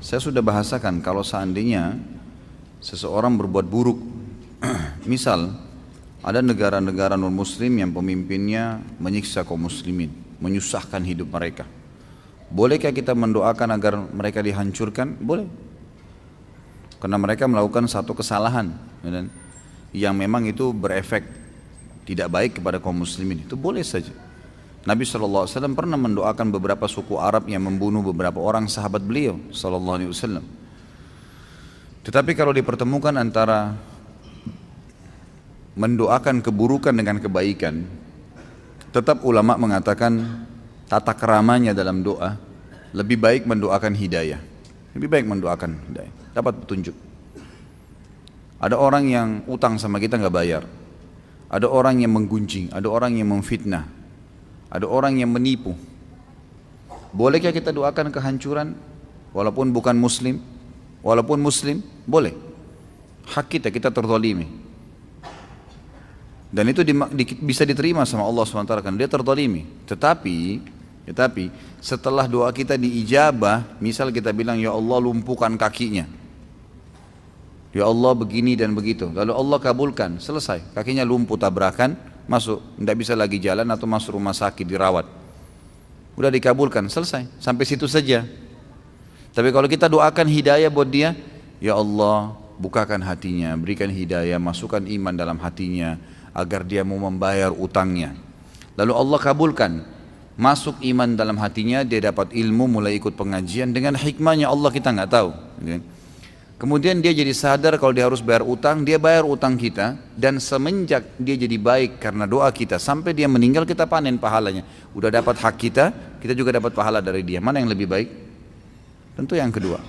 Saya sudah bahasakan kalau seandainya seseorang berbuat buruk, misal ada negara-negara non-muslim yang pemimpinnya menyiksa kaum muslimin, menyusahkan hidup mereka. Bolehkah kita mendoakan agar mereka dihancurkan? Boleh. Karena mereka melakukan satu kesalahan yang memang itu berefek tidak baik kepada kaum muslimin. Itu boleh saja. Nabi SAW pernah mendoakan beberapa suku Arab yang membunuh beberapa orang sahabat beliau SAW. Tetapi kalau dipertemukan antara mendoakan keburukan dengan kebaikan, tetap ulama mengatakan tata keramanya dalam doa lebih baik mendoakan hidayah. Lebih baik mendoakan hidayah, dapat petunjuk. Ada orang yang utang sama kita nggak bayar, ada orang yang menggunjing, ada orang yang memfitnah, ada orang yang menipu. Bolehkah kita doakan kehancuran walaupun bukan muslim? Walaupun muslim, boleh. Hak kita, kita terzalimi. Dan itu bisa diterima sama Allah SWT kan dia terzalimi. Tetapi setelah doa kita diijabah, misal kita bilang ya Allah lumpuhkan kakinya, ya Allah begini dan begitu, lalu Allah kabulkan, selesai, kakinya lumpuh tabrakan, masuk, tidak bisa lagi jalan atau masuk rumah sakit dirawat, udah dikabulkan, selesai, sampai situ saja. Tapi kalau kita doakan hidayah buat dia, ya Allah bukakan hatinya, berikan hidayah, masukkan iman dalam hatinya agar dia mau membayar utangnya, lalu Allah kabulkan, masuk iman dalam hatinya, dia dapat ilmu, mulai ikut pengajian, dengan hikmahnya Allah kita nggak tahu. Kemudian dia jadi sadar kalau dia harus bayar utang, dia bayar utang kita, dan semenjak dia jadi baik karena doa kita, sampai dia meninggal kita panen pahalanya. Udah dapat hak kita, kita juga dapat pahala dari dia. Mana yang lebih baik? Tentu yang kedua.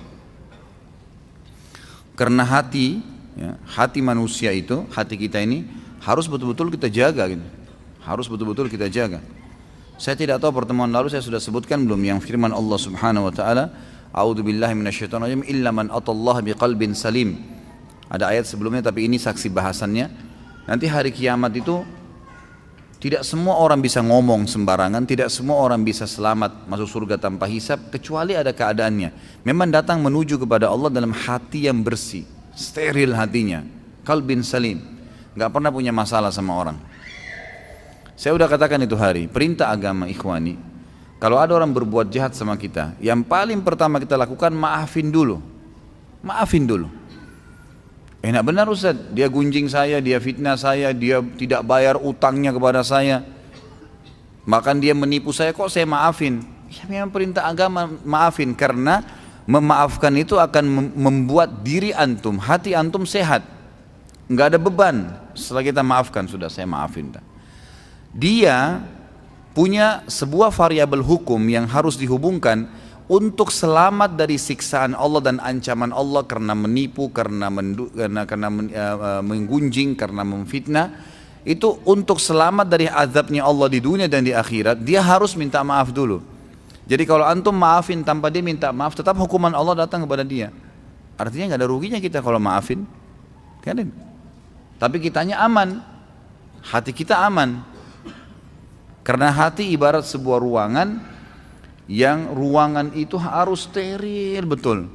Karena hati, ya, hati manusia itu, hati kita ini harus betul-betul kita jaga gitu. Harus betul-betul kita jaga. Saya tidak tahu pertemuan lalu saya sudah sebutkan belum yang firman Allah Subhanahu wa taala, a'udzubillahi minasyaitonirrajim illa man atallaha biqalbin salim. Ada ayat sebelumnya tapi ini saksi bahasannya. Nanti hari kiamat itu tidak semua orang bisa ngomong sembarangan, tidak semua orang bisa selamat masuk surga tanpa hisab, kecuali ada keadaannya. Memang datang menuju kepada Allah dalam hati yang bersih, steril hatinya, qalbin salim, nggak pernah punya masalah sama orang. Saya udah katakan itu hari, perintah agama ikhwani, kalau ada orang berbuat jahat sama kita, yang paling pertama kita lakukan maafin dulu. Maafin dulu. Enak benar Ustaz, dia gunjing saya, dia fitnah saya, dia tidak bayar utangnya kepada saya, bahkan dia menipu saya, kok saya maafin? Ya memang perintah agama maafin, karena memaafkan itu akan membuat diri antum, hati antum sehat, nggak ada beban. Setelah kita maafkan, sudah saya maafin. Dia punya sebuah variabel hukum yang harus dihubungkan untuk selamat dari siksaan Allah dan ancaman Allah karena menipu, karena menggunjing, karena memfitnah. Itu untuk selamat dari azabnya Allah di dunia dan di akhirat, dia harus minta maaf dulu. Jadi kalau antum maafin tanpa dia minta maaf, tetap hukuman Allah datang kepada dia. Artinya nggak ada ruginya kita kalau maafin, kan? Tapi kitanya aman, hati kita aman. Karena hati ibarat sebuah ruangan, yang ruangan itu harus steril betul.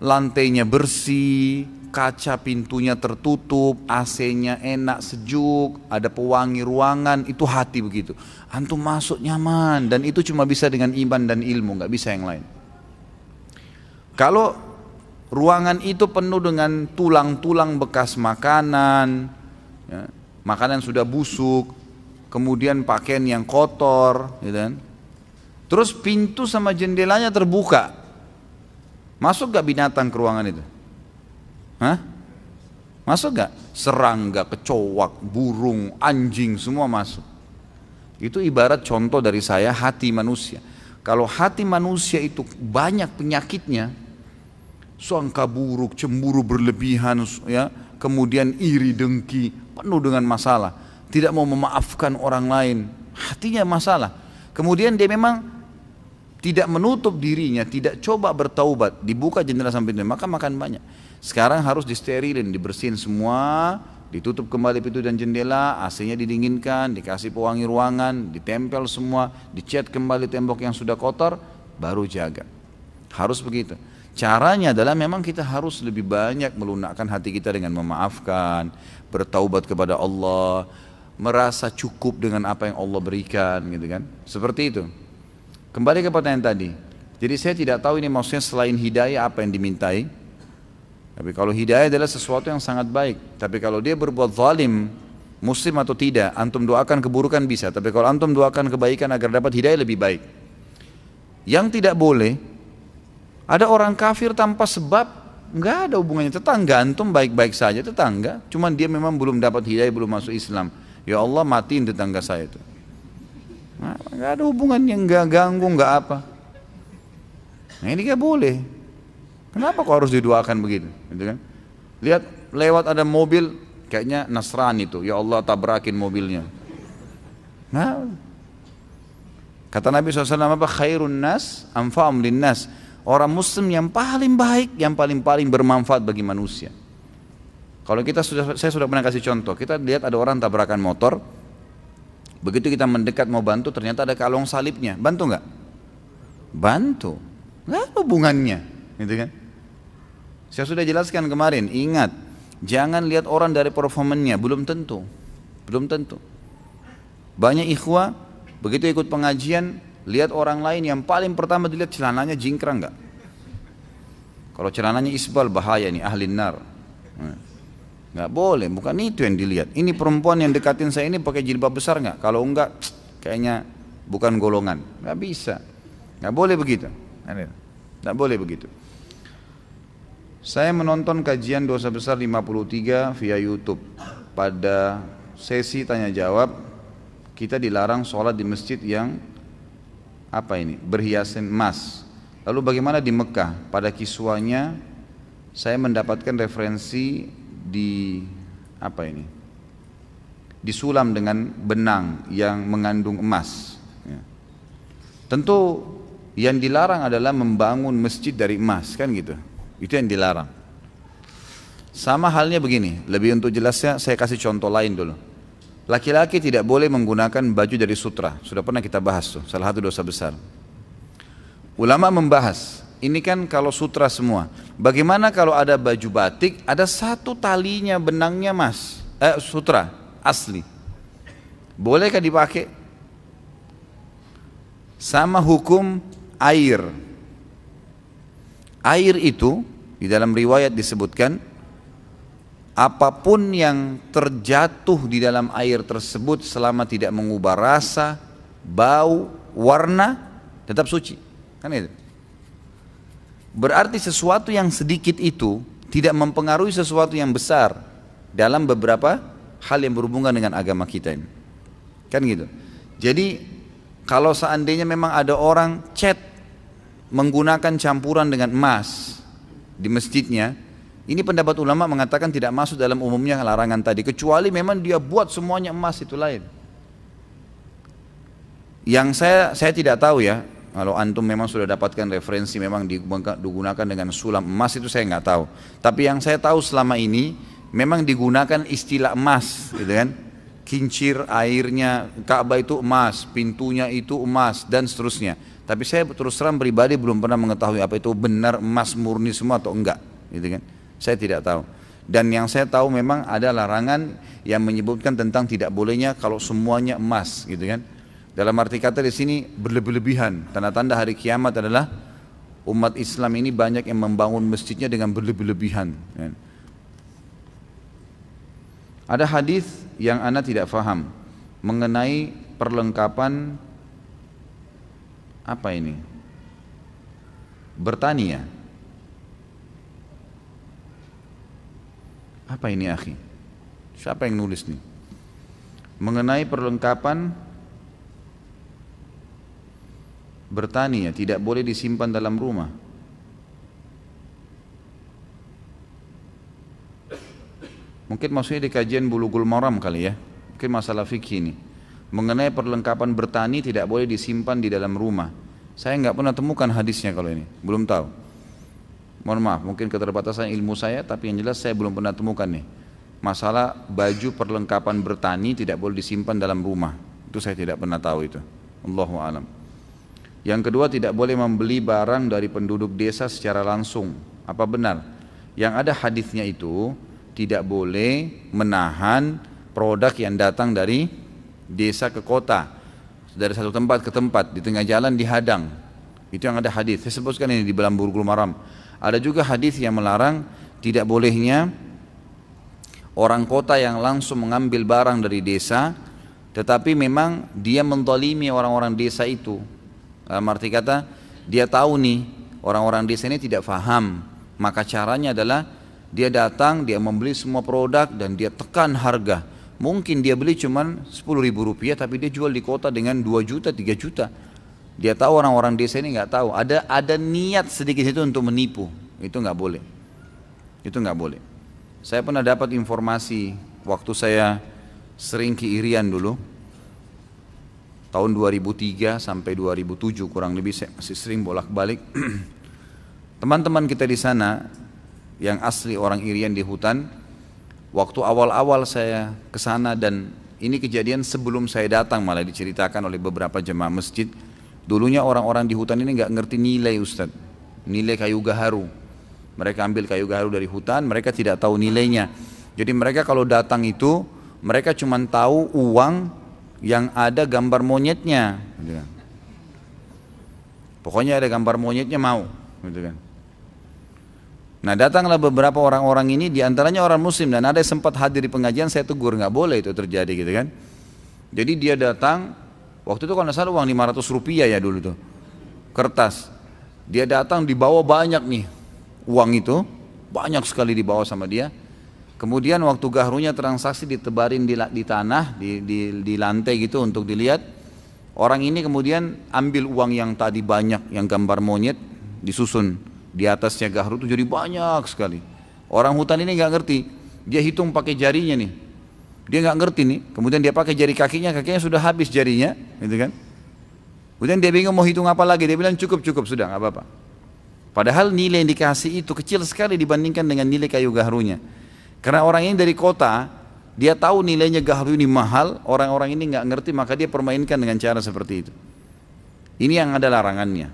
Lantainya bersih, kaca pintunya tertutup, AC-nya enak, sejuk, ada pewangi ruangan, itu hati begitu. Antum masuk nyaman, dan itu cuma bisa dengan iman dan ilmu, nggak bisa yang lain. Kalau ruangan itu penuh dengan tulang-tulang bekas makanan, ya, makanan sudah busuk, kemudian pakaian yang kotor, gitu kan? Terus pintu sama jendelanya terbuka, masuk gak binatang ke ruangan itu? Hah? Masuk gak? Serangga, kecoak, burung, anjing, semua masuk. Itu ibarat contoh dari saya hati manusia. Kalau hati manusia itu banyak penyakitnya, sangka buruk, cemburu berlebihan, ya, kemudian iri, dengki, penuh dengan masalah, tidak mau memaafkan orang lain, hatinya masalah. Kemudian dia memang tidak menutup dirinya, tidak coba bertaubat, dibuka jendela sampai itu, maka makan banyak. Sekarang harus disterilin, dibersihin semua, ditutup kembali pintu dan jendela, AC-nya didinginkan, dikasih pewangi ruangan, ditempel semua, dicat kembali tembok yang sudah kotor, baru jaga. Harus begitu. Caranya adalah memang kita harus lebih banyak melunakkan hati kita dengan memaafkan, bertaubat kepada Allah, merasa cukup dengan apa yang Allah berikan gitu kan. Seperti itu. Kembali ke pertanyaan tadi. Jadi saya tidak tahu ini maksudnya selain hidayah apa yang dimintai. Tapi kalau hidayah adalah sesuatu yang sangat baik. Tapi kalau dia berbuat zalim, muslim atau tidak, antum doakan keburukan bisa. Tapi kalau antum doakan kebaikan agar dapat hidayah lebih baik. Yang tidak boleh, ada orang kafir tanpa sebab, nggak ada hubungannya. Tetangga antum baik-baik saja, tetangga. Cuman dia memang belum dapat hidayah, belum masuk Islam. Ya Allah matiin tetangga saya itu. Nah, nggak ada hubungannya, nggak ganggu, nggak apa. Nah ini nggak boleh. Kenapa kok harus didoakan begitu? Gitu kan? Lihat lewat ada mobil, kayaknya Nasrani itu. Ya Allah tabrakin mobilnya. Nah, kata Nabi SAW apa? Khairun nas anfa'um linnas. Orang muslim yang paling baik, yang paling bermanfaat bagi manusia. Kalau saya sudah pernah kasih contoh. Kita lihat ada orang tabrakan motor. Begitu kita mendekat mau bantu, ternyata ada kalung salibnya. Bantu nggak? Bantu. Nggak ada hubungannya, gitu kan? Saya sudah jelaskan kemarin. Ingat, jangan lihat orang dari performanya. Belum tentu. Banyak ikhwah begitu ikut pengajian, lihat orang lain yang paling pertama dilihat celananya jingkrang nggak? Kalau celananya isbal bahaya nih, ahli nar. Nggak boleh, bukan itu yang dilihat. Ini perempuan yang dekatin saya ini pakai jilbab besar nggak? Kalau enggak, kayaknya bukan golongan. Nggak bisa, nggak boleh begitu. Nggak boleh begitu. Saya menonton kajian dosa besar 53 via YouTube. Pada sesi tanya jawab, kita dilarang sholat di masjid yang berhiasan emas. Lalu bagaimana di Mekah? Pada kiswanya saya mendapatkan referensi disulam dengan benang yang mengandung emas. Tentu yang dilarang adalah membangun masjid dari emas, kan gitu. Itu yang dilarang. Sama halnya begini, lebih untuk jelasnya saya kasih contoh lain dulu. Laki-laki tidak boleh menggunakan baju dari sutra. Sudah pernah kita bahas tuh, salah satu dosa besar. Ulama membahas, ini kan kalau sutra semua. Bagaimana kalau ada baju batik, ada satu talinya benangnya sutra asli. Bolehkah dipakai? Sama hukum air. Air itu di dalam riwayat disebutkan apapun yang terjatuh di dalam air tersebut selama tidak mengubah rasa, bau, warna tetap suci. Kan itu. Berarti sesuatu yang sedikit itu tidak mempengaruhi sesuatu yang besar dalam beberapa hal yang berhubungan dengan agama kita ini. Kan gitu. Jadi kalau seandainya memang ada orang cat menggunakan campuran dengan emas di masjidnya, ini pendapat ulama mengatakan tidak masuk dalam umumnya larangan tadi, kecuali memang dia buat semuanya emas, itu lain. Yang saya tidak tahu ya, kalau antum memang sudah dapatkan referensi memang digunakan dengan sulam emas, itu saya nggak tahu. Tapi yang saya tahu selama ini memang digunakan istilah emas, gitu kan? Kincir airnya Ka'bah itu emas, pintunya itu emas dan seterusnya. Tapi saya terus terang pribadi belum pernah mengetahui apa itu benar emas murni semua atau enggak, gitu kan? Saya tidak tahu. Dan yang saya tahu memang ada larangan yang menyebutkan tentang tidak bolehnya kalau semuanya emas, gitu kan? Dalam arti kata di sini berlebih-lebihan. Tanda-tanda hari kiamat adalah umat Islam ini banyak yang membangun masjidnya dengan berlebih-lebihan. Kan? Ada hadis yang ana tidak faham mengenai perlengkapan bertani ya. Apa ini akhi? Siapa yang nulis nih? Mengenai perlengkapan bertani ya, tidak boleh disimpan dalam rumah. Mungkin maksudnya di kajian Bulughul Maram kali ya. Mungkin masalah fikih ini. Mengenai perlengkapan bertani tidak boleh disimpan di dalam rumah. Saya nggak pernah temukan hadisnya kalau ini, belum tahu. Mohon maaf, mungkin keterbatasan ilmu saya, tapi yang jelas saya belum pernah temukan nih. Masalah baju perlengkapan bertani tidak boleh disimpan dalam rumah. Itu saya tidak pernah tahu itu. Allahu a'lam. Yang kedua, tidak boleh membeli barang dari penduduk desa secara langsung. Apa benar? Yang ada hadisnya itu tidak boleh menahan produk yang datang dari desa ke kota, dari satu tempat ke tempat, di tengah jalan dihadang. Itu yang ada hadis. Saya sebutkan ini di dalam Bulughul Maram. Ada juga hadis yang melarang tidak bolehnya orang kota yang langsung mengambil barang dari desa, tetapi memang dia menzalimi orang-orang desa itu. Arti kata, dia tahu nih orang-orang desa ini tidak faham, maka caranya adalah dia datang, dia membeli semua produk dan dia tekan harga. Mungkin dia beli cuma 10.000 rupiah, tapi dia jual di kota dengan 2 juta, 3 juta. Dia tahu orang-orang desa ini nggak tahu. Ada niat sedikit itu untuk menipu. Itu nggak boleh. Itu nggak boleh. Saya pernah dapat informasi waktu saya sering ke Irian dulu. Tahun 2003 sampai 2007 kurang lebih saya masih sering bolak-balik. Teman-teman kita di sana yang asli orang Irian di hutan, waktu awal-awal saya ke sana, dan ini kejadian sebelum saya datang malah diceritakan oleh beberapa jemaah masjid. Dulunya orang-orang di hutan ini nggak ngerti nilai, Ustaz, nilai kayu gaharu. Mereka ambil kayu gaharu dari hutan, mereka tidak tahu nilainya. Jadi mereka kalau datang itu mereka cuma tahu uang yang ada gambar monyetnya, gitu kan. Pokoknya ada gambar monyetnya mau, gitu kan. Nah, datanglah beberapa orang-orang ini, diantaranya orang Muslim, dan ada yang sempat hadir di pengajian. Saya tegur, nggak boleh itu terjadi, gitu kan. Jadi dia datang, waktu itu kalau nggak salah uang 500 rupiah ya dulu tuh, kertas. Dia datang dibawa banyak nih, uang itu banyak sekali dibawa sama dia. Kemudian waktu gahrunya transaksi ditebarin di tanah, di lantai gitu untuk dilihat. Orang ini kemudian ambil uang yang tadi banyak, yang gambar monyet, disusun di atasnya gahru itu jadi banyak sekali. Orang hutan ini nggak ngerti, dia hitung pakai jarinya nih. Dia nggak ngerti nih, kemudian dia pakai jari kakinya sudah habis jarinya, gitu kan. Kemudian dia bingung mau hitung apa lagi, dia bilang cukup sudah nggak apa-apa. Padahal nilai yang dikasih itu kecil sekali dibandingkan dengan nilai kayu gahrunya. Karena orang ini dari kota, dia tahu nilainya gahru ini mahal, orang-orang ini nggak ngerti, maka dia permainkan dengan cara seperti itu. Ini yang ada larangannya.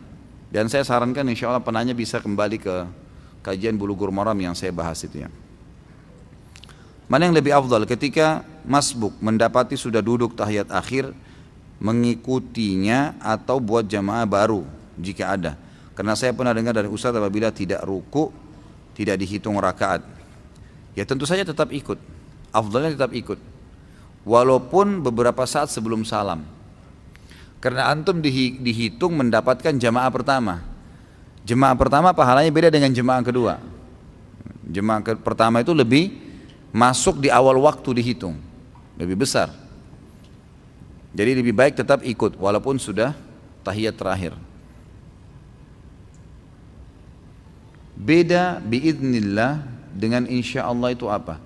Dan saya sarankan insya Allah penanya bisa kembali ke kajian Bulughul Maram yang saya bahas itu ya. Mana yang lebih afdal ketika masbuk mendapati sudah duduk tahiyat akhir, mengikutinya atau buat jamaah baru jika ada? Karena saya pernah dengar dari Ustaz apabila tidak ruku, tidak dihitung rakaat. Ya tentu saja tetap ikut, afdalnya tetap ikut, walaupun beberapa saat sebelum salam. Karena antum dihitung mendapatkan jamaah pertama. Jemaah pertama pahalanya beda dengan jemaah kedua. Jemaah pertama itu lebih masuk di awal waktu dihitung, lebih besar. Jadi lebih baik tetap ikut walaupun sudah tahiyat terakhir. Beda biidznillah dengan insya Allah itu apa?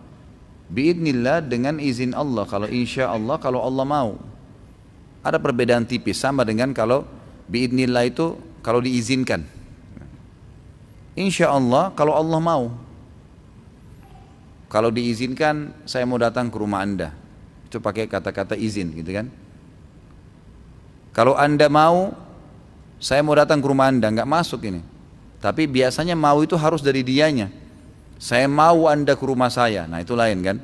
Biidznillah dengan izin Allah. Kalau insya Allah, kalau Allah mau. Ada perbedaan tipis, sama dengan kalau biidznillah itu kalau diizinkan. Insya Allah kalau Allah mau. Kalau diizinkan, saya mau datang ke rumah Anda, itu pakai kata-kata izin, gitu kan. Kalau Anda mau, saya mau datang ke rumah Anda, nggak masuk ini. Tapi biasanya mau itu harus dari dianya. Saya mau Anda ke rumah saya, nah itu lain kan.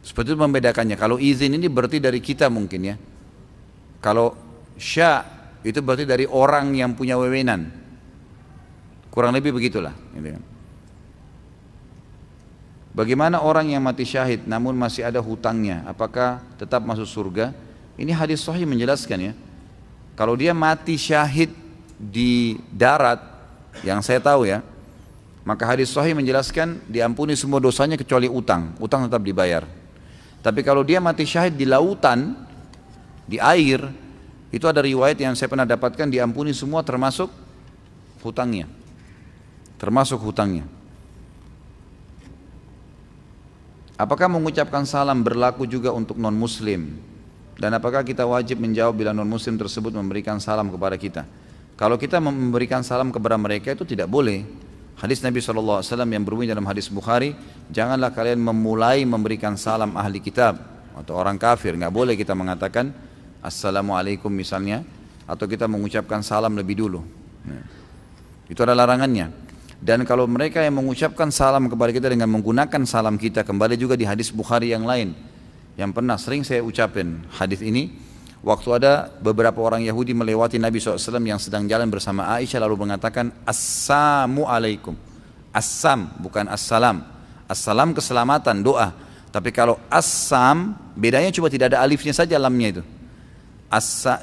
Seperti itu membedakannya. Kalau izin ini berarti dari kita mungkin ya. Kalau sya itu berarti dari orang yang punya wewenang. Kurang lebih begitulah, gitu kan. Bagaimana orang yang mati syahid namun masih ada hutangnya, apakah tetap masuk surga? Ini hadis sahih menjelaskan ya. Kalau dia mati syahid di darat, yang saya tahu ya, maka hadis sahih menjelaskan diampuni semua dosanya kecuali utang. Utang tetap dibayar. Tapi kalau dia mati syahid di lautan, di air, itu ada riwayat yang saya pernah dapatkan, diampuni semua termasuk hutangnya. Termasuk hutangnya. Apakah mengucapkan salam berlaku juga untuk non-muslim? Dan apakah kita wajib menjawab bila non-muslim tersebut memberikan salam kepada kita? Kalau kita memberikan salam kepada mereka itu tidak boleh. Hadis Nabi SAW yang berbunyi dalam hadis Bukhari, janganlah kalian memulai memberikan salam ahli kitab atau orang kafir. Nggak boleh kita mengatakan Assalamualaikum misalnya, atau kita mengucapkan salam lebih dulu. Ya. Itu adalah larangannya. Dan kalau mereka yang mengucapkan salam kepada kita dengan menggunakan salam kita, kembali juga di hadis Bukhari yang lain yang pernah sering saya ucapin hadis ini, waktu ada beberapa orang Yahudi melewati Nabi SAW yang sedang jalan bersama Aisyah lalu mengatakan Assalamu alaikum. Assam bukan assalam. Assalam keselamatan, doa. Tapi kalau assam bedanya cuma tidak ada alifnya saja, lamnya itu.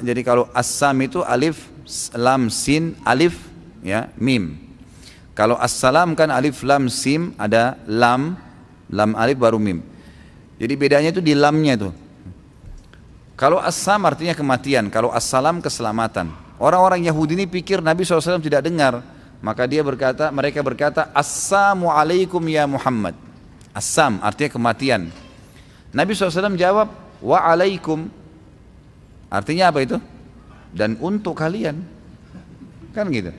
Jadi kalau assam itu alif lam sin alif ya mim. Kalau assalam kan alif lam sim, ada lam alif baru mim. Jadi bedanya itu di lamnya itu. Kalau assam artinya kematian, kalau assalam keselamatan. Orang-orang Yahudi ini pikir Nabi SAW tidak dengar, maka mereka berkata, Assalamu alaikum ya Muhammad. Assam artinya kematian. Nabi SAW jawab, wa alaikum. Artinya apa itu? Dan untuk kalian. Kan gitu.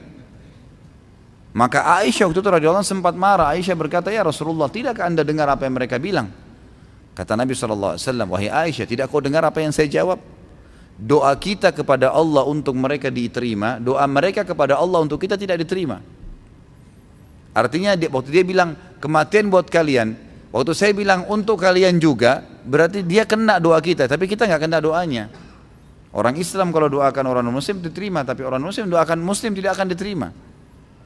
Maka Aisyah waktu itu radhiyallahu anha sempat marah. Aisyah berkata, ya Rasulullah, tidakkah anda dengar apa yang mereka bilang? Kata Nabi SAW, wahai Aisyah, tidak kau dengar apa yang saya jawab? Doa kita kepada Allah untuk mereka diterima, doa mereka kepada Allah untuk kita tidak diterima. Artinya waktu dia bilang kematian buat kalian, waktu saya bilang untuk kalian juga, berarti dia kena doa kita, tapi kita nggak kena doanya. Orang Islam kalau doakan orang Muslim diterima, tapi orang Muslim doakan Muslim tidak akan diterima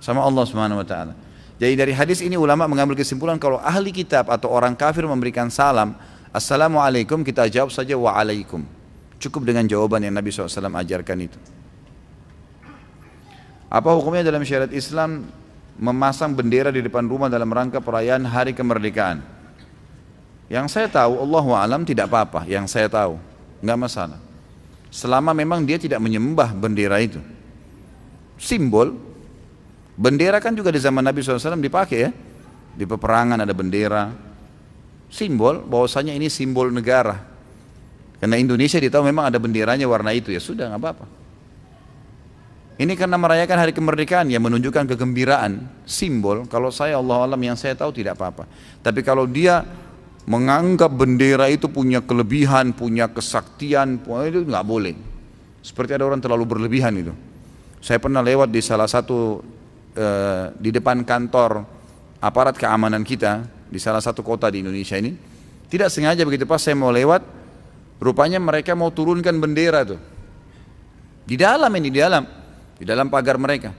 sama Allah Subhanahu wa taala. Jadi dari hadis ini ulama mengambil kesimpulan kalau ahli kitab atau orang kafir memberikan salam, Assalamualaikum, kita jawab saja waalaikum. Cukup dengan jawaban yang Nabi SAW ajarkan itu. Apa hukumnya dalam syariat Islam memasang bendera di depan rumah dalam rangka perayaan hari kemerdekaan? Yang saya tahu, Allahu a'lam tidak apa-apa. Yang saya tahu, nggak masalah. Selama memang dia tidak menyembah bendera itu. Simbol. Bendera kan juga di zaman Nabi SAW dipakai ya. Di peperangan ada bendera. Simbol, bahwasanya ini simbol negara. Karena Indonesia ditahu memang ada benderanya warna itu, ya sudah nggak apa-apa. Ini karena merayakan hari kemerdekaan yang menunjukkan kegembiraan, simbol. Kalau saya Allah alam yang saya tahu tidak apa-apa. Tapi kalau dia menganggap bendera itu punya kelebihan, punya kesaktian, itu nggak boleh. Seperti ada orang terlalu berlebihan itu. Saya pernah lewat di salah satu di depan kantor aparat keamanan kita di salah satu kota di Indonesia ini. Tidak sengaja begitu pas saya mau lewat, rupanya mereka mau turunkan bendera tuh di dalam pagar mereka.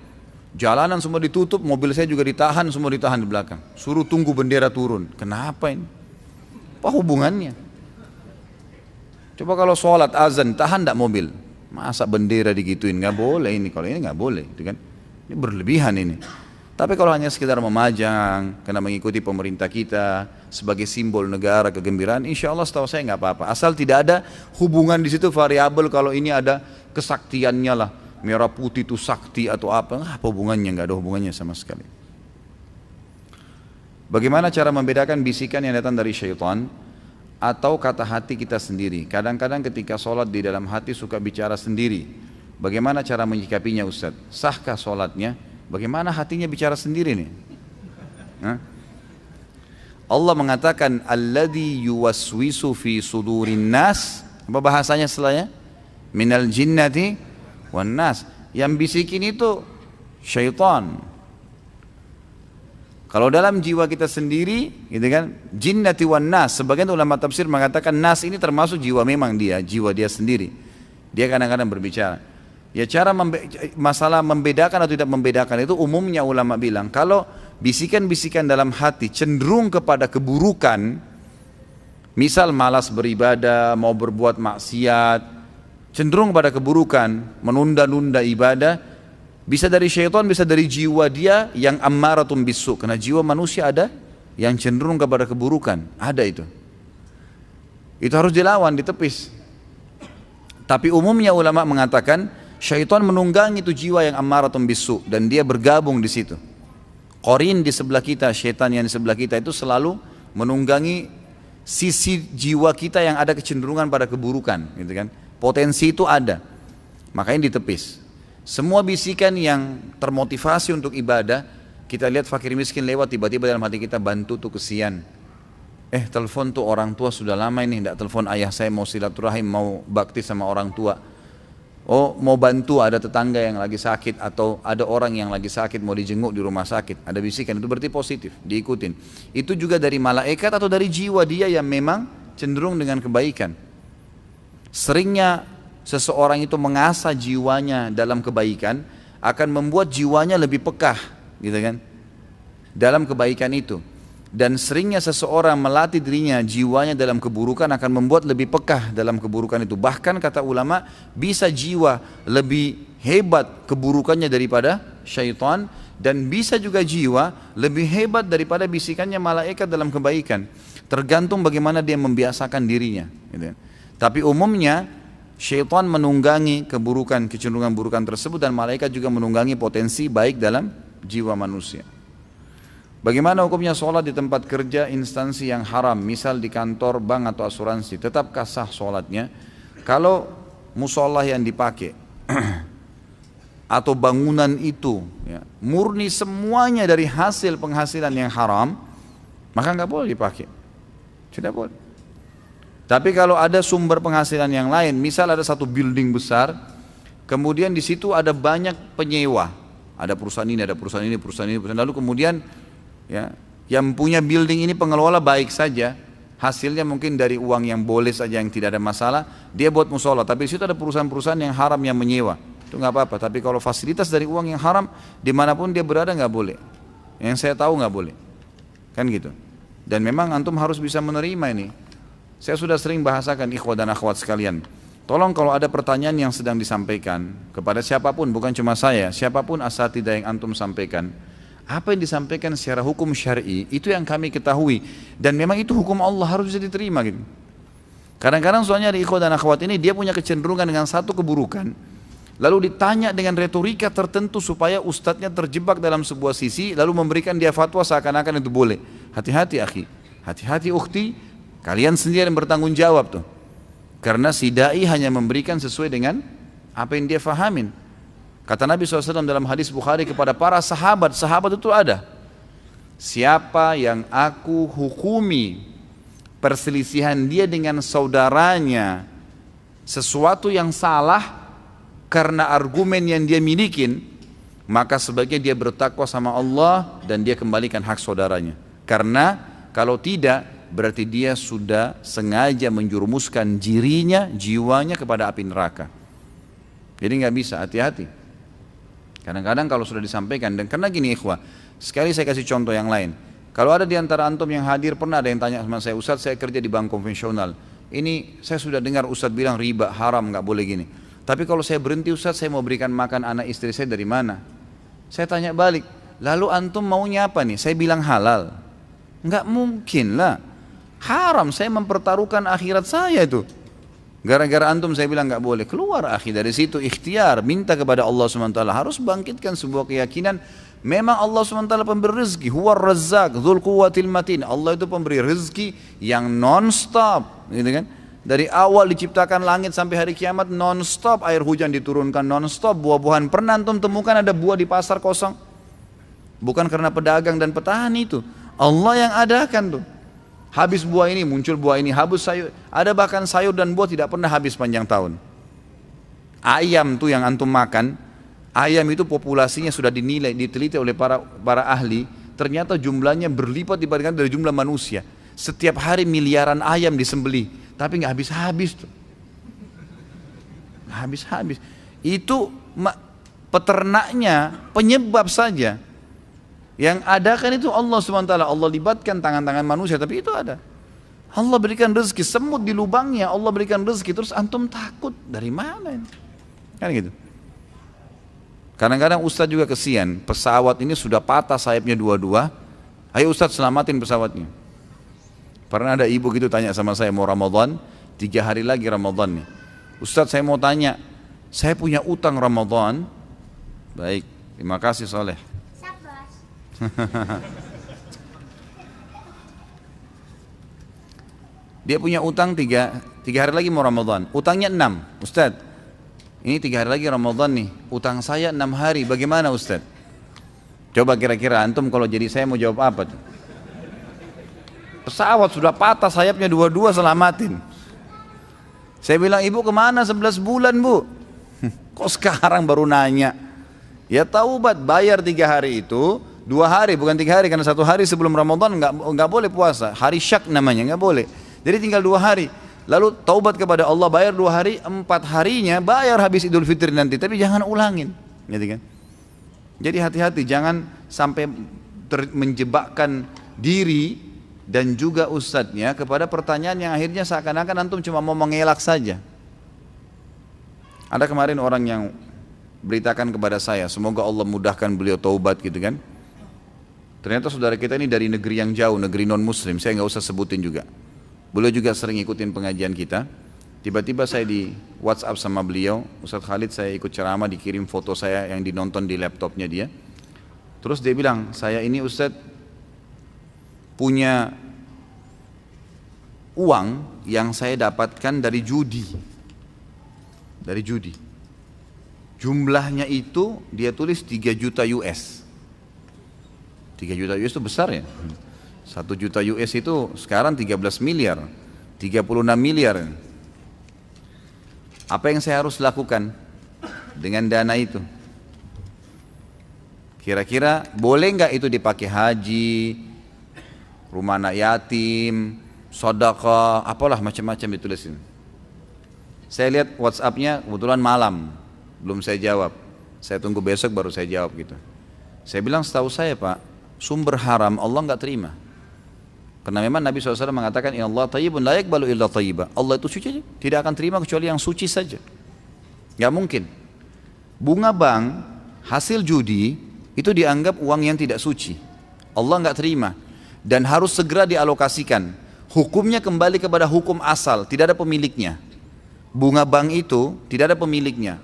Jalanan semua ditutup, mobil saya juga ditahan, semua ditahan di belakang. Suruh tunggu bendera turun. Kenapa ini? Apa hubungannya? Coba kalau sholat azan tahan tidak mobil, masa bendera digituin? Nggak boleh ini, kalau ini nggak boleh, itu kan? Ini berlebihan ini. Tapi kalau hanya sekedar memajang karena mengikuti pemerintah kita sebagai simbol negara kegembiraan, insya Allah setahu saya nggak apa-apa. Asal tidak ada hubungan di situ variabel kalau ini ada kesaktiannya lah, merah putih itu sakti atau apa hubungannya? Nggak ada hubungannya sama sekali. Bagaimana cara membedakan bisikan yang datang dari syaitan atau kata hati kita sendiri? Kadang-kadang ketika sholat di dalam hati suka bicara sendiri. Bagaimana cara menyikapinya Ustaz? Sahkah sholatnya? Bagaimana hatinya bicara sendiri nih? Allah mengatakan alladzi yuwaswisu fi sudurin nas. Apa bahasanya setelahnya? Minal jinnati wan nas. Yang bisikin itu syaitan. Kalau dalam jiwa kita sendiri, gitu kan? Jinnati wan nas. Sebagian ulama tafsir mengatakan nas ini termasuk jiwa memang dia, jiwa dia sendiri. Dia kadang-kadang berbicara. Ya cara masalah membedakan atau tidak membedakan itu umumnya ulama bilang kalau bisikan-bisikan dalam hati cenderung kepada keburukan, misal malas beribadah, mau berbuat maksiat, cenderung pada keburukan, menunda-nunda ibadah, bisa dari syaitan, bisa dari jiwa dia yang ammaratun bisu. Karena jiwa manusia ada yang cenderung kepada keburukan, ada itu. Itu harus dilawan, ditepis. Tapi umumnya ulama mengatakan syaitan menunggangi itu jiwa yang ammaratun bisu dan dia bergabung di situ. Qarin di sebelah kita, syaitan yang di sebelah kita itu selalu menunggangi sisi jiwa kita yang ada kecenderungan pada keburukan, gitu kan? Potensi itu ada. Makanya ditepis. Semua bisikan yang termotivasi untuk ibadah, kita lihat fakir miskin lewat tiba-tiba dalam hati kita bantu tuh kesian. Telepon tuh orang tua sudah lama ini enggak telepon ayah saya mau silaturahim, mau bakti sama orang tua. Oh mau bantu ada tetangga yang lagi sakit atau ada orang yang lagi sakit mau dijenguk di rumah sakit, ada bisikan, itu berarti positif, diikutin. Itu juga dari malaikat atau dari jiwa dia yang memang cenderung dengan kebaikan. Seringnya seseorang itu mengasah jiwanya dalam kebaikan akan membuat jiwanya lebih pekah, gitu kan, dalam kebaikan itu. Dan seringnya seseorang melatih dirinya, jiwanya dalam keburukan akan membuat lebih pekah dalam keburukan itu. Bahkan kata ulama, bisa jiwa lebih hebat keburukannya daripada syaitan, dan bisa juga jiwa lebih hebat daripada bisikannya malaikat dalam kebaikan. Tergantung bagaimana dia membiasakan dirinya, gitu. Tapi umumnya syaitan menunggangi keburukan, kecenderungan burukan tersebut, dan malaikat juga menunggangi potensi baik dalam jiwa manusia. Bagaimana hukumnya sholat di tempat kerja instansi yang haram, misal di kantor, bank atau asuransi? Tetapkah sah sholatnya? Kalau musola yang dipakai atau bangunan itu ya, murni semuanya dari hasil penghasilan yang haram, maka nggak boleh dipakai, tidak boleh. Tapi kalau ada sumber penghasilan yang lain, misal ada satu building besar, kemudian di situ ada banyak penyewa, ada perusahaan ini, ada perusahaan ini, perusahaan ini, perusahaan, lalu kemudian ya, yang punya building ini pengelola baik saja, hasilnya mungkin dari uang yang boleh saja yang tidak ada masalah, dia buat musola, tapi di situ ada perusahaan-perusahaan yang haram yang menyewa, itu nggak apa-apa. Tapi kalau fasilitas dari uang yang haram, dimanapun dia berada nggak boleh. Yang saya tahu nggak boleh, kan gitu. Dan memang antum harus bisa menerima ini. Saya sudah sering bahasakan ikhwah dan akhwat sekalian. Tolong kalau ada pertanyaan yang sedang disampaikan kepada siapapun, bukan cuma saya, siapapun asatidzah yang antum sampaikan, apa yang disampaikan secara hukum syar'i itu yang kami ketahui, dan memang itu hukum Allah, harus bisa diterima gitu. Kadang-kadang soalnya di ikhwah dan akhwat ini dia punya kecenderungan dengan satu keburukan, lalu ditanya dengan retorika tertentu supaya ustadznya terjebak dalam sebuah sisi, lalu memberikan dia fatwa seakan-akan itu boleh. Hati-hati akhi, hati-hati ukhti, kalian sendiri yang bertanggung jawab tuh. Karena si da'i hanya memberikan sesuai dengan apa yang dia fahamin. Kata Nabi SAW dalam hadis Bukhari kepada para sahabat, sahabat itu ada, siapa yang aku hukumi perselisihan dia dengan saudaranya sesuatu yang salah karena argumen yang dia milikin, maka sebaiknya dia bertakwa sama Allah dan dia kembalikan hak saudaranya. Karena kalau tidak, berarti dia sudah sengaja menjurumuskan dirinya, jiwanya kepada api neraka. Jadi nggak bisa, hati-hati. Kadang-kadang kalau sudah disampaikan, dan karena gini ikhwah, sekali saya kasih contoh yang lain. Kalau ada di antara antum yang hadir, pernah ada yang tanya sama saya, Ustadz saya kerja di bank konvensional, ini saya sudah dengar Ustadz bilang riba, haram, nggak boleh gini. Tapi kalau saya berhenti Ustadz, saya mau berikan makan anak istri saya dari mana? Saya tanya balik, lalu antum maunya apa nih? Saya bilang halal. Nggak mungkin lah, haram, saya mempertaruhkan akhirat saya itu. Gara-gara antum saya bilang nggak boleh, keluar akhi dari situ, ikhtiar, minta kepada Allah SWT. Harus bangkitkan sebuah keyakinan, memang Allah SWT pemberi rezeki, huwar razzaq, dzul quwwatil matin. Allah itu pemberi rezeki yang non-stop, gitu kan? Dari awal diciptakan langit sampai hari kiamat non-stop, air hujan diturunkan non-stop, buah-buahan. Pernah antum temukan ada buah di pasar kosong? Bukan karena pedagang dan petani itu, Allah yang adakan tuh. Habis buah ini, muncul buah ini, habis sayur. Ada bahkan sayur dan buah tidak pernah habis panjang tahun. Ayam tuh yang antum makan, ayam itu populasinya sudah dinilai, diteliti oleh para ahli, ternyata jumlahnya berlipat dibandingkan dari jumlah manusia. Setiap hari miliaran ayam disembelih, tapi nggak habis-habis tuh. Nggak habis-habis. Itu peternaknya, penyebab saja. Yang ada kan itu Allah SWT, Allah libatkan tangan-tangan manusia, tapi itu ada. Allah berikan rezeki, semut di lubangnya Allah berikan rezeki, terus antum takut, dari mana ini? Kan gitu. Kadang-kadang Ustadz juga kesian, pesawat ini sudah patah sayapnya dua-dua, ayo Ustadz selamatin pesawatnya. Pernah ada ibu gitu tanya sama saya, mau Ramadan, 3 hari lagi Ramadan nih. Ustadz saya mau tanya, saya punya utang Ramadan. Baik, terima kasih Soleh. Dia punya utang 3 hari lagi mau Ramadan, utangnya 6. Ustadz, ini 3 hari lagi Ramadan nih, utang saya 6 hari, bagaimana Ustadz? Coba kira-kira antum kalau jadi saya mau jawab apa tuh? Pesawat sudah patah sayapnya dua-dua, selamatin. Saya bilang, ibu kemana 11 bulan bu? Kok sekarang baru nanya? Ya taubat, bayar 3 hari itu, 2 hari bukan 3 hari, karena 1 hari sebelum Ramadan nggak boleh puasa, hari syak namanya, nggak boleh. Jadi tinggal 2 hari. Lalu taubat kepada Allah, bayar 2 hari, 4 harinya bayar habis Idul Fitri nanti, tapi jangan ulangin, gitu kan? Jadi hati-hati, jangan sampai menjebakkan diri dan juga ustadznya kepada pertanyaan yang akhirnya seakan-akan antum cuma mau mengelak saja. Ada kemarin orang yang beritakan kepada saya, semoga Allah mudahkan beliau taubat gitu kan. Ternyata saudara kita ini dari negeri yang jauh, negeri non muslim, saya nggak usah sebutin juga. Beliau juga sering ikutin pengajian kita. Tiba-tiba saya di WhatsApp sama beliau, Ustadz Khalid, saya ikut ceramah, dikirim foto saya yang dinonton di laptopnya dia. Terus dia bilang, saya ini Ustadz punya uang yang saya dapatkan dari judi. Dari judi. Jumlahnya itu dia tulis 3 juta US. 3 juta US itu besar ya. 1 juta US itu sekarang 13 miliar. 36 miliar. Apa yang saya harus lakukan dengan dana itu? Kira-kira boleh nggak itu dipakai haji, rumah anak yatim, sedekah, apalah macam-macam ditulisin. Saya lihat WhatsApp-nya kebetulan malam, belum saya jawab. Saya tunggu besok baru saya jawab gitu. Saya bilang, setahu saya Pak, sumber haram Allah nggak terima. Karena memang Nabi SAW mengatakan, Inna Allah tayyibun la yaqbalu illa tayyiba. Allah itu suci, tidak akan terima kecuali yang suci saja. Nggak mungkin. Bunga bank, hasil judi, itu dianggap uang yang tidak suci. Allah nggak terima. Dan harus segera dialokasikan. Hukumnya kembali kepada hukum asal, tidak ada pemiliknya. Bunga bank itu tidak ada pemiliknya.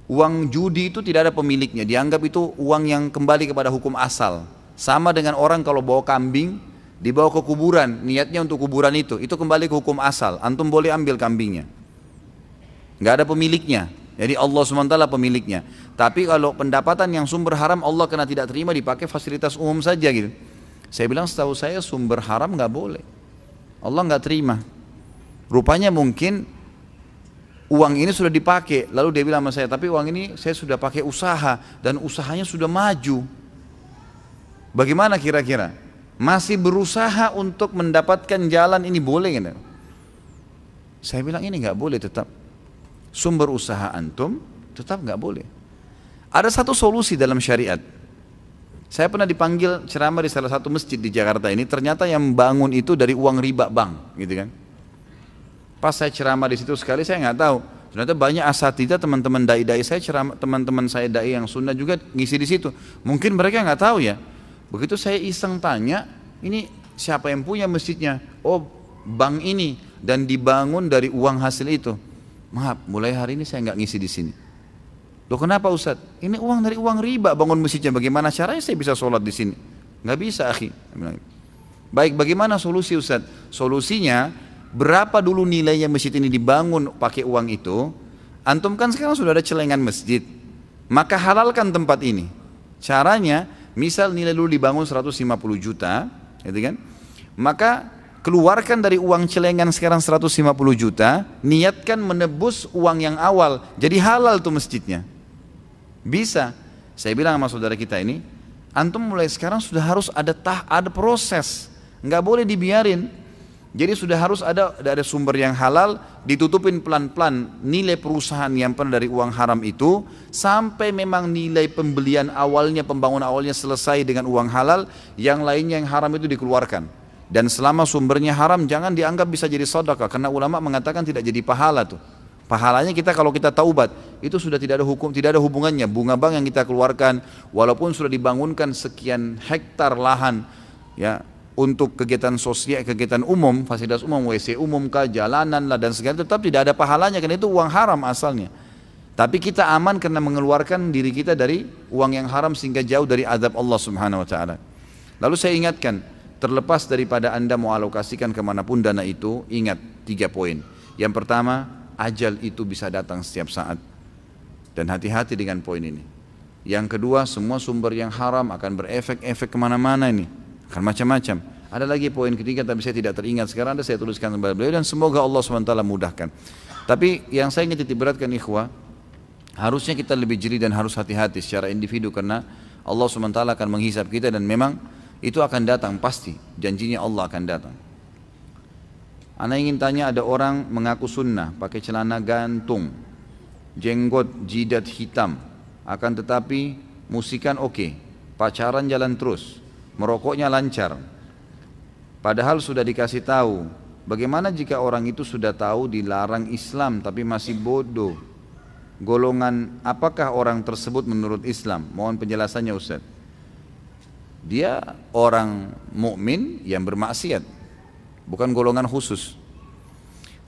Uang judi itu tidak ada pemiliknya. Dianggap itu uang yang kembali kepada hukum asal. Sama dengan orang kalau bawa kambing, dibawa ke kuburan, niatnya untuk kuburan itu kembali ke hukum asal. Antum boleh ambil kambingnya. Nggak ada pemiliknya. Jadi Allah SWT pemiliknya. Tapi kalau pendapatan yang sumber haram, Allah kena tidak terima, dipakai fasilitas umum saja gitu. Saya bilang, setahu saya sumber haram nggak boleh. Allah nggak terima. Rupanya mungkin uang ini sudah dipakai, lalu dia bilang sama saya, tapi uang ini saya sudah pakai usaha dan usahanya sudah maju. Bagaimana kira-kira? Masih berusaha untuk mendapatkan jalan ini boleh kan? Saya bilang ini nggak boleh tetap. Sumber usaha antum tetap nggak boleh. Ada satu solusi dalam syariat. Saya pernah dipanggil ceramah di salah satu masjid di Jakarta ini, ternyata yang bangun itu dari uang riba bank, gitu kan? Pas saya ceramah di situ sekali, saya nggak tahu. Ternyata banyak asatidz, teman-teman dai-dai saya, teman-teman saya dai yang sunnah juga ngisi di situ. Mungkin mereka nggak tahu ya. Begitu saya iseng tanya, ini siapa yang punya masjidnya? Oh, bank ini, dan dibangun dari uang hasil itu. Maaf, mulai hari ini saya nggak ngisi di sini. Loh kenapa Ustaz? Ini uang dari uang riba bangun masjidnya. Bagaimana caranya saya bisa sholat di sini? Nggak bisa, akhi. Baik, bagaimana solusi Ustaz? Solusinya, berapa dulu nilainya masjid ini dibangun pakai uang itu? Antum kan sekarang sudah ada celengan masjid, maka halalkan tempat ini. Caranya, misal nilai dulu dibangun 150 juta, gitu kan? Maka keluarkan dari uang celengan sekarang 150 juta, niatkan menebus uang yang awal, jadi halal tuh masjidnya. Bisa. Saya bilang sama saudara kita ini, antum mulai sekarang sudah harus ada proses, nggak boleh dibiarin. Jadi sudah harus ada sumber yang halal, ditutupin pelan-pelan nilai perusahaan yang pernah dari uang haram itu, sampai memang nilai pembelian awalnya, pembangunan awalnya selesai dengan uang halal, yang lainnya yang haram itu dikeluarkan. Dan selama sumbernya haram, jangan dianggap bisa jadi sedekah, karena ulama mengatakan tidak jadi pahala tuh. Pahalanya kita kalau kita taubat, itu sudah tidak ada hubungannya. Bunga bank yang kita keluarkan, walaupun sudah dibangunkan sekian hektar lahan, ya, untuk kegiatan sosial, kegiatan umum, fasilitas umum, WC umum kah, jalanan lah dan segala, tetap tidak ada pahalanya karena itu uang haram asalnya. Tapi kita aman karena mengeluarkan diri kita dari uang yang haram sehingga jauh dari azab Allah Subhanahu wa taala. Lalu saya ingatkan, terlepas daripada Anda mau alokasikan kemanapun dana itu, ingat 3 poin. Yang pertama, ajal itu bisa datang setiap saat. Dan hati-hati dengan poin ini. Yang kedua, semua sumber yang haram akan berefek-efek kemana-mana ini. Akan macam-macam. Ada lagi poin ketiga tapi saya tidak teringat sekarang, saya tuliskan kepada beliau dan semoga Allah SWT mudahkan. Tapi yang saya ingin titik beratkan ikhwah, Harusnya kita lebih jeli dan harus hati-hati secara individu karena Allah SWT akan menghisap kita dan memang itu akan datang pasti, janjinya Allah akan datang. Ana ingin tanya, ada orang mengaku sunnah pakai celana gantung, jenggot jidat hitam, akan tetapi musikan oke, pacaran jalan terus, merokoknya lancar. Padahal sudah dikasih tahu. Bagaimana jika orang itu sudah tahu dilarang Islam tapi masih bodoh? Golongan apakah orang tersebut menurut Islam? Mohon penjelasannya Ustaz. Dia orang mukmin yang bermaksiat, bukan golongan khusus.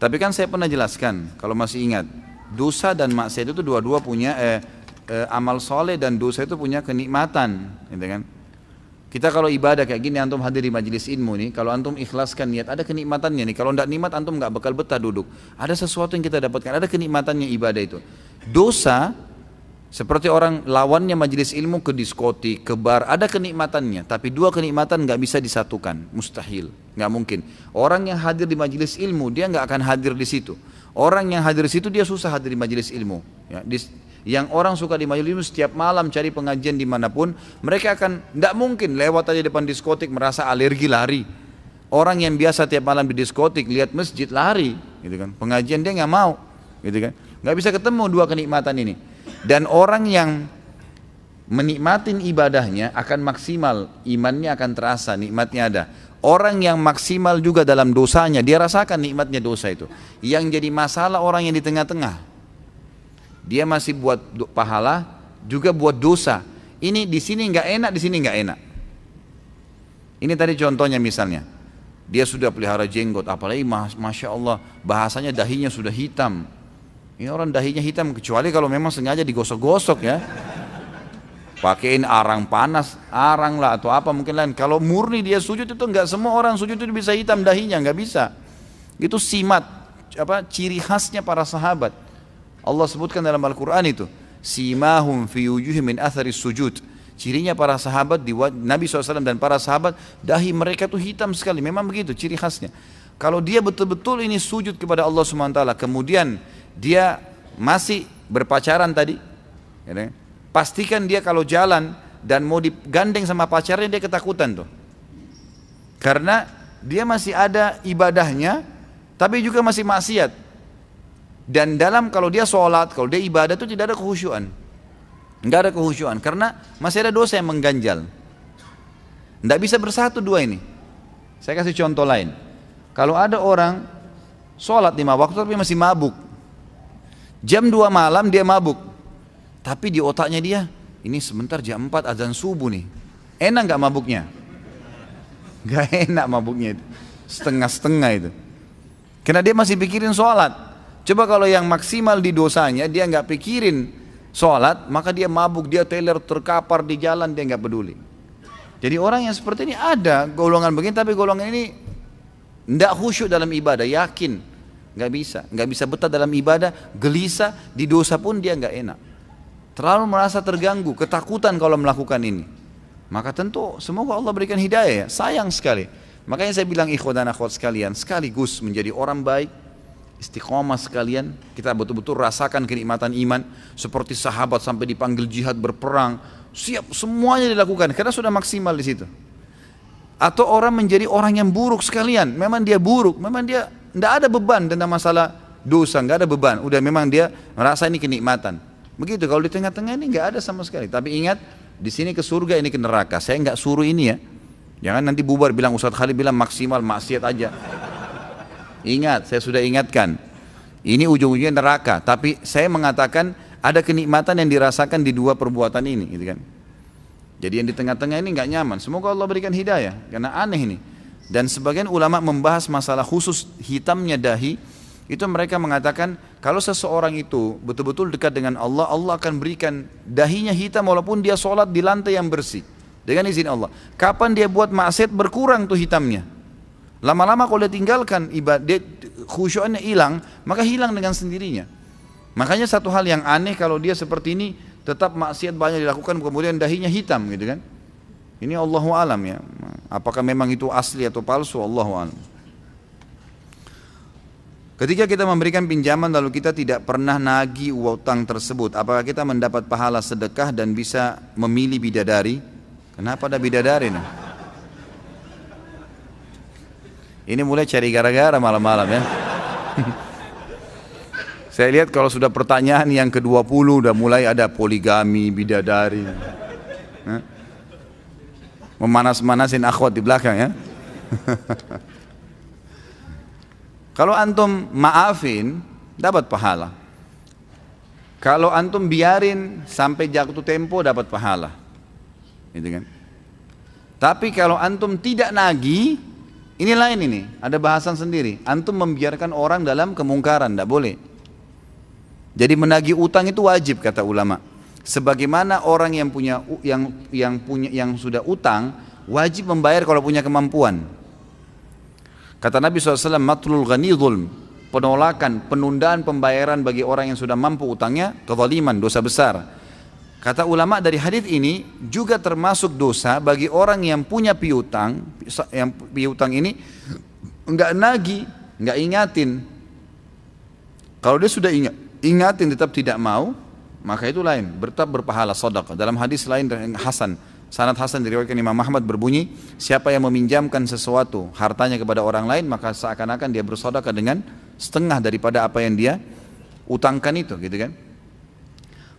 Tapi kan saya pernah jelaskan, kalau masih ingat, dosa dan maksiat itu dua-dua punya amal soleh dan dosa itu punya kenikmatan, gitu kan? Kita kalau ibadah kayak gini, antum hadir di majelis ilmu nih, kalau antum ikhlaskan niat, ada kenikmatannya nih. Kalau tidak nikmat, antum nggak bakal betah duduk. Ada sesuatu yang kita dapatkan, ada kenikmatannya ibadah itu. Dosa, seperti orang lawannya majelis ilmu ke diskotik, ke bar, ada kenikmatannya. Tapi dua kenikmatan nggak bisa disatukan, mustahil, nggak mungkin. Orang yang hadir di majelis ilmu, dia nggak akan hadir di situ. Orang yang hadir di situ, dia susah hadir di majelis ilmu. Ya, yang orang suka di majelis ilmu setiap malam cari pengajian dimanapun, mereka akan tidak mungkin lewat aja depan diskotik merasa alergi lari. Orang yang biasa tiap malam di diskotik lihat masjid lari, gitu kan? Pengajian dia nggak mau, gitu kan? Nggak bisa ketemu dua kenikmatan ini. Dan orang yang menikmatin ibadahnya akan maksimal, imannya akan terasa, nikmatnya ada. Orang yang maksimal juga dalam dosanya, dia rasakan nikmatnya dosa itu. Yang jadi masalah orang yang di tengah-tengah. Dia masih buat pahala, juga buat dosa. Ini di sini nggak enak, di sini nggak enak. Ini tadi contohnya misalnya, dia sudah pelihara jenggot, apalagi masya Allah bahasanya dahinya sudah hitam. Ini orang dahinya hitam, kecuali kalau memang sengaja digosok-gosok ya. Pakein arang panas, arang lah atau apa mungkin lain. Kalau murni dia sujud itu nggak semua orang sujud itu bisa hitam dahinya, nggak bisa. Itu simat, ciri khasnya para sahabat. Allah sebutkan dalam Al-Quran itu, simahum fi wujuhihim min atharis sujud. Cirinya para sahabat, Nabi SAW dan para sahabat, dahi mereka itu hitam sekali. Memang begitu ciri khasnya. Kalau dia betul-betul ini sujud kepada Allah SWT, kemudian dia masih berpacaran tadi, ya, pastikan dia kalau jalan dan mau digandeng sama pacarnya, dia ketakutan tuh. Karena dia masih ada ibadahnya, tapi juga masih maksiat. Dan kalau dia sholat, kalau dia ibadah itu tidak ada kehusyuan. Enggak ada kehusyuan, karena masih ada dosa yang mengganjal. Tidak bisa bersatu dua ini. Saya kasih contoh lain. Kalau ada orang sholat 5 waktu tapi masih mabuk. Jam 2 malam dia mabuk. Tapi di otaknya dia, ini sebentar jam 4 azan subuh nih. Enak gak mabuknya? Gak enak mabuknya itu. Setengah-setengah itu. Karena dia masih pikirin sholat. Coba kalau yang maksimal di dosanya, dia nggak pikirin sholat, maka dia mabuk, dia teler terkapar di jalan, dia nggak peduli. Jadi orang yang seperti ini ada golongan begini, tapi golongan ini nggak khusyuk dalam ibadah, yakin nggak bisa betah dalam ibadah, gelisah di dosa pun dia nggak enak, terlalu merasa terganggu, ketakutan kalau melakukan ini. Maka tentu semoga Allah berikan hidayah ya, sayang sekali. Makanya saya bilang ikhwan dan akhwat sekalian, sekaligus menjadi orang baik, istiqomah sekalian, kita betul-betul rasakan kenikmatan iman seperti sahabat sampai dipanggil jihad berperang, siap semuanya dilakukan karena sudah maksimal di situ. Atau orang menjadi orang yang buruk sekalian, memang dia buruk, memang dia tidak ada beban tentang masalah dosa, nggak ada beban, udah memang dia merasa ini kenikmatan. Begitu kalau di tengah-tengah ini nggak ada sama sekali. Tapi ingat, di sini ke surga, ini ke neraka. Saya nggak suruh ini ya, jangan nanti bubar bilang Ustadz Khalid bilang maksimal maksiat aja. Ingat, saya sudah ingatkan, ini ujung-ujungnya neraka. Tapi saya mengatakan ada kenikmatan yang dirasakan di dua perbuatan ini, gitu kan. Jadi yang di tengah-tengah ini nggak nyaman. Semoga Allah berikan hidayah, karena aneh ini. Dan sebagian ulama membahas masalah khusus hitamnya dahi. Itu mereka mengatakan kalau seseorang itu betul-betul dekat dengan Allah, Allah akan berikan dahinya hitam walaupun dia sholat di lantai yang bersih dengan izin Allah. Kapan dia buat maksiat berkurang tuh hitamnya. Lama-lama kalau dia tinggalkan ibadah, khusyuknya hilang, maka hilang dengan sendirinya. Makanya satu hal yang aneh kalau dia seperti ini, tetap maksiat banyak dilakukan, kemudian dahinya hitam gitu kan. Ini Allahu alam ya. Apakah memang itu asli atau palsu, Allahu alam. Ketika kita memberikan pinjaman lalu kita tidak pernah nagih utang tersebut, apakah kita mendapat pahala sedekah dan bisa memilih bidadari? Kenapa ada bidadari nih? Ini mulai cari gara-gara malam-malam ya. Saya lihat kalau sudah pertanyaan yang ke-20 udah mulai ada poligami, bidadari. Memanas-manasin akhwat di belakang ya. Kalau antum maafin, dapat pahala. Kalau antum biarin sampai jatuh tempo, dapat pahala. Gitu kan? Tapi kalau antum tidak nagih, ini lain ini, ada bahasan sendiri. Antum membiarkan orang dalam kemungkaran, tidak boleh. Jadi menagih utang itu wajib kata ulama. Sebagaimana orang yang sudah utang wajib membayar kalau punya kemampuan. Kata Nabi SAW, matlul ghani zulm, penolakan, penundaan pembayaran bagi orang yang sudah mampu utangnya, kezaliman, dosa besar. Kata ulama dari hadis ini juga termasuk dosa bagi orang yang punya piutang, yang piutang ini enggak nagih, enggak ingatin. Kalau dia sudah ingatin tetap tidak mau, maka itu lain, tetap berpahala sedekah. Dalam hadis lain Hasan, sanad Hasan diriwayatkan Imam Ahmad berbunyi, siapa yang meminjamkan sesuatu hartanya kepada orang lain, maka seakan-akan dia bersedekah dengan setengah daripada apa yang dia utangkan itu, gitu kan?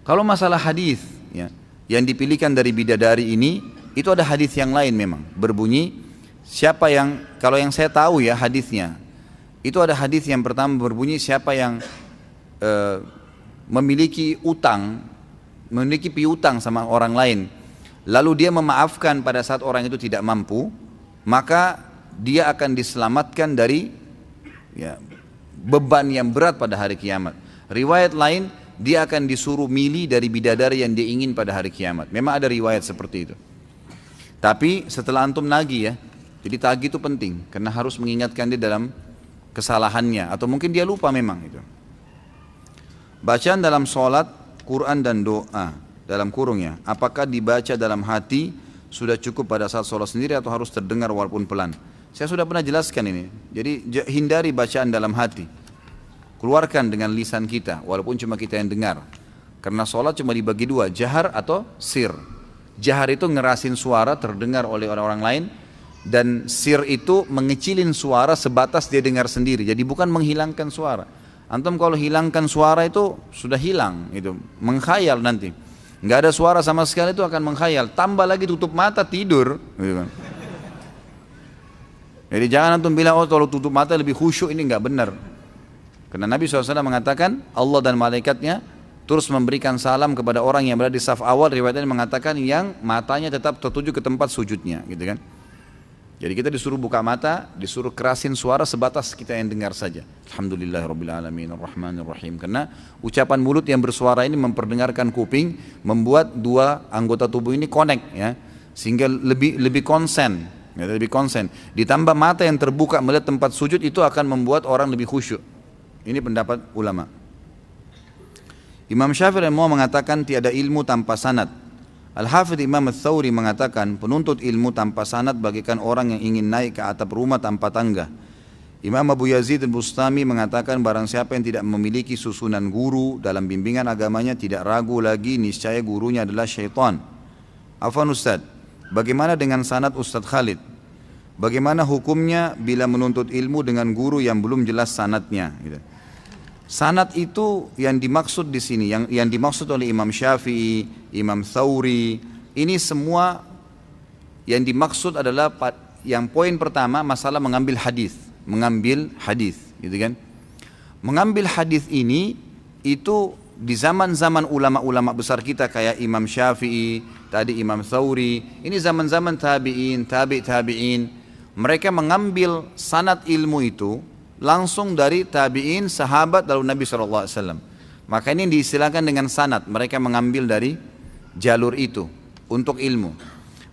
Kalau masalah hadis ya, yang dipilihkan dari bidadari ini, itu ada hadis yang lain memang berbunyi, siapa yang, kalau yang saya tahu ya hadisnya, itu ada hadis yang pertama berbunyi, siapa yang memiliki utang, memiliki piutang sama orang lain, lalu dia memaafkan pada saat orang itu tidak mampu, maka dia akan diselamatkan dari ya, beban yang berat pada hari kiamat. Riwayat lain, dia akan disuruh milih dari bidadari yang dia ingin pada hari kiamat. Memang ada riwayat seperti itu. Tapi setelah antum nagih ya, jadi tagih itu penting, karena harus mengingatkan dia dalam kesalahannya, atau mungkin dia lupa memang itu. Bacaan dalam sholat, Quran dan doa, dalam kurungnya, apakah dibaca dalam hati sudah cukup pada saat sholat sendiri atau harus terdengar walaupun pelan? Saya sudah pernah jelaskan ini. Jadi hindari bacaan dalam hati, keluarkan dengan lisan kita walaupun cuma kita yang dengar, karena sholat cuma dibagi dua, jahar atau sir. Jahar itu ngerasin suara terdengar oleh orang-orang lain, dan sir itu mengecilin suara sebatas dia dengar sendiri, jadi bukan menghilangkan suara. Antum kalau hilangkan suara itu sudah hilang, itu mengkhayal nanti. Nggak ada suara sama sekali itu akan mengkhayal. Tambah lagi tutup mata tidur. Gitu kan. Jadi jangan antum bilang oh kalau tutup mata lebih khusyuk, ini nggak benar. Karena Nabi SAW mengatakan Allah dan malaikatnya terus memberikan salam kepada orang yang berada di saf awal. Riwayatnya mengatakan yang matanya tetap tertuju ke tempat sujudnya, gitu kan. Jadi kita disuruh buka mata, disuruh kerasin suara sebatas kita yang dengar saja. Alhamdulillahirrabbilalamin, arrahmanirrahim. Karena ucapan mulut yang bersuara ini memperdengarkan kuping, membuat dua anggota tubuh ini connect ya, sehingga lebih konsen, ya, lebih konsen. Ditambah mata yang terbuka melihat tempat sujud itu akan membuat orang lebih khusyuk. Ini pendapat ulama. Imam Syafi'i mengatakan tiada ilmu tanpa sanad. Al-Hafidh Imam Ats-Tsawri mengatakan penuntut ilmu tanpa sanad bagaikan orang yang ingin naik ke atap rumah tanpa tangga. Imam Abu Yazid Al-Bustami mengatakan barang siapa yang tidak memiliki susunan guru dalam bimbingan agamanya tidak ragu lagi niscaya gurunya adalah syaitan. Afwan Ustaz, bagaimana dengan sanad Ustaz Khalid? Bagaimana hukumnya bila menuntut ilmu dengan guru yang belum jelas sanadnya? Gitu. Sanad itu yang dimaksud di sini, yang dimaksud oleh Imam Syafi'i, Imam Tsawri, ini semua yang dimaksud adalah yang poin pertama masalah mengambil hadis, gitu kan? Mengambil hadis ini itu di zaman-zaman ulama-ulama besar kita kayak Imam Syafi'i, tadi Imam Tsawri, ini zaman-zaman tabi'in, tabi'in, mereka mengambil sanad ilmu itu langsung dari tabi'in, sahabat, lalu Nabi SAW. Maka ini diistilahkan dengan sanad, mereka mengambil dari jalur itu untuk ilmu.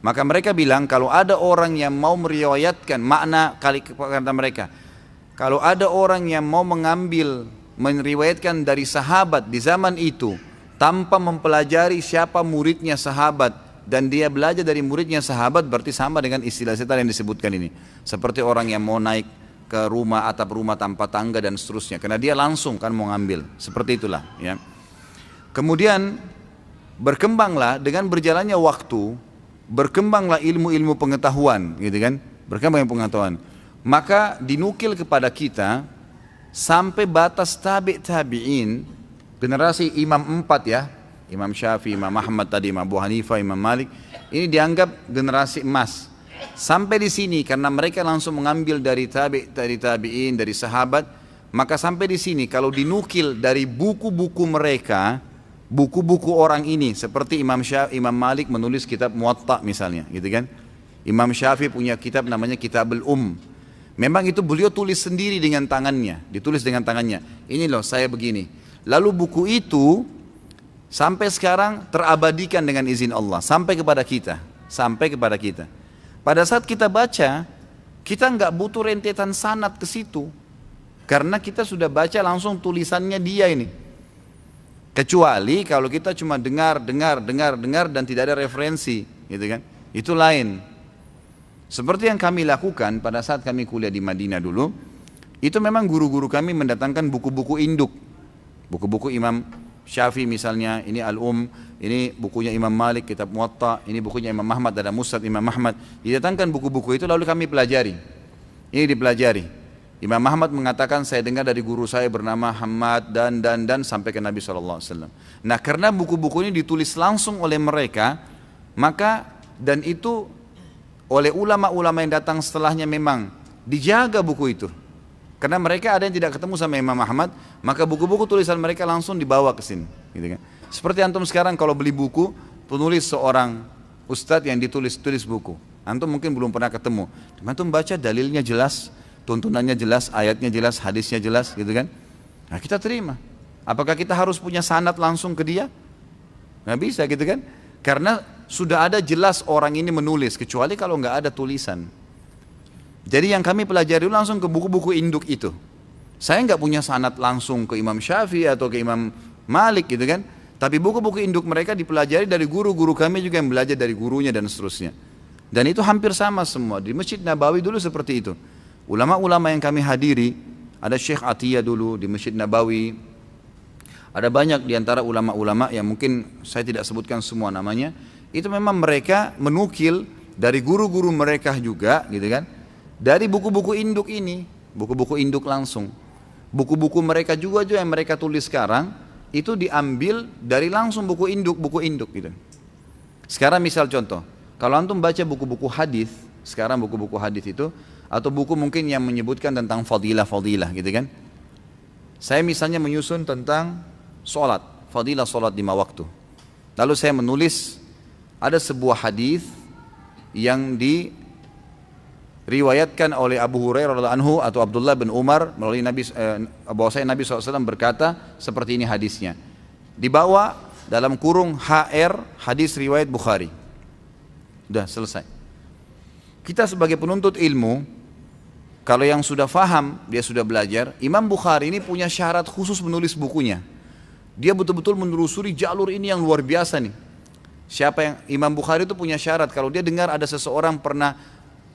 Maka mereka bilang kalau ada orang yang mau meriwayatkan makna kata mereka, kalau ada orang yang mau meriwayatkan dari sahabat di zaman itu tanpa mempelajari siapa muridnya sahabat dan dia belajar dari muridnya sahabat, berarti sama dengan istilah yang disebutkan ini. Seperti orang yang mau naik ke rumah, atap rumah tanpa tangga dan seterusnya. Karena dia langsung kan mau ngambil. Seperti itulah. Ya. Kemudian berkembanglah dengan berjalannya waktu, berkembanglah ilmu-ilmu pengetahuan, gitu kan? Berkembang pengetahuan. Maka dinukil kepada kita sampai batas tabi'in, generasi imam 4 ya, Imam Syafi'i, Imam Ahmad tadi, Imam Abu Hanifah, Imam Malik, ini dianggap generasi emas. Sampai di sini karena mereka langsung mengambil dari tabi'in, dari sahabat, maka sampai di sini kalau dinukil dari buku-buku mereka, buku-buku orang ini seperti Imam Malik menulis kitab Muwatta misalnya, gitu kan? Imam Syafi'i punya kitab namanya Kitabul Memang itu beliau tulis sendiri dengan tangannya, ditulis dengan tangannya. Ini loh saya begini. Lalu buku itu sampai sekarang terabadikan dengan izin Allah sampai kepada kita, sampai kepada kita. Pada saat kita baca, kita nggak butuh rentetan sanad ke situ, karena kita sudah baca langsung tulisannya dia ini. Kecuali kalau kita cuma dengar dan tidak ada referensi, gitu kan? Itu lain. Seperti yang kami lakukan pada saat kami kuliah di Madinah dulu, itu memang guru-guru kami mendatangkan buku-buku induk, buku-buku Imam Syafi'i misalnya, ini ini bukunya Imam Malik, kitab Muwatta, ini bukunya Imam Ahmad, ada Musnad Imam Ahmad. Didatangkan buku-buku itu lalu kami pelajari. Ini dipelajari. Imam Ahmad mengatakan saya dengar dari guru saya bernama Hamad dan sampai ke Nabi SAW. Nah karena buku-buku ini ditulis langsung oleh mereka, maka dan itu oleh ulama-ulama yang datang setelahnya memang dijaga buku itu. Karena mereka ada yang tidak ketemu sama Imam Ahmad, maka buku-buku tulisan mereka langsung dibawa ke sini, gitu kan. Seperti antum sekarang kalau beli buku, penulis seorang ustadz yang tulis buku, antum mungkin belum pernah ketemu, antum baca dalilnya jelas, tuntunannya jelas, ayatnya jelas, hadisnya jelas, gitu kan. Nah kita terima. Apakah kita harus punya sanad langsung ke dia? Nggak bisa, gitu kan. Karena sudah ada jelas orang ini menulis, kecuali kalau nggak ada tulisan. Jadi yang kami pelajari langsung ke buku-buku induk itu. Saya nggak punya sanad langsung ke Imam Syafi'i atau ke Imam Malik, gitu kan. Tapi buku-buku induk mereka dipelajari dari guru-guru kami juga yang belajar dari gurunya dan seterusnya. Dan itu hampir sama semua. Di Masjid Nabawi dulu seperti itu. Ulama-ulama yang kami hadiri, ada Syekh Atiyah dulu di Masjid Nabawi. Ada banyak diantara ulama-ulama yang mungkin saya tidak sebutkan semua namanya. Itu memang mereka menukil dari guru-guru mereka juga, gitu kan. Dari buku-buku induk ini, buku-buku induk langsung. Buku-buku mereka juga yang mereka tulis sekarang, itu diambil dari langsung buku induk gitu. Sekarang misal contoh, kalau antum baca buku-buku hadis, sekarang buku-buku hadis itu, atau buku mungkin yang menyebutkan tentang fadilah-fadilah gitu kan. Saya misalnya menyusun tentang sholat, fadilah sholat 5 waktu. Lalu saya menulis, ada sebuah hadis yang diriwayatkan oleh Abu Hurairah radhiyallahu anhu atau Abdullah bin Umar melalui bahwasanya Nabi SAW berkata seperti ini hadisnya. Dibawa dalam kurung HR hadis riwayat Bukhari. Sudah selesai. Kita sebagai penuntut ilmu, kalau yang sudah faham, dia sudah belajar, Imam Bukhari ini punya syarat khusus menulis bukunya. Dia betul-betul menelusuri jalur ini yang luar biasa nih. Siapa yang Imam Bukhari itu punya syarat, kalau dia dengar ada seseorang pernah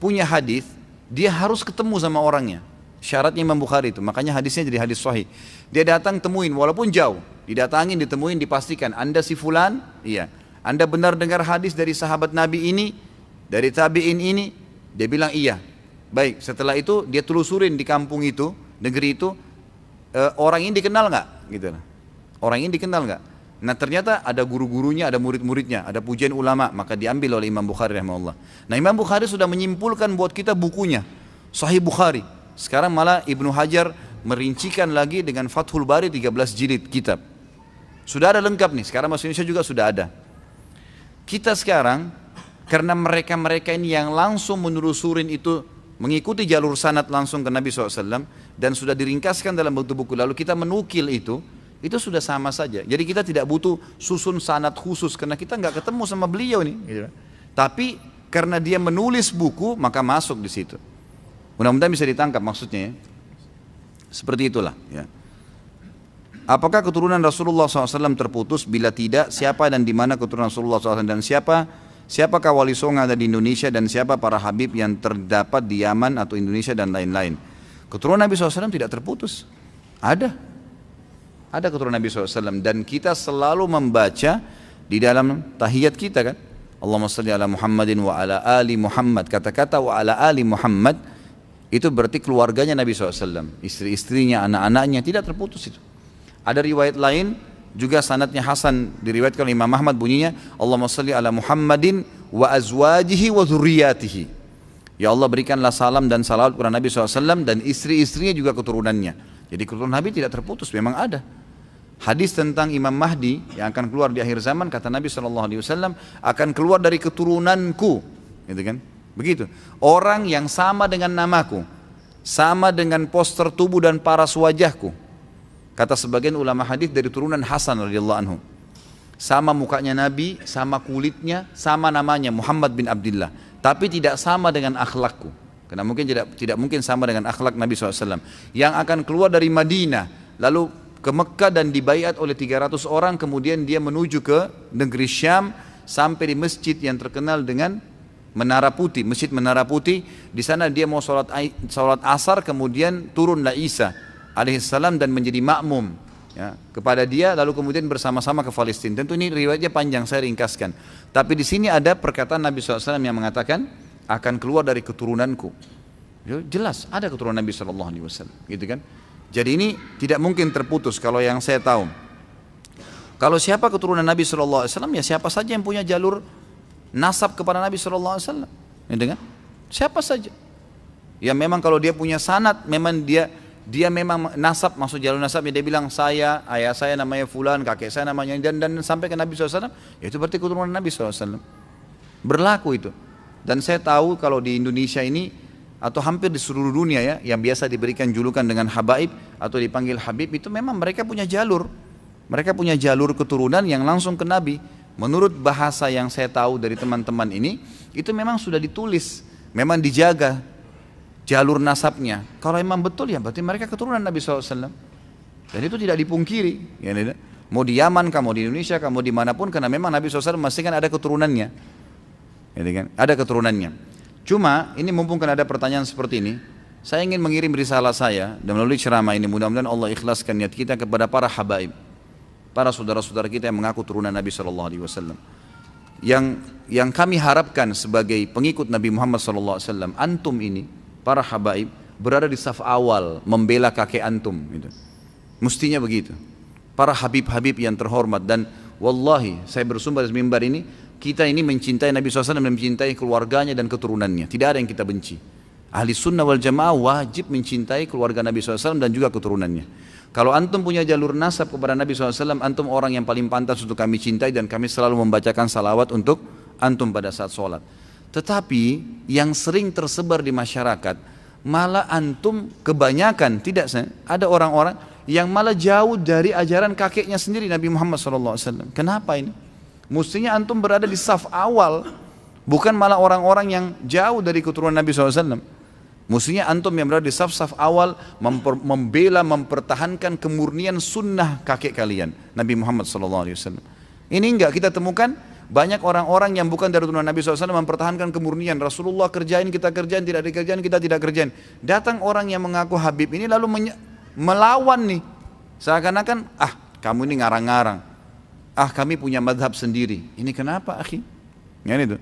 punya hadis, dia harus ketemu sama orangnya. Syaratnya Imam Bukhari itu, makanya hadisnya jadi hadis sahih. Dia datang temuin, walaupun jauh, didatangin, ditemuin, dipastikan, Anda si fulan, iya. Anda benar dengar hadis dari sahabat Nabi ini, dari tabi'in ini, dia bilang iya. Baik, setelah itu dia telusurin di kampung itu, negeri itu, orang ini dikenal nggak? Gitu. Orang ini dikenal nggak? Nah ternyata ada guru-gurunya, ada murid-muridnya, ada pujian ulama, maka diambil oleh Imam Bukhari rahimahullah. Nah Imam Bukhari sudah menyimpulkan buat kita bukunya, Sahih Bukhari. Sekarang malah Ibnu Hajar merincikan lagi dengan Fathul Bari 13 jilid kitab. Sudah ada lengkap nih, sekarang bahasa Indonesia juga sudah ada. Kita sekarang, karena mereka-mereka ini yang langsung menelusurin itu, mengikuti jalur sanad langsung ke Nabi SAW, dan sudah diringkaskan dalam bentuk buku, lalu kita menukil itu sudah sama saja. Jadi kita tidak butuh susun sanad khusus karena kita nggak ketemu sama beliau nih. Gitu. Tapi karena dia menulis buku maka masuk di situ. Mudah-mudahan bisa ditangkap maksudnya. Ya. Seperti itulah. Ya. Apakah keturunan Rasulullah SAW terputus? Bila tidak, siapa dan di mana keturunan Rasulullah SAW dan siapakah wali songo ada di Indonesia dan siapa para habib yang terdapat di Yaman atau Indonesia dan lain-lain? Keturunan Nabi SAW tidak terputus. Ada keturunan Nabi SAW, dan kita selalu membaca di dalam tahiyat kita kan, Allahumma salli ala Muhammadin wa ala ali Muhammad. Kata-kata wa ala ali Muhammad itu berarti keluarganya Nabi SAW, istri-istrinya, anak-anaknya, tidak terputus itu. Ada riwayat lain juga sanadnya hasan, diriwayatkan oleh Imam Ahmad, bunyinya Allahumma salli ala Muhammadin wa azwajihi wa dzurriyyatihi. Ya Allah, berikanlah salam dan salawat kepada Nabi SAW dan istri-istrinya juga keturunannya. Jadi keturunan Nabi tidak terputus, memang ada. Hadis tentang Imam Mahdi yang akan keluar di akhir zaman, kata Nabi SAW, akan keluar dari keturunanku, gitu kan? Begitu. Orang yang sama dengan namaku, sama dengan poster tubuh dan paras wajahku. Kata sebagian ulama hadis dari turunan Hasan radhiyallahu anhu. Sama mukanya Nabi, sama kulitnya, sama namanya Muhammad bin Abdullah, tapi tidak sama dengan akhlakku. Karena mungkin tidak mungkin sama dengan akhlak Nabi SAW. Yang akan keluar dari Madinah, lalu ke Mekah dan dibaiat oleh 300 orang, kemudian dia menuju ke negeri Syam sampai di masjid yang terkenal dengan Menara Putih, Masjid Menara Putih. Di sana dia mau sholat asar, kemudian turunlah Isa alaihissalam dan menjadi makmum ya, kepada dia, lalu kemudian bersama-sama ke Palestina. Tentu ini riwayatnya panjang, saya ringkaskan. Tapi di sini ada perkataan Nabi SAW yang mengatakan akan keluar dari keturunanku. Jelas ada keturunan Nabi SAW, gitu kan? Jadi ini tidak mungkin terputus kalau yang saya tahu. Kalau siapa keturunan Nabi SAW, ya siapa saja yang punya jalur nasab kepada Nabi SAW, gitu kan? Siapa saja. Ya memang kalau dia punya sanad, memang dia memang nasab, maksud jalur nasabnya dia bilang saya, ayah saya namanya fulan, kakek saya namanya dan sampai ke Nabi SAW, ya itu berarti keturunan Nabi SAW. Berlaku itu. Dan saya tahu kalau di Indonesia ini atau hampir di seluruh dunia ya, yang biasa diberikan julukan dengan habaib atau dipanggil habib, itu memang mereka punya jalur. Mereka punya jalur keturunan yang langsung ke Nabi. Menurut bahasa yang saya tahu dari teman-teman ini, itu memang sudah ditulis, memang dijaga jalur nasabnya. Kalau memang betul ya berarti mereka keturunan Nabi SAW. Dan itu tidak dipungkiri ya, mau di Yaman, kamu di Indonesia, kamu dimanapun, karena memang Nabi SAW masih kan ada keturunannya ya, kan? Ada keturunannya. Cuma ini mumpung kan ada pertanyaan seperti ini, saya ingin mengirim risalah saya dan melalui ceramah ini mudah-mudahan Allah ikhlaskan niat kita kepada para habaib, para saudara-saudara kita yang mengaku turunan Nabi SAW. Yang kami harapkan sebagai pengikut Nabi Muhammad SAW, antum ini, para habaib, berada di saf awal membela kakek antum. Gitu. Mestinya begitu. Para habib-habib yang terhormat, dan wallahi saya bersumber dari mimbar ini, kita ini mencintai Nabi SAW dan mencintai keluarganya dan keturunannya. Tidak ada yang kita benci. Ahli sunnah wal jamaah wajib mencintai keluarga Nabi SAW dan juga keturunannya. Kalau antum punya jalur nasab kepada Nabi SAW, antum orang yang paling pantas untuk kami cintai, dan kami selalu membacakan salawat untuk antum pada saat sholat. Tetapi yang sering tersebar di masyarakat, malah antum kebanyakan, ada orang-orang yang malah jauh dari ajaran kakeknya sendiri Nabi Muhammad SAW. Kenapa ini? Mestinya antum berada di saf awal, bukan malah orang-orang yang jauh dari keturunan Nabi SAW. Mestinya antum yang berada di saf-saf awal membela, mempertahankan kemurnian sunnah kakek kalian, Nabi Muhammad SAW. Ini enggak kita temukan banyak orang-orang yang bukan dari keturunan Nabi SAW mempertahankan kemurnian. Rasulullah kerjain, kita kerjain, tidak dikerjain, kita tidak kerjain. Datang orang yang mengaku Habib ini lalu melawan nih. Seakan-akan, kamu ini ngarang-ngarang. Kami punya madhab sendiri. Ini kenapa akhi? Ya, itu.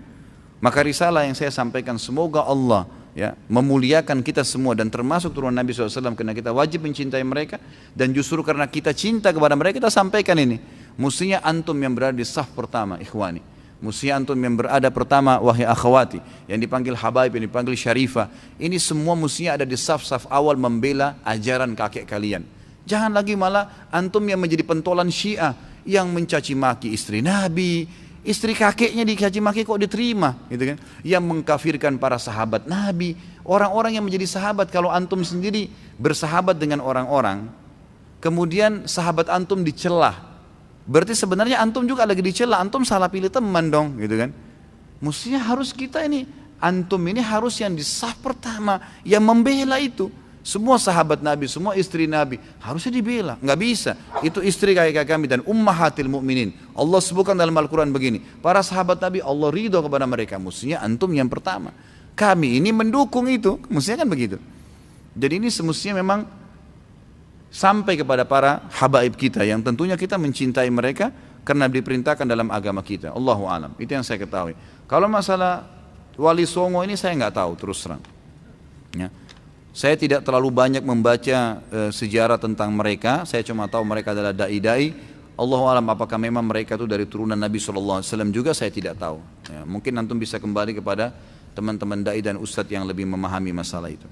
Maka risalah yang saya sampaikan, semoga Allah ya memuliakan kita semua dan termasuk turunan Nabi SAW, karena kita wajib mencintai mereka, dan justru karena kita cinta kepada mereka kita sampaikan ini. Mestinya antum yang berada di saf pertama, ikhwani. Mestinya antum yang berada pertama, wahai akhwati, yang dipanggil habaib, yang dipanggil syarifah. Ini semua mestinya ada di saf-saf awal membela ajaran kakek kalian. Jangan lagi malah antum yang menjadi pentolan Syiah, yang mencaci maki istri Nabi, istri kakeknya dicaci maki kok diterima, gitu kan? Yang mengkafirkan para sahabat Nabi, orang-orang yang menjadi sahabat. Kalau antum sendiri bersahabat dengan orang-orang, kemudian sahabat antum dicelah, berarti sebenarnya antum juga lagi dicela, antum salah pilih teman dong, gitu kan? Mestinya harus kita ini, antum ini harus yang di saf pertama, yang membela itu. Semua sahabat Nabi, semua istri Nabi harusnya dibela. Nggak bisa, itu istri kakek kami dan ummahatil mu'minin. Allah sebutkan dalam Al-Quran begini, para sahabat Nabi Allah ridho kepada mereka. Mestinya antum yang pertama. Kami ini mendukung itu, mestinya kan begitu. Jadi ini semestinya memang sampai kepada para habaib kita yang tentunya kita mencintai mereka karena diperintahkan dalam agama kita. Allahu alam. Itu yang saya ketahui. Kalau masalah Wali Songo ini saya nggak tahu terus terang. Ya. Saya tidak terlalu banyak membaca sejarah tentang mereka. Saya cuma tahu mereka adalah dai-dai. Allahu alam apakah memang mereka itu dari turunan Nabi SAW juga saya tidak tahu. Ya, mungkin antum bisa kembali kepada teman-teman dai dan ustadz yang lebih memahami masalah itu.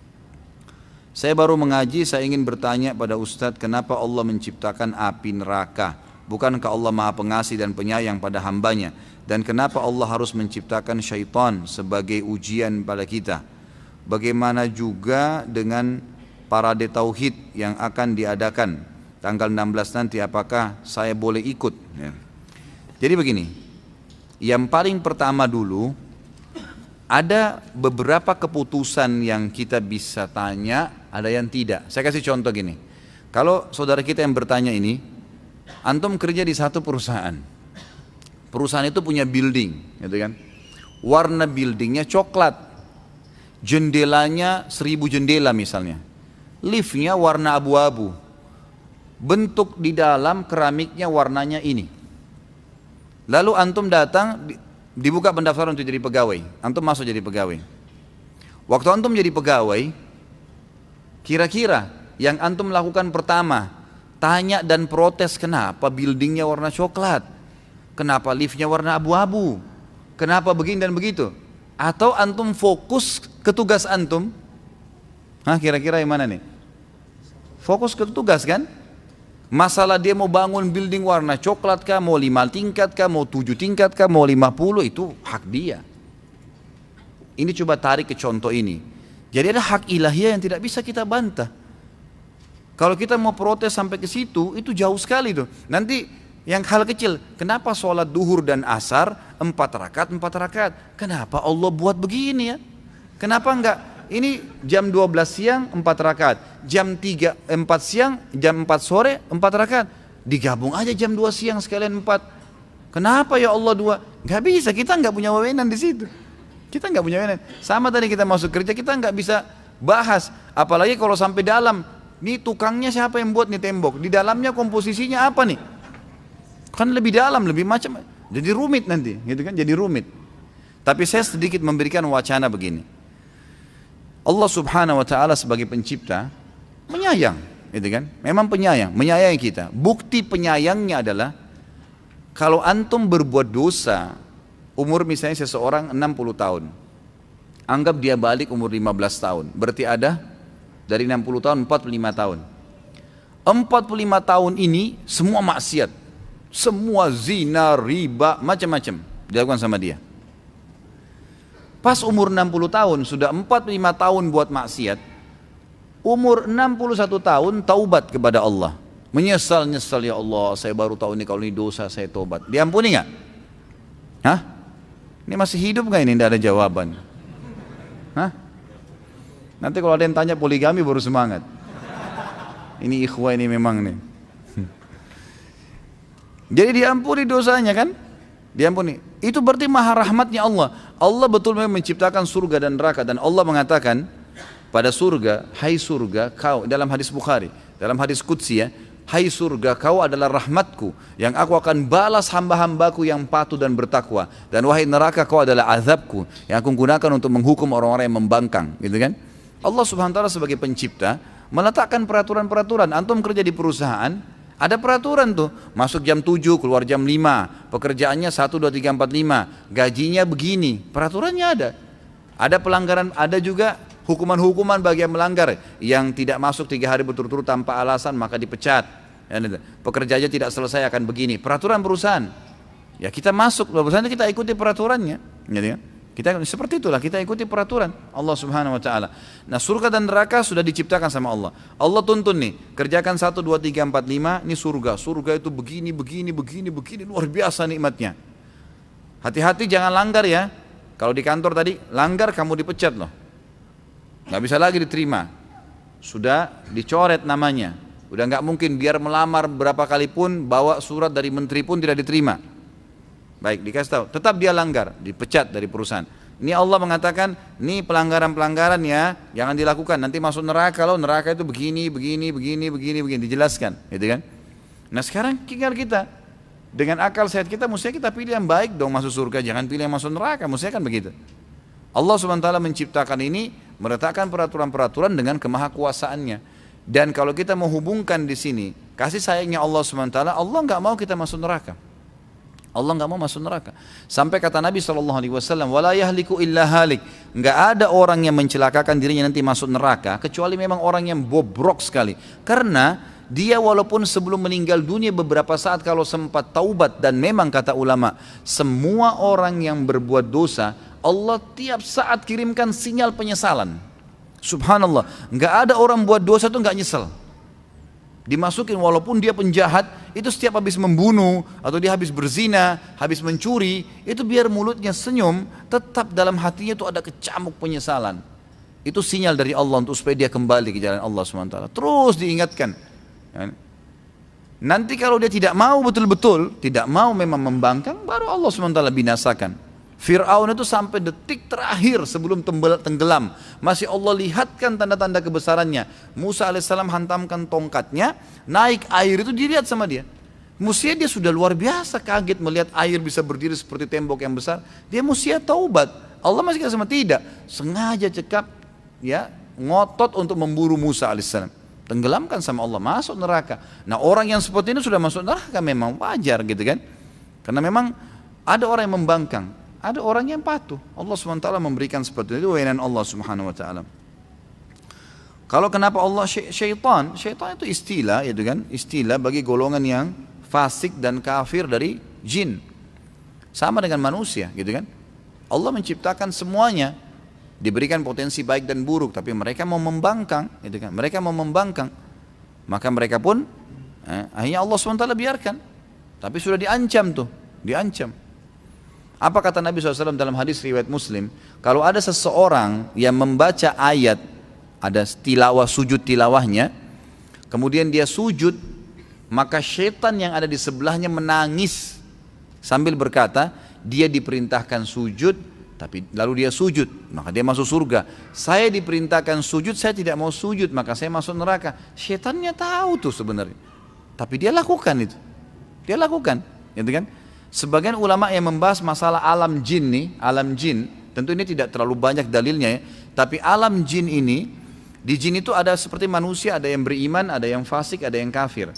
Saya baru mengaji, saya ingin bertanya pada ustadz, kenapa Allah menciptakan api neraka? Bukankah Allah Maha Pengasih dan Penyayang pada hambanya? Dan kenapa Allah harus menciptakan syaitan sebagai ujian pada kita? Bagaimana juga dengan parade tauhid yang akan diadakan tanggal 16 nanti, apakah saya boleh ikut? Ya. Jadi begini, yang paling pertama dulu, ada beberapa keputusan yang kita bisa tanya, ada yang tidak. Saya kasih contoh gini, kalau saudara kita yang bertanya ini, antum kerja di satu perusahaan, perusahaan itu punya building, gitu kan? Warna buildingnya coklat, jendelanya 1000 jendela misalnya, liftnya warna abu-abu, bentuk di dalam keramiknya warnanya ini. Lalu antum datang, dibuka pendaftaran untuk jadi pegawai, antum masuk jadi pegawai. Waktu antum jadi pegawai, kira-kira yang antum lakukan pertama, tanya dan protes kenapa buildingnya warna coklat, kenapa liftnya warna abu-abu, kenapa begini dan begitu? Atau antum fokus ke tugas antum? Kira-kira yang mana nih? Fokus ke tugas kan? Masalah dia mau bangun building warna coklat kah, mau 5 tingkat kah, mau 7 tingkat kah, mau 50, itu hak dia. Ini coba tarik ke contoh ini. Jadi ada hak ilahiyah yang tidak bisa kita bantah. Kalau kita mau protes sampai ke situ, itu jauh sekali tuh. Nanti yang hal kecil, kenapa sholat duhur dan asar 4 rakaat 4 rakaat? Kenapa Allah buat begini ya? Kenapa enggak? Ini jam 12 siang 4 rakaat, jam 4 siang, jam 4 sore 4 rakaat. Digabung aja jam 2 siang sekalian 4. Kenapa ya Allah 2? Enggak bisa, kita enggak punya wewenang di situ. Kita enggak punya wewenang. Sama tadi kita masuk kerja, kita enggak bisa bahas. Apalagi kalau sampai dalam, nih tukangnya siapa yang buat nih tembok? Di dalamnya komposisinya apa nih? Kan lebih dalam, lebih macam. Jadi rumit nanti, gitu kan? Jadi rumit. Tapi saya sedikit memberikan wacana begini. Allah Subhanahu wa taala sebagai pencipta menyayang, gitu kan? Memang penyayang, menyayangi kita. Bukti penyayangnya adalah kalau antum berbuat dosa, umur misalnya seseorang 60 tahun. Anggap dia balik umur 15 tahun. Berarti ada dari 60 tahun 45 tahun. 45 tahun ini semua maksiat. Semua zina, riba, macam-macam dilakukan sama dia. Pas umur 60 tahun, sudah 45 tahun buat maksiat, umur 61 tahun taubat kepada Allah. Menyesal-nyesal, ya Allah, saya baru tahu ini kalau ini dosa, saya taubat. Diampuni nggak? Hah? Ini masih hidup nggak ini? Tidak ada jawaban. Hah? Nanti kalau ada yang tanya poligami baru semangat. Ini ikhwah ini memang nih. Jadi diampuni dosanya kan? Diampuni. Itu berarti maha rahmatnya Allah. Allah betul memang menciptakan surga dan neraka. Dan Allah mengatakan pada surga, hai surga kau, dalam hadis Bukhari, dalam hadis Qudsi ya, hai surga kau adalah rahmatku yang aku akan balas hamba-hambaku yang patuh dan bertakwa. Dan wahai neraka kau adalah azabku yang aku gunakan untuk menghukum orang-orang yang membangkang, gitu kan? Allah Subhanahu wa taala sebagai pencipta meletakkan peraturan-peraturan. Antum kerja di perusahaan, ada peraturan tuh, masuk jam 7, keluar jam 5, pekerjaannya 1, 2, 3, 4, 5, gajinya begini, peraturannya ada. Ada pelanggaran, ada juga hukuman-hukuman bagi yang melanggar, yang tidak masuk 3 hari berturut-turut tanpa alasan maka dipecat. Pekerjaannya tidak selesai akan begini, peraturan perusahaan. Ya kita masuk perusahaan, kita ikuti peraturannya. Gitu ya. Kita seperti itulah, kita ikuti peraturan Allah Subhanahu wa taala. Nah, surga dan neraka sudah diciptakan sama Allah. Allah tuntun nih, kerjakan 1 2 3 4 5, ini surga. Surga itu begini luar biasa nikmatnya. Hati-hati jangan langgar ya. Kalau di kantor tadi langgar kamu dipecat loh. Enggak bisa lagi diterima. Sudah dicoret namanya. Udah enggak mungkin, biar melamar berapa kali pun bawa surat dari menteri pun tidak diterima. Baik, dikasih tahu, tetap dia langgar, dipecat dari perusahaan. Ini Allah mengatakan, ini pelanggaran-pelanggaran ya, jangan dilakukan, nanti masuk neraka loh, neraka itu begini, dijelaskan, gitu kan. Nah sekarang tinggal kita, dengan akal sehat kita, mestinya kita pilih yang baik dong masuk surga, jangan pilih yang masuk neraka, mestinya kan begitu. Allah SWT menciptakan ini, meletakkan peraturan-peraturan dengan kemahakuasaannya. Dan kalau kita menghubungkan di sini, kasih sayangnya Allah SWT, Allah nggak mau kita masuk neraka. Allah nggak mau masuk neraka. Sampai kata Nabi SAW, wala yahliku illa halik. Nggak ada orang yang mencelakakan dirinya nanti masuk neraka, kecuali memang orang yang bobrok sekali. Karena dia walaupun sebelum meninggal dunia beberapa saat kalau sempat taubat, dan memang kata ulama, semua orang yang berbuat dosa, Allah tiap saat kirimkan sinyal penyesalan. Subhanallah, nggak ada orang buat dosa itu nggak nyesel. Dimasukin walaupun dia penjahat, itu setiap habis membunuh atau dia habis berzina, habis mencuri, itu biar mulutnya senyum, tetap dalam hatinya itu ada kecamuk penyesalan. Itu sinyal dari Allah untuk supaya dia kembali ke jalan Allah SWT. Terus diingatkan. Nanti kalau dia tidak mau betul-betul, tidak mau memang membangkang, baru Allah SWT binasakan. Fir'aun itu sampai detik terakhir sebelum tenggelam, masih Allah lihatkan tanda-tanda kebesarannya. Musa alaihissalam hantamkan tongkatnya, naik air itu dilihat sama dia. Mestinya dia sudah luar biasa kaget melihat air bisa berdiri seperti tembok yang besar. Dia mestinya taubat. Allah masih kata sama tidak, sengaja cekap ya, ngotot untuk memburu Musa alaihissalam. Tenggelamkan sama Allah, masuk neraka. Nah orang yang seperti ini sudah masuk neraka memang wajar gitu kan. Karena memang ada orang yang membangkang, ada orang yang patuh. Allah SWT memberikan seperti itu, wewenang Allah Subhanahu Wa Taala. Kalau kenapa Allah syaitan itu istilah, itu kan, istilah bagi golongan yang fasik dan kafir dari jin. Sama dengan manusia, gitu kan. Allah menciptakan semuanya, diberikan potensi baik dan buruk, tapi mereka mau membangkang, gitu kan. Mereka mau membangkang, maka mereka pun akhirnya Allah SWT biarkan. Tapi sudah diancam tuh, diancam. Apa kata Nabi SAW dalam hadis riwayat Muslim? Kalau ada seseorang yang membaca ayat, ada tilawah, sujud tilawahnya, kemudian dia sujud, maka syaitan yang ada di sebelahnya menangis sambil berkata, dia diperintahkan sujud, tapi lalu dia sujud, maka dia masuk surga. Saya diperintahkan sujud, saya tidak mau sujud, maka saya masuk neraka. Syaitannya tahu tuh sebenarnya, tapi dia lakukan itu, dia lakukan, gitu kan? Sebagian ulama yang membahas masalah alam jin nih, alam jin, tentu ini tidak terlalu banyak dalilnya ya, tapi alam jin ini, di jin itu ada seperti manusia, ada yang beriman, ada yang fasik, ada yang kafir.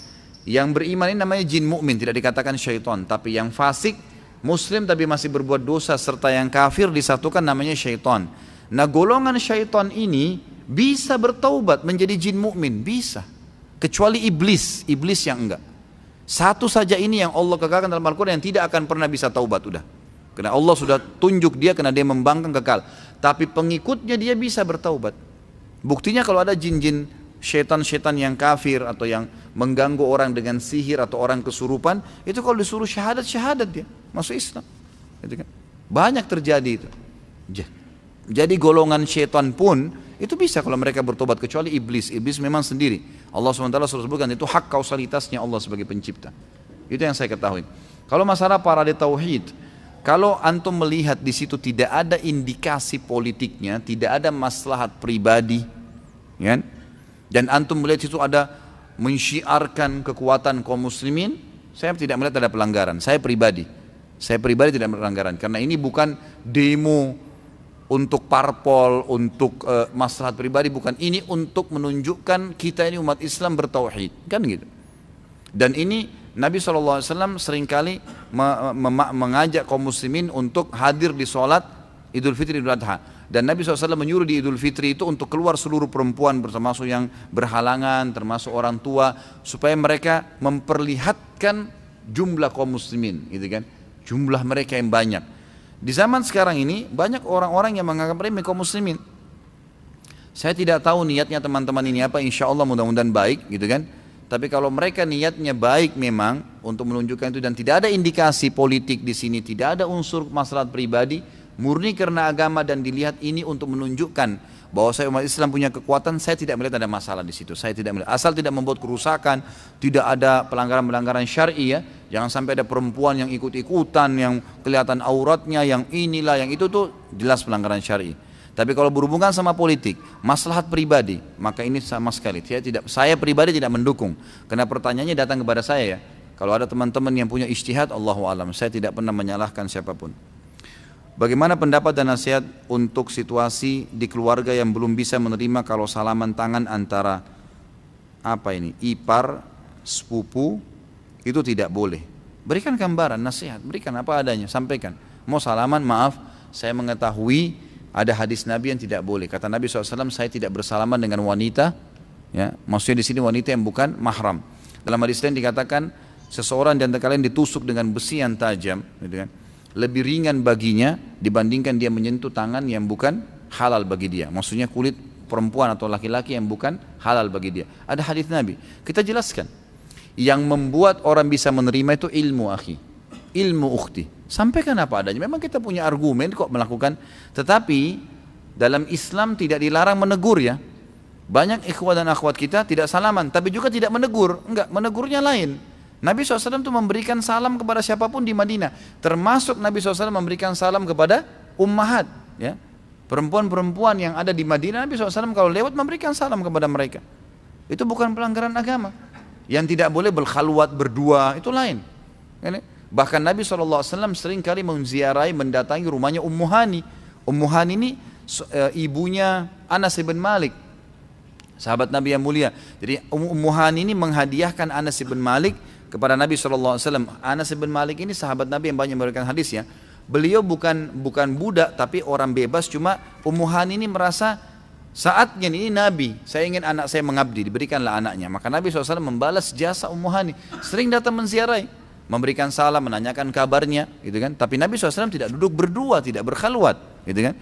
Yang beriman ini namanya jin mukmin, tidak dikatakan syaitan, tapi yang fasik, muslim tapi masih berbuat dosa, serta yang kafir disatukan namanya syaitan. Nah golongan syaitan ini bisa bertaubat menjadi jin mukmin, bisa. Kecuali iblis, iblis yang enggak. Satu saja ini yang Allah kekalkan dalam Al-Quran yang tidak akan pernah bisa taubat udah. Karena Allah sudah tunjuk dia karena dia membangkang kekal. Tapi pengikutnya dia bisa bertaubat. Buktinya kalau ada jin-jin syaitan-syaitan yang kafir atau yang mengganggu orang dengan sihir atau orang kesurupan, itu kalau disuruh syahadat dia masuk Islam. Gitu kan? Banyak terjadi itu. Jadi golongan syaitan pun itu bisa kalau mereka bertobat, kecuali iblis. Iblis memang sendiri. Allah SWT sudah sebutkan itu hak kausalitasnya Allah sebagai pencipta. Itu yang saya ketahui. Kalau masalah parade tauhid, kalau antum melihat di situ tidak ada indikasi politiknya, tidak ada maslahat pribadi, kan? Dan antum melihat situ ada mensyiarkan kekuatan kaum muslimin, saya tidak melihat ada pelanggaran. Saya pribadi tidak pelanggaran, karena ini bukan demo untuk parpol, untuk maslahat pribadi, bukan. Ini untuk menunjukkan kita ini umat Islam bertauhid, kan gitu. Dan ini Nabi SAW seringkali mengajak kaum muslimin untuk hadir di sholat Idul Fitri, Idul Adha. Dan Nabi SAW menyuruh di Idul Fitri itu untuk keluar seluruh perempuan, termasuk yang berhalangan, termasuk orang tua, supaya mereka memperlihatkan jumlah kaum muslimin, gitu kan. Jumlah mereka yang banyak. Di zaman sekarang ini banyak orang-orang yang menganggap remeh kaum muslimin. Saya tidak tahu niatnya teman-teman ini apa, insya Allah mudah-mudahan baik gitu kan. Tapi kalau mereka niatnya baik memang untuk menunjukkan itu dan tidak ada indikasi politik di sini, tidak ada unsur maslahat pribadi, murni karena agama dan dilihat ini untuk menunjukkan bahwa saya umat Islam punya kekuatan, saya tidak melihat ada masalah di situ. Saya tidak melihat, asal tidak membuat kerusakan, tidak ada pelanggaran-pelanggaran syar'i ya. Jangan sampai ada perempuan yang ikut-ikutan, yang kelihatan auratnya, yang inilah, yang itu tuh jelas pelanggaran syar'i. Tapi kalau berhubungan sama politik, maslahat pribadi, maka ini sama sekali saya pribadi tidak mendukung. Karena pertanyaannya datang kepada saya ya. Kalau ada teman-teman yang punya ijtihad, Allahu alam, saya tidak pernah menyalahkan siapapun. Bagaimana pendapat dan nasihat untuk situasi di keluarga yang belum bisa menerima kalau salaman tangan antara ipar, sepupu itu tidak boleh. Berikan gambaran, nasihat, berikan apa adanya, sampaikan. Mau salaman, maaf, saya mengetahui ada hadis Nabi yang tidak boleh. Kata Nabi SAW, saya tidak bersalaman dengan wanita, ya, maksudnya di sini wanita yang bukan mahram. Dalam hadis lain dikatakan seseorang di antara kalian ditusuk dengan besi yang tajam, gitu kan, lebih ringan baginya dibandingkan dia menyentuh tangan yang bukan halal bagi dia. Maksudnya kulit perempuan atau laki-laki yang bukan halal bagi dia. Ada hadis Nabi. Kita jelaskan. Yang membuat orang bisa menerima itu ilmu akhi, ilmu ukhti. Sampaikan apa adanya. Memang kita punya argumen kok melakukan. Tetapi dalam Islam tidak dilarang menegur ya. Banyak ikhwah dan akhwat kita tidak salaman, tapi juga tidak menegur. Enggak, menegurnya lain. Nabi SAW itu memberikan salam kepada siapapun di Madinah. Termasuk Nabi SAW memberikan salam kepada ummahat. Ya. Perempuan-perempuan yang ada di Madinah, Nabi SAW kalau lewat memberikan salam kepada mereka. Itu bukan pelanggaran agama. Yang tidak boleh berkhalwat berdua, itu lain. Bahkan Nabi SAW sering kali menziarahi, mendatangi rumahnya Ummu Hani. Ummu Hani ini ibunya Anas bin Malik, sahabat Nabi yang mulia. Jadi Ummu Hani ini menghadiahkan Anas bin Malik kepada Nabi SAW. Anas bin Malik ini sahabat Nabi yang banyak memberikan hadis ya. Beliau bukan budak tapi orang bebas, cuma Ummu Hani ini merasa saatnya ini Nabi, saya ingin anak saya mengabdi, diberikanlah anaknya. Maka Nabi SAW membalas jasa Ummu Hani, sering datang menziarahi, memberikan salam, menanyakan kabarnya, gitu kan. Tapi Nabi SAW tidak duduk berdua, tidak berkhalwat, gitu kan.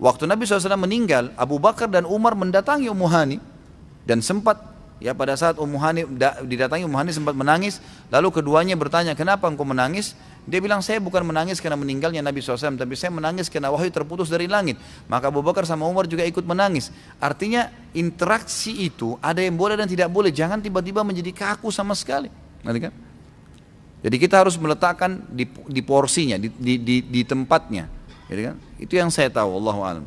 Waktu Nabi SAW meninggal, Abu Bakar dan Umar mendatangi Ummu Hani dan sempat ya pada saat didatangi Ummu Hani sempat menangis. Lalu keduanya bertanya, kenapa engkau menangis? Dia bilang, saya bukan menangis karena meninggalnya Nabi SAW, tapi saya menangis karena wahyu terputus dari langit. Maka Abu Bakar sama Umar juga ikut menangis. Artinya interaksi itu ada yang boleh dan tidak boleh. Jangan tiba-tiba menjadi kaku sama sekali. Nanti kan? Jadi kita harus meletakkan di porsinya, di tempatnya. Jadi kan? Itu yang saya tahu, Allahu a'lam.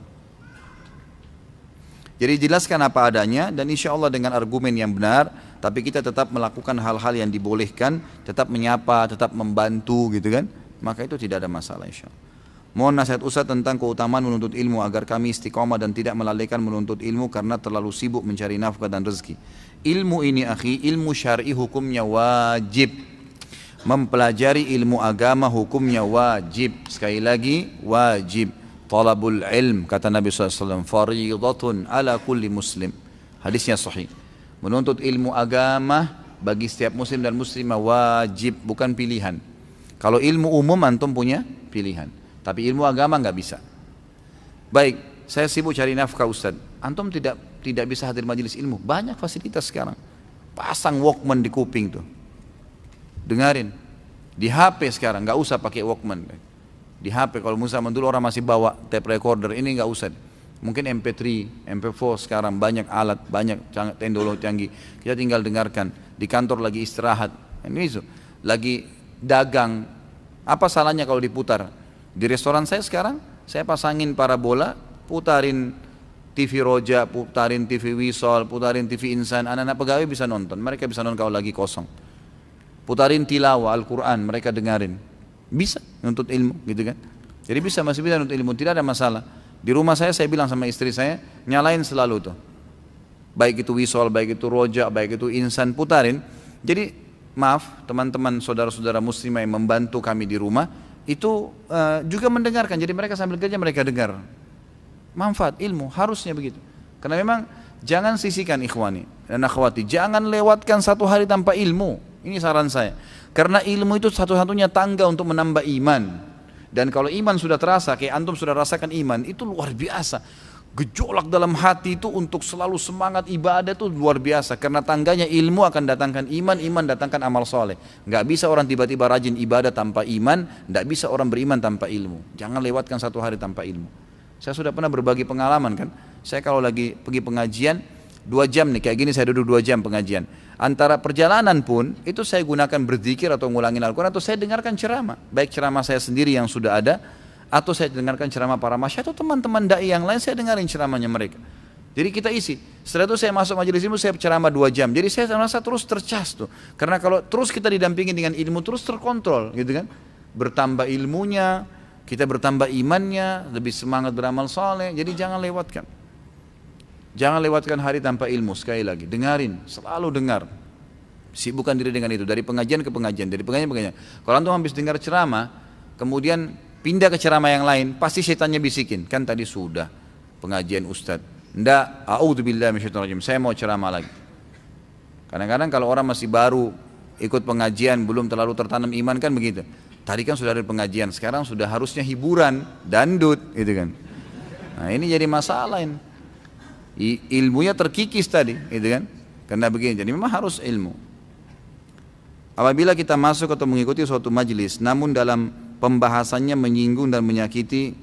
Jadi jelaskan apa adanya dan insya Allah dengan argumen yang benar, tapi kita tetap melakukan hal-hal yang dibolehkan, tetap menyapa, tetap membantu gitu kan, maka itu tidak ada masalah insya Allah. Mohon nasihat Ustaz tentang keutamaan menuntut ilmu agar kami istiqomah dan tidak melalaikan menuntut ilmu karena terlalu sibuk mencari nafkah dan rezeki. Ilmu ini akhi, ilmu syar'i hukumnya wajib. Mempelajari ilmu agama hukumnya wajib. Sekali lagi wajib. Talabul ilm, kata Nabi SAW, faridatun ala kulli muslim. Hadisnya sahih. Menuntut ilmu agama bagi setiap muslim dan muslimah wajib, bukan pilihan. Kalau ilmu umum antum punya pilihan, tapi ilmu agama nggak bisa. Baik, saya sibuk cari nafkah Ustaz. Antum tidak bisa hadir majelis ilmu. Banyak fasilitas sekarang. Pasang Walkman di kuping tuh. Dengarin. Di HP sekarang nggak usah pakai Walkman. Di HP kalau zaman dulu orang masih bawa tape recorder, ini nggak usah. Mungkin MP3, MP4 sekarang banyak alat, banyak teknologi canggih. Kita tinggal dengarkan. Di kantor lagi istirahat, ini itu. Lagi dagang, apa salahnya kalau diputar? Di restoran saya sekarang, saya pasangin parabola, putarin TV Roja, putarin TV Wisol, putarin TV Insan. Anak-anak pegawai bisa nonton, mereka bisa nonton kalau lagi kosong. Putarin tilawah Al-Quran, mereka dengarin. Bisa nuntut ilmu gitu kan. Jadi masih bisa nuntut ilmu, tidak ada masalah. Di rumah saya bilang sama istri saya, nyalain selalu tuh. Baik itu Wisol, baik itu Roja, baik itu Insan, putarin. Jadi maaf teman-teman saudara-saudara muslimah yang membantu kami di rumah, itu juga mendengarkan. Jadi mereka sambil kerja mereka dengar. Manfaat ilmu, harusnya begitu. Karena memang jangan sisihkan ikhwani dan akhwati, jangan lewatkan satu hari tanpa ilmu. Ini saran saya. Karena ilmu itu satu-satunya tangga untuk menambah iman. Dan kalau iman sudah terasa, kayak antum sudah rasakan iman, itu luar biasa. Gejolak dalam hati itu untuk selalu semangat ibadah itu luar biasa. Karena tangganya ilmu akan datangkan iman, iman datangkan amal soleh. Nggak bisa orang tiba-tiba rajin ibadah tanpa iman, nggak bisa orang beriman tanpa ilmu. Jangan lewatkan satu hari tanpa ilmu. Saya sudah pernah berbagi pengalaman kan. Saya kalau lagi pergi pengajian 2 jam nih, kayak gini saya duduk 2 jam pengajian. Antara perjalanan pun itu saya gunakan berzikir atau ngulangin Al-Quran atau saya dengarkan ceramah. Baik ceramah saya sendiri yang sudah ada, atau saya dengarkan ceramah para masyayikh atau teman-teman dai yang lain, saya dengarin ceramahnya mereka. Jadi kita isi. Setelah itu saya masuk majelis ilmu, saya ceramah 2 jam. Jadi saya merasa terus tercas tuh. Karena kalau terus kita didampingi dengan ilmu, terus terkontrol gitu kan. Bertambah ilmunya, kita bertambah imannya, lebih semangat beramal soleh. Jadi jangan lewatkan. Jangan lewatkan hari tanpa ilmu. Sekali lagi, dengarin, selalu dengar. Sibukkan diri dengan itu, dari pengajian ke pengajian, dari pengajian ke pengajian. Kalau antum habis dengar ceramah, kemudian pindah ke ceramah yang lain, pasti setannya bisikin, kan tadi sudah pengajian ustadz, ndak, a'udzubillahi minasyaitonirrajim, saya mau ceramah lagi. Kadang-kadang kalau orang masih baru ikut pengajian, belum terlalu tertanam iman kan begitu. Tadi kan sudah ada pengajian, sekarang sudah harusnya hiburan, dandut gitu kan. Nah ini jadi masalah ini. Ilmunya terkikis tadi gitu kan, karena begini, jadi memang harus ilmu. Apabila kita masuk atau mengikuti suatu majelis, namun dalam pembahasannya menyinggung dan menyakiti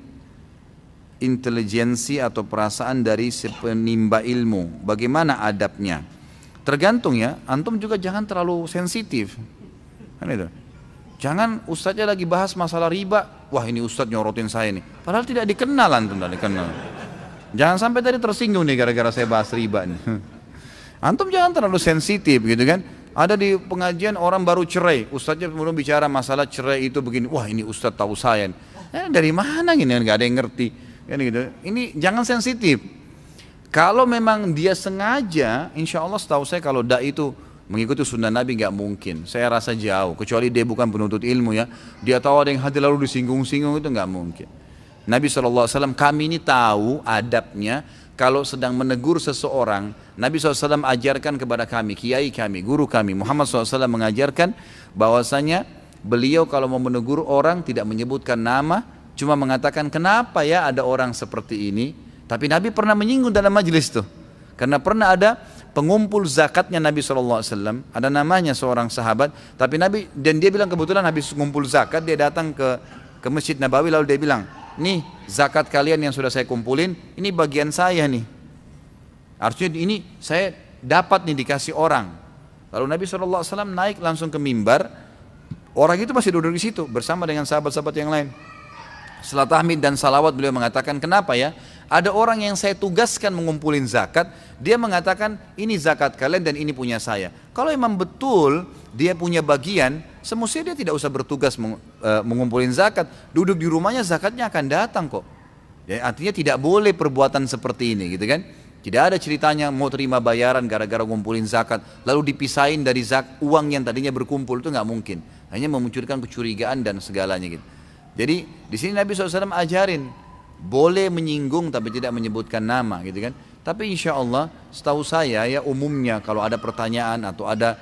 intelijensi atau perasaan dari si penimba ilmu, bagaimana adabnya? Tergantung ya, antum juga jangan terlalu sensitif kan itu. Jangan ustadznya lagi bahas masalah riba, wah ini ustadz nyorotin saya nih, padahal tidak dikenal, antum tidak dikenal. Jangan sampai tadi tersinggung nih gara-gara saya bahas riba nih. Antum jangan terlalu sensitif gitu kan. Ada di pengajian orang baru cerai, ustadznya belum bicara masalah cerai itu begini, wah ini ustadz tahu saya. Dari mana gini, nggak ada yang ngerti. Kan gitu. Ini jangan sensitif. Kalau memang dia sengaja, insya Allah setahu saya kalau dai itu mengikuti sunnah Nabi nggak mungkin. Saya rasa jauh, kecuali dia bukan penuntut ilmu ya. Dia tahu ada yang hadir lalu disinggung-singgung, itu nggak mungkin. Nabi SAW, kami ini tahu adabnya. Kalau sedang menegur seseorang, Nabi SAW ajarkan kepada kami, kiai kami, guru kami, Muhammad SAW mengajarkan bahwasanya beliau kalau mau menegur orang tidak menyebutkan nama, cuma mengatakan kenapa ya ada orang seperti ini. Tapi Nabi pernah menyinggung dalam majelis tuh, karena pernah ada pengumpul zakatnya Nabi SAW, ada namanya seorang sahabat, tapi Nabi, dan dia bilang kebetulan habis mengumpul zakat, dia datang ke Masjid Nabawi lalu dia bilang, nih zakat kalian yang sudah saya kumpulin, ini bagian saya nih. Artinya ini saya dapat nih dikasih orang. Lalu Nabi SAW naik langsung ke mimbar. Orang itu masih duduk di situ bersama dengan sahabat-sahabat yang lain. Setelah tahmid dan salawat beliau mengatakan, kenapa ya? Ada orang yang saya tugaskan mengumpulin zakat, dia mengatakan ini zakat kalian dan ini punya saya. Kalau memang betul dia punya bagian, semestinya dia tidak usah bertugas mengumpulin zakat. Duduk di rumahnya zakatnya akan datang kok. Ya, artinya tidak boleh perbuatan seperti ini gitu kan. Tidak ada ceritanya mau terima bayaran gara-gara ngumpulin zakat, lalu dipisahin dari uang yang tadinya berkumpul, itu nggak mungkin. Hanya memunculkan kecurigaan dan segalanya gitu. Jadi di sini Nabi SAW ajarin boleh menyinggung tapi tidak menyebutkan nama gitu kan. Tapi insya Allah setahu saya ya umumnya kalau ada pertanyaan atau ada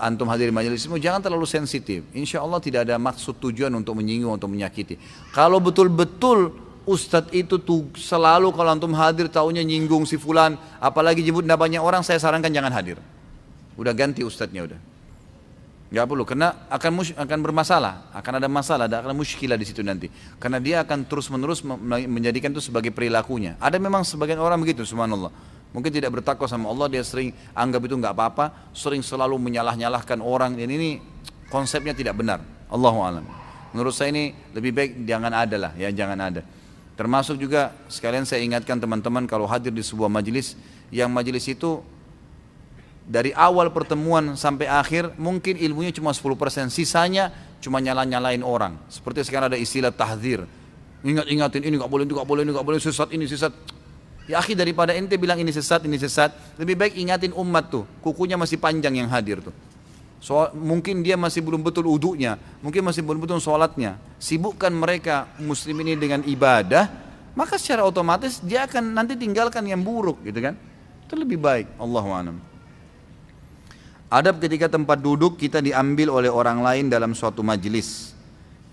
antum hadir majelismu jangan terlalu sensitif. Insya Allah tidak ada maksud tujuan untuk menyinggung atau menyakiti. Kalau betul-betul ustadz itu tuh selalu kalau antum hadir taunya nyinggung si fulan, apalagi nyebut namanya orang, saya sarankan jangan hadir. Udah ganti ustadznya udah. Gak perlu, karena akan bermasalah, akan ada masalah, akan muskilah di situ nanti. Karena dia akan terus-menerus menjadikan itu sebagai perilakunya. Ada memang sebagian orang begitu, subhanallah. Mungkin tidak bertakwa sama Allah, dia sering anggap itu nggak apa-apa, sering selalu menyalah-nyalahkan orang. Dan ini konsepnya tidak benar. Allahu a'lam. Menurut saya ini lebih baik jangan ada lah, ya jangan ada. Termasuk juga sekalian saya ingatkan teman-teman kalau hadir di sebuah majelis, yang majelis itu dari awal pertemuan sampai akhir mungkin ilmunya cuma 10%, sisanya cuma nyalain orang. Seperti sekarang ada istilah tahdzir, ingatin ini nggak boleh, ini nggak boleh, ini nggak boleh, sesat, ini sesat. Ya akhi, daripada ente bilang ini sesat, lebih baik ingatin umat tuh, kukunya masih panjang yang hadir tuh. Mungkin dia masih belum betul wudunya, mungkin masih belum betul sholatnya. Sibukkan mereka muslim ini dengan ibadah, maka secara otomatis dia akan nanti tinggalkan yang buruk gitu kan. Itu lebih baik. Allahu a'lam. Adab ketika tempat duduk kita diambil oleh orang lain dalam suatu majelis.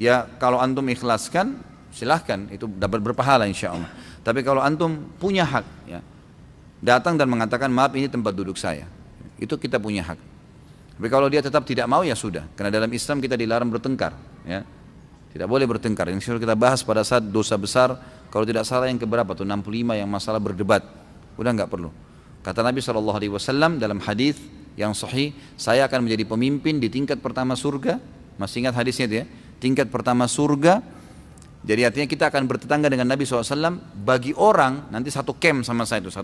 Ya kalau antum ikhlaskan silahkan, itu dapat berpahala insya Allah. Tapi kalau antum punya hak, ya, datang dan mengatakan maaf ini tempat duduk saya, itu kita punya hak. Tapi kalau dia tetap tidak mau ya sudah, karena dalam Islam kita dilarang bertengkar, ya. Tidak boleh bertengkar. Yang sudah kita bahas pada saat dosa besar, kalau tidak salah yang keberapa tuh 65 yang masalah berdebat, udah nggak perlu. Kata Nabi SAW dalam hadis yang sahih, saya akan menjadi pemimpin di tingkat pertama surga. Masih ingat hadisnya itu ya? Tingkat pertama surga. Jadi artinya kita akan bertetangga dengan Nabi SAW. Bagi orang nanti satu camp sama saya itu,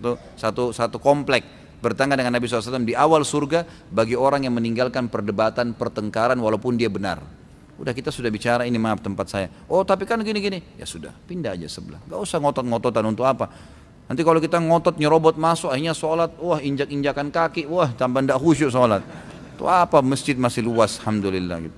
satu komplek bertetangga dengan Nabi SAW di awal surga. Bagi orang yang meninggalkan perdebatan, pertengkaran walaupun dia benar. Udah kita sudah bicara ini maaf tempat saya. Oh tapi kan gini-gini. Ya sudah pindah aja sebelah. Gak usah ngotot-ngototan untuk apa. Nanti kalau kita ngotot nyerobot masuk akhirnya sholat. Wah injak-injakan kaki. Wah tambah ndak khusyuk sholat. Itu apa masjid masih luas alhamdulillah gitu.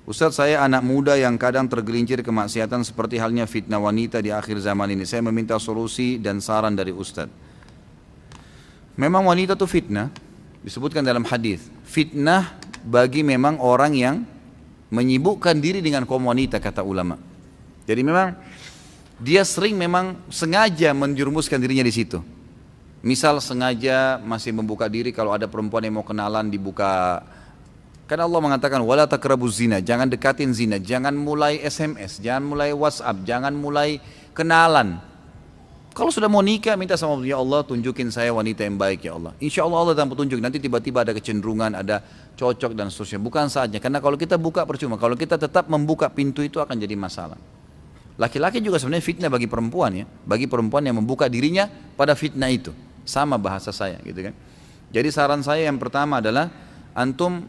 Ustaz, saya anak muda yang kadang tergelincir kemaksiatan seperti halnya fitnah wanita di akhir zaman ini. Saya meminta solusi dan saran dari Ustaz. Memang wanita itu fitnah, disebutkan dalam hadis. Fitnah bagi memang orang yang menyibukkan diri dengan kaum wanita, kata ulama. Jadi memang dia sering memang sengaja menjerumuskan dirinya di situ. Misal sengaja masih membuka diri kalau ada perempuan yang mau kenalan dibuka. Karena Allah mengatakan wala taqrabuz zina, jangan dekatin zina, jangan mulai SMS, jangan mulai WhatsApp, jangan mulai kenalan. Kalau sudah mau nikah minta sama Allah, ya Allah tunjukin saya wanita yang baik ya Allah. Insya Allah Allah akan petunjuk. Nanti tiba-tiba ada kecenderungan, ada cocok dan seterusnya. Bukan saatnya, karena kalau kita buka percuma. Kalau kita tetap membuka pintu itu akan jadi masalah. Laki-laki juga sebenarnya fitnah bagi perempuan ya, bagi perempuan yang membuka dirinya pada fitnah itu. Sama bahasa saya gitu kan. Jadi saran saya yang pertama adalah antum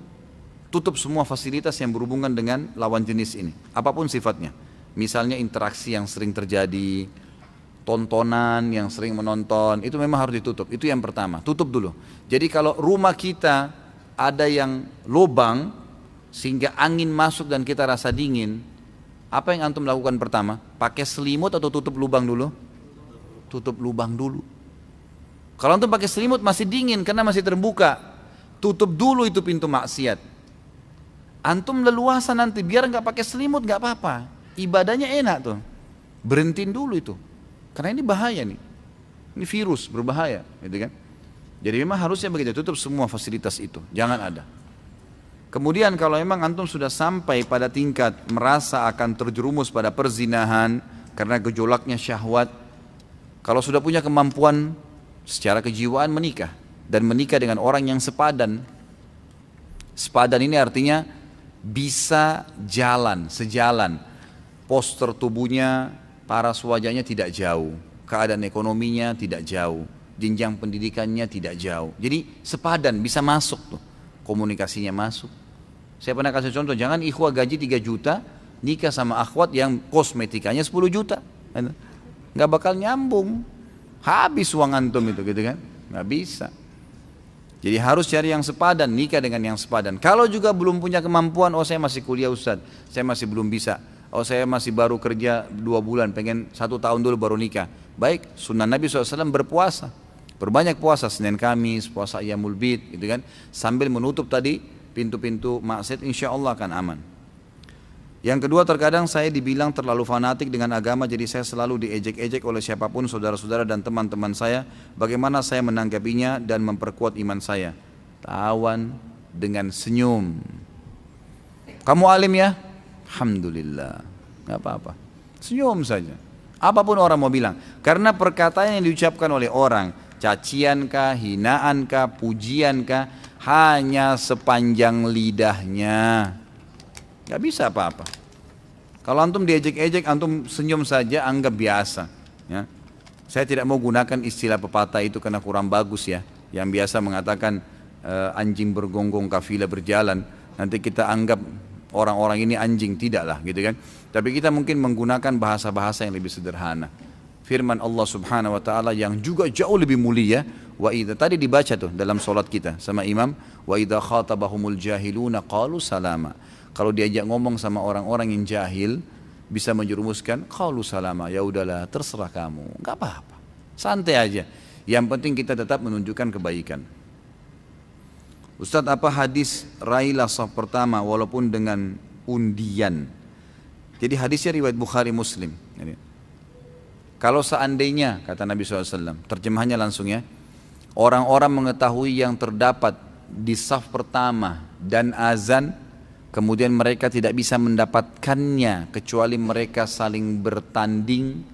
tutup semua fasilitas yang berhubungan dengan lawan jenis ini, apapun sifatnya. Misalnya interaksi yang sering terjadi, tontonan yang sering menonton, itu memang harus ditutup. Itu yang pertama, tutup dulu. Jadi kalau rumah kita ada yang lubang sehingga angin masuk dan kita rasa dingin, apa yang antum lakukan pertama? Pakai selimut atau tutup lubang dulu? Tutup lubang dulu. Kalau antum pakai selimut masih dingin karena masih terbuka, tutup dulu itu pintu maksiat. Antum leluasa nanti, biar nggak pakai selimut nggak apa-apa, ibadahnya enak tuh, berhentiin dulu itu. Karena ini bahaya nih, ini virus berbahaya, gitu kan? Jadi memang harusnya begitu, tutup semua fasilitas itu, jangan ada. Kemudian kalau memang antum sudah sampai pada tingkat merasa akan terjerumus pada perzinahan karena gejolaknya syahwat, kalau sudah punya kemampuan secara kejiwaan menikah dan menikah dengan orang yang sepadan. Sepadan ini artinya bisa jalan, sejalan, postur tubuhnya, paras wajahnya tidak jauh, keadaan ekonominya tidak jauh, jenjang pendidikannya tidak jauh. Jadi sepadan, bisa masuk tuh, komunikasinya masuk. Saya pernah kasih contoh, jangan ikhwah gaji 3 juta, nikah sama akhwat yang kosmetikanya 10 juta. Nggak bakal nyambung, habis uang antum itu gitu kan, nggak bisa. Jadi harus cari yang sepadan, nikah dengan yang sepadan. Kalau juga belum punya kemampuan, oh saya masih kuliah Ustaz, saya masih belum bisa. Oh saya masih baru kerja 2 bulan, pengen 1 tahun dulu baru nikah. Baik, sunnah Nabi SAW berpuasa. Berbanyak puasa, Senin Kamis, puasa Ayyamul Bid, gitu kan. Sambil menutup tadi pintu-pintu maksiat, insya Allah akan aman. Yang kedua, terkadang saya dibilang terlalu fanatik dengan agama, jadi saya selalu diejek-ejek oleh siapapun, saudara-saudara dan teman-teman saya. Bagaimana saya menanggapinya dan memperkuat iman saya? Tawan dengan senyum. Kamu alim ya? Alhamdulillah, nggak apa-apa. Senyum saja. Apapun orang mau bilang. Karena perkataan yang diucapkan oleh orang, caciankah, hinaankah, pujiankah, hanya sepanjang lidahnya. Gak bisa apa-apa. Kalau antum diejek-ejek, antum senyum saja, anggap biasa. Ya. Saya tidak mau gunakan istilah pepatah itu karena kurang bagus ya. Yang biasa mengatakan anjing bergonggong kafilah berjalan. Nanti kita anggap orang-orang ini anjing, tidaklah gitu kan. Tapi kita mungkin menggunakan bahasa-bahasa yang lebih sederhana. Firman Allah Subhanahu wa taala yang juga jauh lebih mulia, wa idza, tadi dibaca tuh dalam salat kita sama imam, wa idza khatabahumul jahiluna qalu salama. Kalau diajak ngomong sama orang-orang yang jahil, bisa menjerumuskan, qalu salama, ya udahlah terserah kamu, enggak apa-apa. Santai aja. Yang penting kita tetap menunjukkan kebaikan. Ustadz, apa hadis railah saf pertama walaupun dengan undian. Jadi hadisnya riwayat Bukhari Muslim. Kalau seandainya, kata Nabi SAW, terjemahannya langsung ya, orang-orang mengetahui yang terdapat di saf pertama dan azan, kemudian mereka tidak bisa mendapatkannya kecuali mereka saling bertanding,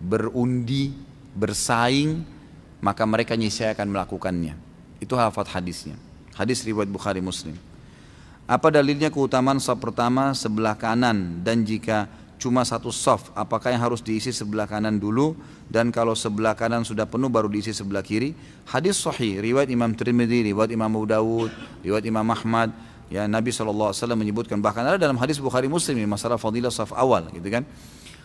berundi, bersaing, maka mereka niscaya akan melakukannya. Itu hafal hadisnya. Hadis riwayat Bukhari Muslim. Apa dalilnya keutamaan saf pertama sebelah kanan, dan jika cuma satu saf, apakah yang harus diisi sebelah kanan dulu, dan kalau sebelah kanan sudah penuh baru diisi sebelah kiri? Hadis sahih riwayat Imam Tirmidzi, riwayat Imam Abu Dawud, riwayat Imam Ahmad. Ya, Nabi SAW menyebutkan, bahkan ada dalam hadis Bukhari Muslim ini masalah fadilah saf awal, gitu kan.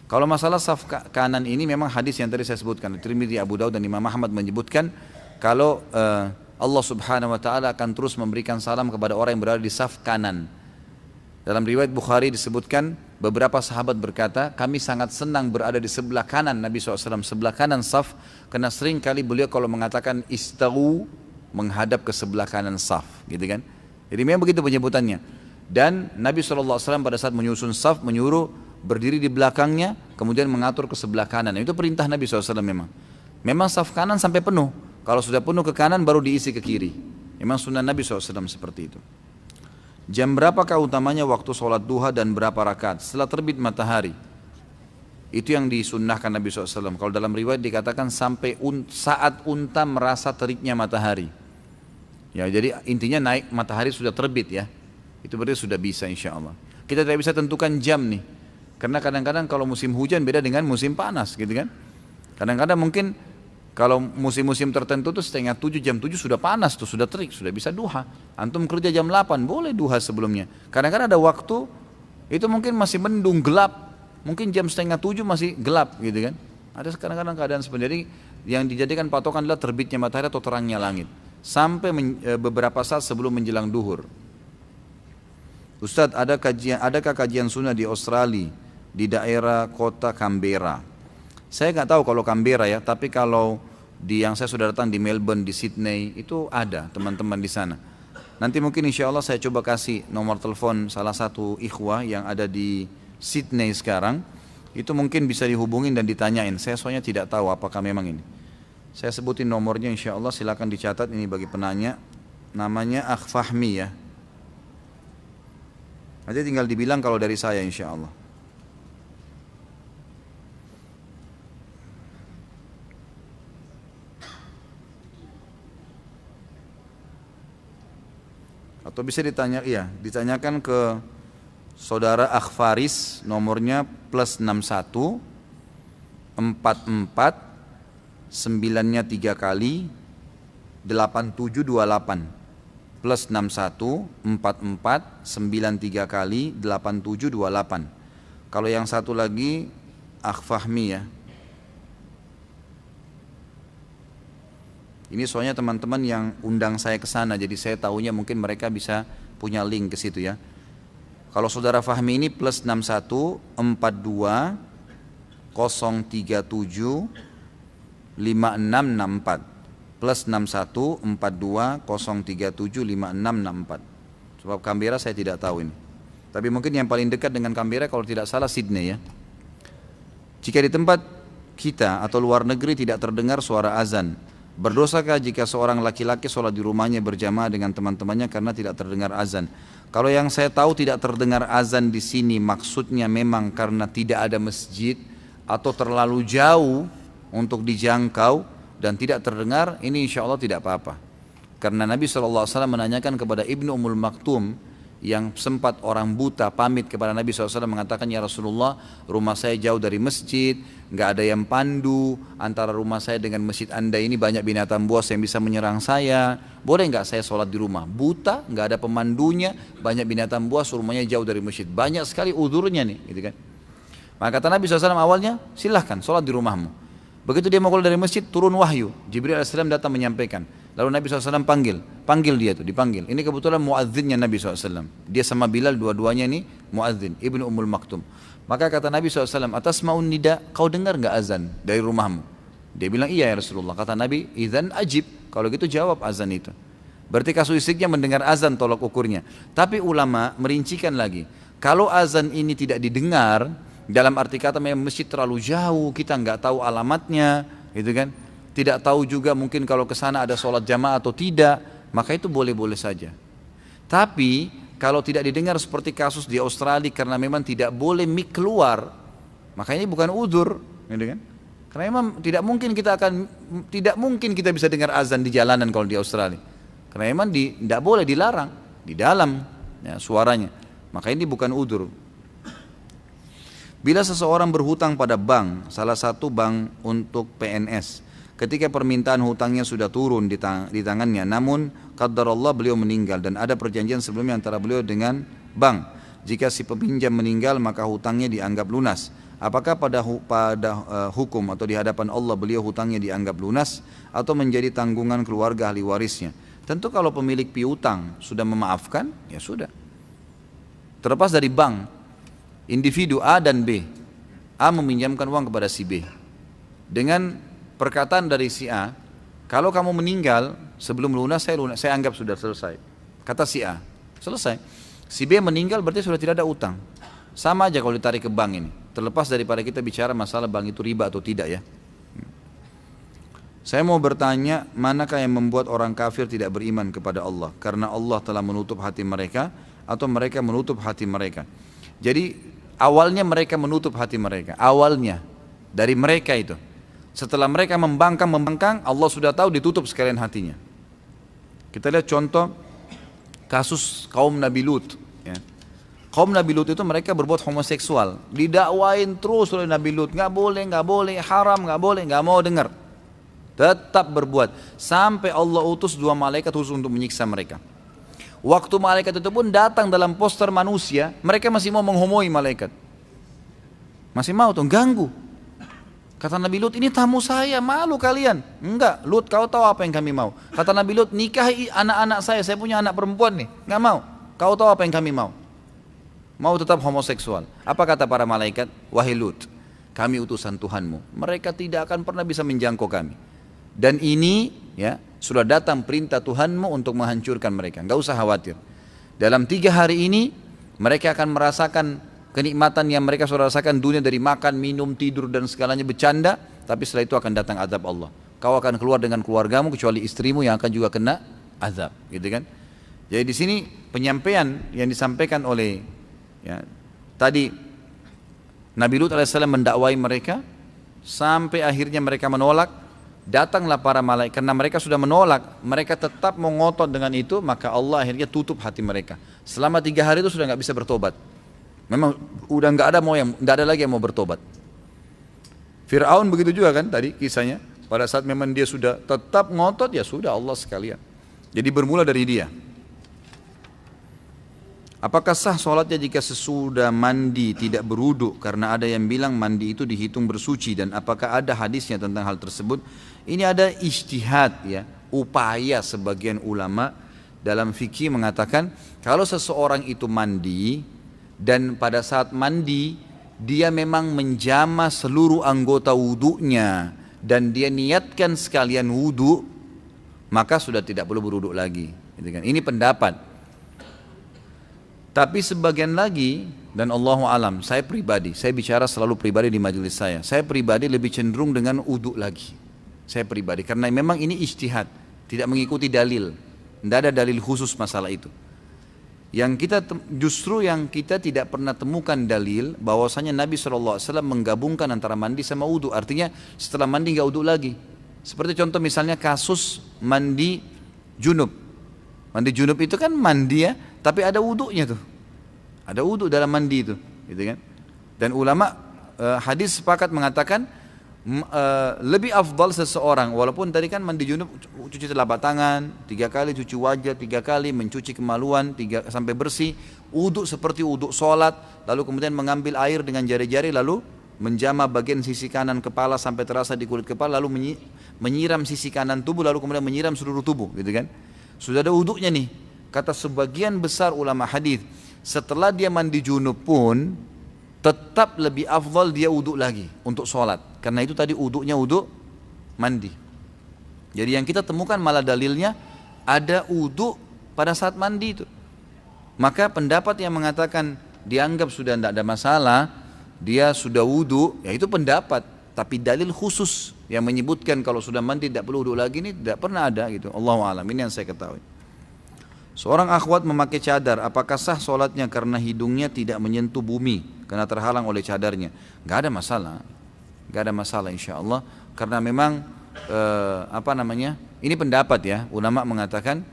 Kalau masalah saf kanan ini memang hadis yang tadi saya sebutkan, Tirmidzi, Abu Dawud dan Imam Ahmad menyebutkan kalau Allah Subhanahu wa taala akan terus memberikan salam kepada orang yang berada di saf kanan. Dalam riwayat Bukhari disebutkan beberapa sahabat berkata, kami sangat senang berada di sebelah kanan Nabi SAW, sebelah kanan saf, karena sering kali beliau kalau mengatakan istawu, menghadap ke sebelah kanan saf, gitu kan. Jadi memang begitu penyebutannya. Dan Nabi SAW pada saat menyusun saf menyuruh berdiri di belakangnya, kemudian mengatur ke sebelah kanan. Itu perintah Nabi SAW memang. Memang saf kanan sampai penuh. Kalau sudah penuh ke kanan baru diisi ke kiri. Memang sunnah Nabi SAW seperti itu. Jam berapakah utamanya waktu sholat duha dan berapa rakaat? Setelah terbit matahari. Itu yang disunnahkan Nabi SAW. Kalau dalam riwayat dikatakan sampai saat unta merasa teriknya matahari. Ya, jadi intinya naik matahari sudah terbit ya. Itu berarti sudah bisa insya Allah. Kita tidak bisa tentukan jam nih. Karena kadang-kadang kalau musim hujan beda dengan musim panas gitu kan. Kadang-kadang mungkin kalau musim-musim tertentu tuh setengah 7, jam 7 sudah panas tuh, sudah terik, sudah bisa duha. Antum kerja jam 8, boleh duha sebelumnya. Kadang-kadang ada waktu, itu mungkin masih mendung, gelap. Mungkin jam setengah 7 masih gelap gitu kan. Ada kadang-kadang keadaan seperti itu. Yang dijadikan patokan adalah terbitnya matahari atau terangnya langit. Sampai beberapa saat sebelum menjelang duhur. Ustadz, adakah kajian sunnah di Australia, di daerah kota Canberra? Saya nggak tahu kalau Canberra ya, tapi kalau yang saya sudah datang di Melbourne, di Sydney, itu ada teman-teman di sana. Nanti mungkin insya Allah saya coba kasih nomor telepon salah satu ikhwah yang ada di Sydney sekarang. Itu mungkin bisa dihubungin dan ditanyain. Saya soalnya tidak tahu apakah memang ini. Saya sebutin nomornya insya Allah, silakan dicatat ini bagi penanya. Namanya Akh Fahmi ya. Nanti tinggal dibilang kalau dari saya insya Allah. Atau bisa ditanyakan ke saudara Akh Faris, nomornya +61 44 9-nya 3 kali 8728 +61 44 93 kali 8728. Kalau yang satu lagi Akh Fahmi ya. Ini soalnya teman-teman yang undang saya ke sana, jadi saya tahunya mungkin mereka bisa punya link ke situ ya. Kalau saudara Fahmi ini +61 42 037 5664 +61 42 037 5664. Sebab Canberra saya tidak tahu ini. Tapi mungkin yang paling dekat dengan Canberra kalau tidak salah Sydney ya. Jika di tempat kita atau luar negeri tidak terdengar suara azan, berdosakah jika seorang laki-laki sholat di rumahnya berjamaah dengan teman-temannya karena tidak terdengar azan? Kalau yang saya tahu tidak terdengar azan di sini maksudnya memang karena tidak ada masjid atau terlalu jauh untuk dijangkau dan tidak terdengar, ini insya Allah tidak apa-apa. Karena Nabi SAW menanyakan kepada Ibnu Ummul Maktum yang sempat orang buta pamit kepada Nabi SAW mengatakan, ya Rasulullah, rumah saya jauh dari masjid, nggak ada yang pandu, antara rumah saya dengan masjid anda ini banyak binatang buas yang bisa menyerang saya, boleh nggak saya sholat di rumah? Buta, nggak ada pemandunya, banyak binatang buas, rumahnya jauh dari masjid, banyak sekali udhurnya nih, gitu kan? Maka kata Nabi SAW awalnya, silahkan sholat di rumahmu. Begitu dia mau keluar dari masjid, turun wahyu, Jibril AS datang menyampaikan. Lalu Nabi SAW panggil dia tuh, dipanggil. Ini kebetulan muadzinnya Nabi SAW. Dia sama Bilal, dua-duanya ini muadzin, Ibnu Ummul Maktum. Maka kata Nabi SAW, atas ma'un nida, kau dengar gak azan dari rumahmu? Dia bilang, iya ya Rasulullah. Kata Nabi, idzan ajib, kalau gitu jawab azan itu. Berarti kasuistiknya mendengar azan tolak ukurnya. Tapi ulama merincikan lagi, Kalau azan ini tidak didengar, dalam arti kata memang masjid terlalu jauh, kita nggak tahu alamatnya, gitu kan? Tidak tahu juga mungkin kalau ke sana ada sholat jamaah atau tidak, maka itu boleh-boleh saja. Tapi kalau tidak didengar seperti kasus di Australia karena memang tidak boleh mic keluar, maka ini bukan udzur, gitu kan? Karena memang tidak mungkin kita bisa dengar azan di jalanan kalau di Australia. Karena memang tidak boleh, dilarang di dalam ya, suaranya. Maka ini bukan udzur. Bila seseorang berhutang pada bank, salah satu bank untuk PNS, ketika permintaan hutangnya sudah turun di tangannya, namun qadarullah beliau meninggal dan ada perjanjian sebelumnya antara beliau dengan bank. Jika si peminjam meninggal maka hutangnya dianggap lunas. Apakah pada hukum atau di hadapan Allah beliau hutangnya dianggap lunas atau menjadi tanggungan keluarga ahli warisnya? Tentu kalau pemilik piutang sudah memaafkan, ya sudah. Terlepas dari bank, individu A dan B. A meminjamkan uang kepada si B. Dengan perkataan dari si A, kalau kamu meninggal sebelum lunas, saya anggap sudah selesai. Kata si A, selesai. Si B meninggal berarti sudah tidak ada utang. Sama aja kalau ditarik ke bank ini. Terlepas daripada kita bicara masalah bank itu riba atau tidak ya. Saya mau bertanya, manakah yang membuat orang kafir tidak beriman kepada Allah? Karena Allah telah menutup hati mereka atau mereka menutup hati mereka. Jadi awalnya mereka menutup hati mereka. Awalnya dari mereka itu. Setelah mereka membangkang, Allah sudah tahu ditutup sekalian hatinya. Kita lihat contoh kasus kaum Nabi Lut. Ya. Kaum Nabi Lut itu mereka berbuat homoseksual, didakwain terus oleh Nabi Lut, nggak boleh, haram, nggak mau dengar, tetap berbuat, sampai Allah utus 2 malaikat khusus untuk menyiksa mereka. Waktu malaikat itu pun datang dalam poster manusia, mereka masih mau menghomoi malaikat, masih mau tuh ganggu. Kata Nabi Lut, ini tamu saya, malu kalian. Enggak, Lut kau tahu apa yang kami mau. Kata Nabi Lut, nikahi anak-anak saya punya anak perempuan nih, nggak mau. Kau tahu apa yang kami mau? Mau tetap homoseksual. Apa kata para malaikat? Wahai Lut, kami utusan Tuhanmu, mereka tidak akan pernah bisa menjangkau kami. Dan ini ya sudah datang perintah Tuhanmu untuk menghancurkan mereka. Enggak usah khawatir. Dalam 3 hari ini mereka akan merasakan kenikmatan yang mereka sudah rasakan dunia dari makan, minum, tidur dan segalanya bercanda. Tapi setelah itu akan datang azab Allah. Kau akan keluar dengan keluargamu kecuali istrimu yang akan juga kena azab, gitu kan? Jadi di sini penyampaian yang disampaikan oleh ya, tadi Nabi Lut alaihissalam mendakwai mereka sampai akhirnya mereka menolak. Datanglah para malaikat, karena mereka sudah menolak, mereka tetap mau ngotot dengan itu, maka Allah akhirnya tutup hati mereka. Selama 3 hari itu sudah nggak bisa bertobat. Memang udah nggak ada lagi yang mau bertobat. Fir'aun begitu juga kan tadi kisahnya. Pada saat memang dia sudah tetap ngotot, ya sudah Allah sekalian. Jadi bermula dari dia. Apakah sah sholatnya jika sesudah mandi tidak berwudu? Karena ada yang bilang mandi itu dihitung bersuci, dan apakah ada hadisnya tentang hal tersebut? Ini ada ijtihad ya, upaya sebagian ulama dalam fikih mengatakan kalau seseorang itu mandi dan pada saat mandi dia memang menjama seluruh anggota wudunya dan dia niatkan sekalian wudu, maka sudah tidak perlu berwudu lagi. Ini pendapat. Tapi sebagian lagi, dan Allahu alam, saya bicara selalu pribadi di majelis saya pribadi lebih cenderung dengan wudu lagi. Saya pribadi, karena memang ini ijtihad, tidak mengikuti dalil, tidak ada dalil khusus masalah itu. Justru yang kita tidak pernah temukan dalil bahwasanya Nabi SAW menggabungkan antara mandi sama wudu. Artinya setelah mandi nggak wudu lagi. Seperti contoh misalnya kasus mandi junub. Mandi junub itu kan mandi ya, tapi ada wudunya tuh. Ada wudu dalam mandi itu, gitu kan? Dan ulama hadis sepakat mengatakan lebih afdal seseorang, walaupun tadi kan mandi junub cuci telapak tangan 3 kali, cuci wajah 3 kali, mencuci kemaluan 3 sampai bersih, wudu seperti wudu sholat, lalu kemudian mengambil air dengan jari-jari lalu menjama bagian sisi kanan kepala sampai terasa di kulit kepala, lalu menyiram sisi kanan tubuh, lalu kemudian menyiram seluruh tubuh, gitu kan? Sudah ada wudunya nih. Kata sebagian besar ulama hadis, setelah dia mandi junub pun tetap lebih afdal dia wudu lagi untuk sholat, karena itu tadi wudunya wudu mandi. Jadi yang kita temukan malah dalilnya ada wudu pada saat mandi itu. Maka pendapat yang mengatakan dianggap sudah tidak ada masalah, dia sudah wudu, ya itu pendapat. Tapi dalil khusus yang menyebutkan kalau sudah mandi tidak perlu wudu lagi ini tidak pernah ada gitu. Allahu a'lam, ini yang saya ketahui. Seorang akhwat memakai cadar, apakah sah sholatnya karena hidungnya tidak menyentuh bumi karena terhalang oleh cadarnya? Gak ada masalah, gak ada masalah insya Allah. Karena memang ini pendapat ya, ulama mengatakan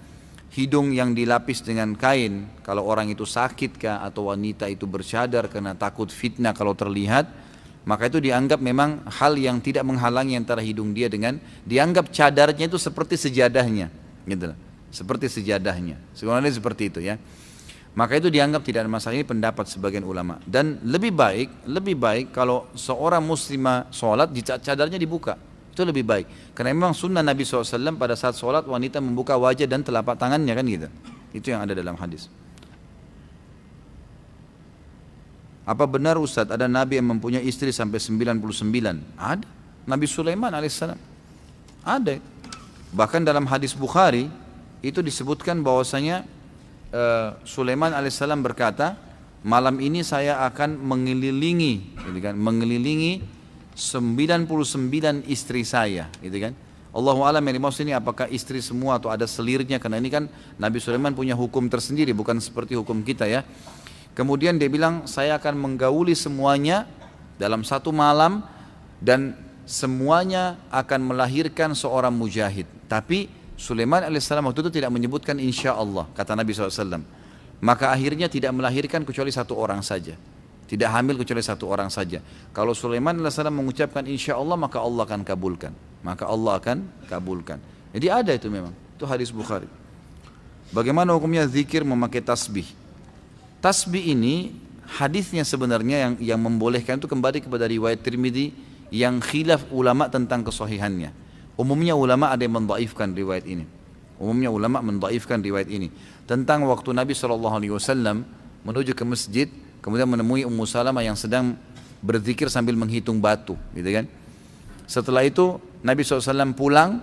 hidung yang dilapis dengan kain, kalau orang itu sakit kah atau wanita itu bercadar karena takut fitnah kalau terlihat, maka itu dianggap memang hal yang tidak menghalangi antara hidung dia dengan, dianggap cadarnya itu seperti sejadahnya, gitu lah. Seperti sejadahnya, sebenarnya seperti itu ya. Maka itu dianggap tidak ada masalah, ini pendapat sebagian ulama. Dan lebih baik kalau seorang muslimah sholat cadarnya dibuka, itu lebih baik. Karena memang sunnah Nabi SAW pada saat sholat wanita membuka wajah dan telapak tangannya kan gitu. Itu yang ada dalam hadis. Apa benar Ustaz ada Nabi yang mempunyai istri sampai 99? Ada. Nabi Sulaiman alaihissalam ada. Bahkan dalam hadis Bukhari itu disebutkan bahwasanya Sulaiman alaihissalam berkata, malam ini saya akan mengelilingi 99 istri saya, gitu kan. Allahu a'lam yang dimaksud ini apakah istri semua atau ada selirnya, karena ini kan Nabi Sulaiman punya hukum tersendiri, bukan seperti hukum kita ya. Kemudian dia bilang, saya akan menggauli semuanya dalam satu malam dan semuanya akan melahirkan seorang mujahid. Tapi Sulaiman alaihissalam waktu itu tidak menyebutkan insya Allah, kata Nabi SAW. Maka akhirnya tidak melahirkan kecuali satu orang saja. Tidak hamil kecuali satu orang saja. Kalau Sulaiman alaihissalam mengucapkan insya Allah, maka Allah akan kabulkan. Maka Allah akan kabulkan. Jadi ada itu memang. Itu hadis Bukhari. Bagaimana hukumnya zikir memakai tasbih? Tasbih ini hadisnya sebenarnya yang membolehkan itu kembali kepada riwayat Tirmidzi yang khilaf ulama tentang kesahihannya. Umumnya ulama ada yang mendhaifkan riwayat ini. Tentang waktu Nabi SAW menuju ke masjid, kemudian menemui Ummu Salamah yang sedang berzikir sambil menghitung batu, gitu kan. Setelah itu Nabi SAW pulang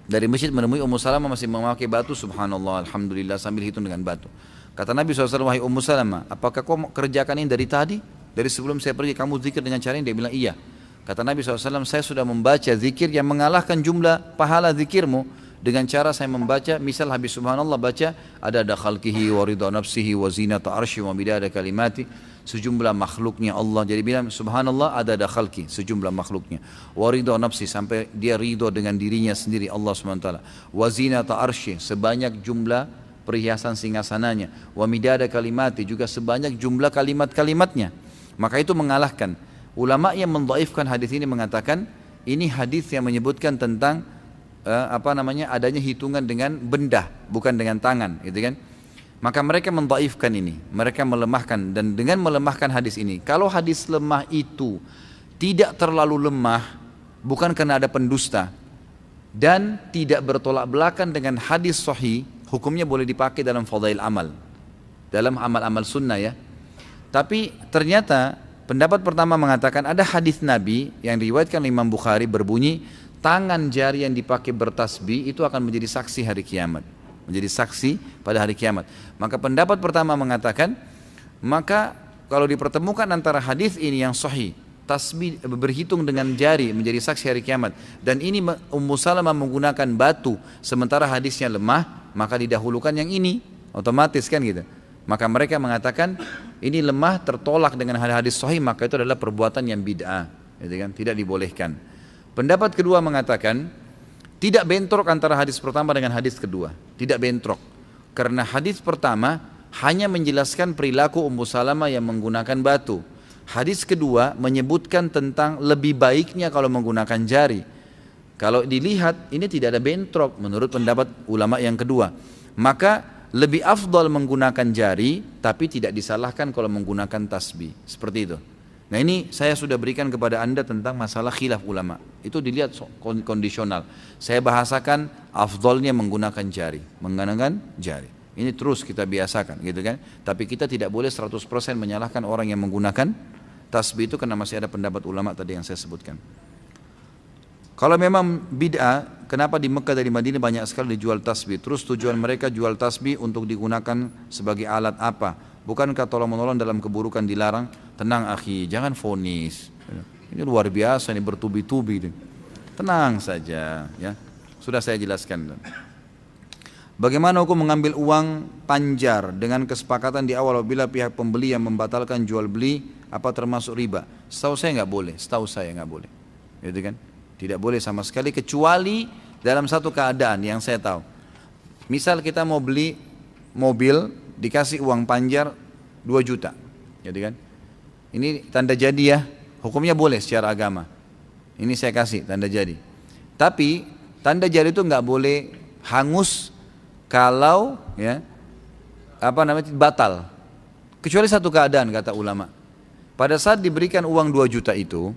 dari masjid menemui Ummu Salamah masih memakai batu, subhanallah, alhamdulillah, sambil hitung dengan batu. Kata Nabi SAW, wahai Ummu Salamah, apakah kau kerjakan ini dari tadi? Dari sebelum saya pergi kamu zikir dengan cara ini? Dia bilang iya. Kata Nabi SAW, saya sudah membaca zikir yang mengalahkan jumlah pahala zikirmu dengan cara saya membaca, misal habis subhanallah baca ada khalqihi wa ridha nafsihi wa zinata arsy wa midada kalimati, sejumlah makhluknya Allah. Jadi bilang subhanallah ada khalqi, sejumlah makhluknya, wa ridha nafsi, sampai dia ridho dengan dirinya sendiri Allah SWT, wa zinata arsy, sebanyak jumlah perhiasan singgasananya, wa midada kalimati, juga sebanyak jumlah kalimat-kalimatnya. Maka itu mengalahkan. Ulama yang mendhaifkan hadis ini mengatakan ini hadis yang menyebutkan tentang adanya hitungan dengan benda, bukan dengan tangan, gitu kan. Maka mereka mendhaifkan ini, mereka melemahkan, dan dengan melemahkan hadis ini, kalau hadis lemah itu tidak terlalu lemah, bukan karena ada pendusta dan tidak bertolak belakang dengan hadis sahih, hukumnya boleh dipakai dalam fadail amal, dalam amal-amal sunnah ya. Tapi ternyata pendapat pertama mengatakan ada hadis Nabi yang diriwayatkan Imam Bukhari berbunyi, tangan jari yang dipakai bertasbih itu akan menjadi saksi hari kiamat, menjadi saksi pada hari kiamat. Maka pendapat pertama mengatakan, maka kalau dipertemukan antara hadis ini yang sahih, tasbih berhitung dengan jari menjadi saksi hari kiamat, dan ini Ummu Salamah menggunakan batu sementara hadisnya lemah, maka didahulukan yang ini, otomatis kan gitu. Maka mereka mengatakan ini lemah tertolak dengan hadis sahih, maka itu adalah perbuatan yang bid'ah, gitu kan? Tidak dibolehkan. Pendapat kedua mengatakan tidak bentrok antara hadis pertama dengan hadis kedua, tidak bentrok. Karena hadis pertama hanya menjelaskan perilaku Ummu Salamah yang menggunakan batu. Hadis kedua menyebutkan tentang lebih baiknya kalau menggunakan jari. Kalau dilihat ini tidak ada bentrok menurut pendapat ulama yang kedua. Maka lebih afdal menggunakan jari, tapi tidak disalahkan kalau menggunakan tasbih, seperti itu. Nah ini saya sudah berikan kepada anda tentang masalah khilaf ulama. Itu dilihat kondisional. Saya bahasakan afdalnya menggunakan jari, Ini terus kita biasakan, gitu kan. Tapi kita tidak boleh 100% menyalahkan orang yang menggunakan tasbih itu, karena masih ada pendapat ulama tadi yang saya sebutkan. Kalau memang bid'ah, kenapa di Mekah dan di Madinah banyak sekali dijual tasbih? Terus tujuan mereka jual tasbih untuk digunakan sebagai alat apa? Bukankah tolong menolong dalam keburukan dilarang? Tenang akhi, jangan vonis. Ini luar biasa, ini bertubi-tubi. Tenang saja, ya. Sudah saya jelaskan. Bagaimana hukum mengambil uang panjar dengan kesepakatan di awal apabila pihak pembeli yang membatalkan jual beli, apa termasuk riba? Setahu saya nggak boleh, gitu kan? Tidak boleh sama sekali kecuali dalam satu keadaan yang saya tahu. Misal kita mau beli mobil, dikasih uang panjar 2 juta, gitu kan? Ini tanda jadi ya, hukumnya boleh secara agama. Ini saya kasih tanda jadi. Tapi tanda jadi itu nggak boleh hangus kalau ya batal. Kecuali satu keadaan kata ulama. Pada saat diberikan uang 2 juta itu,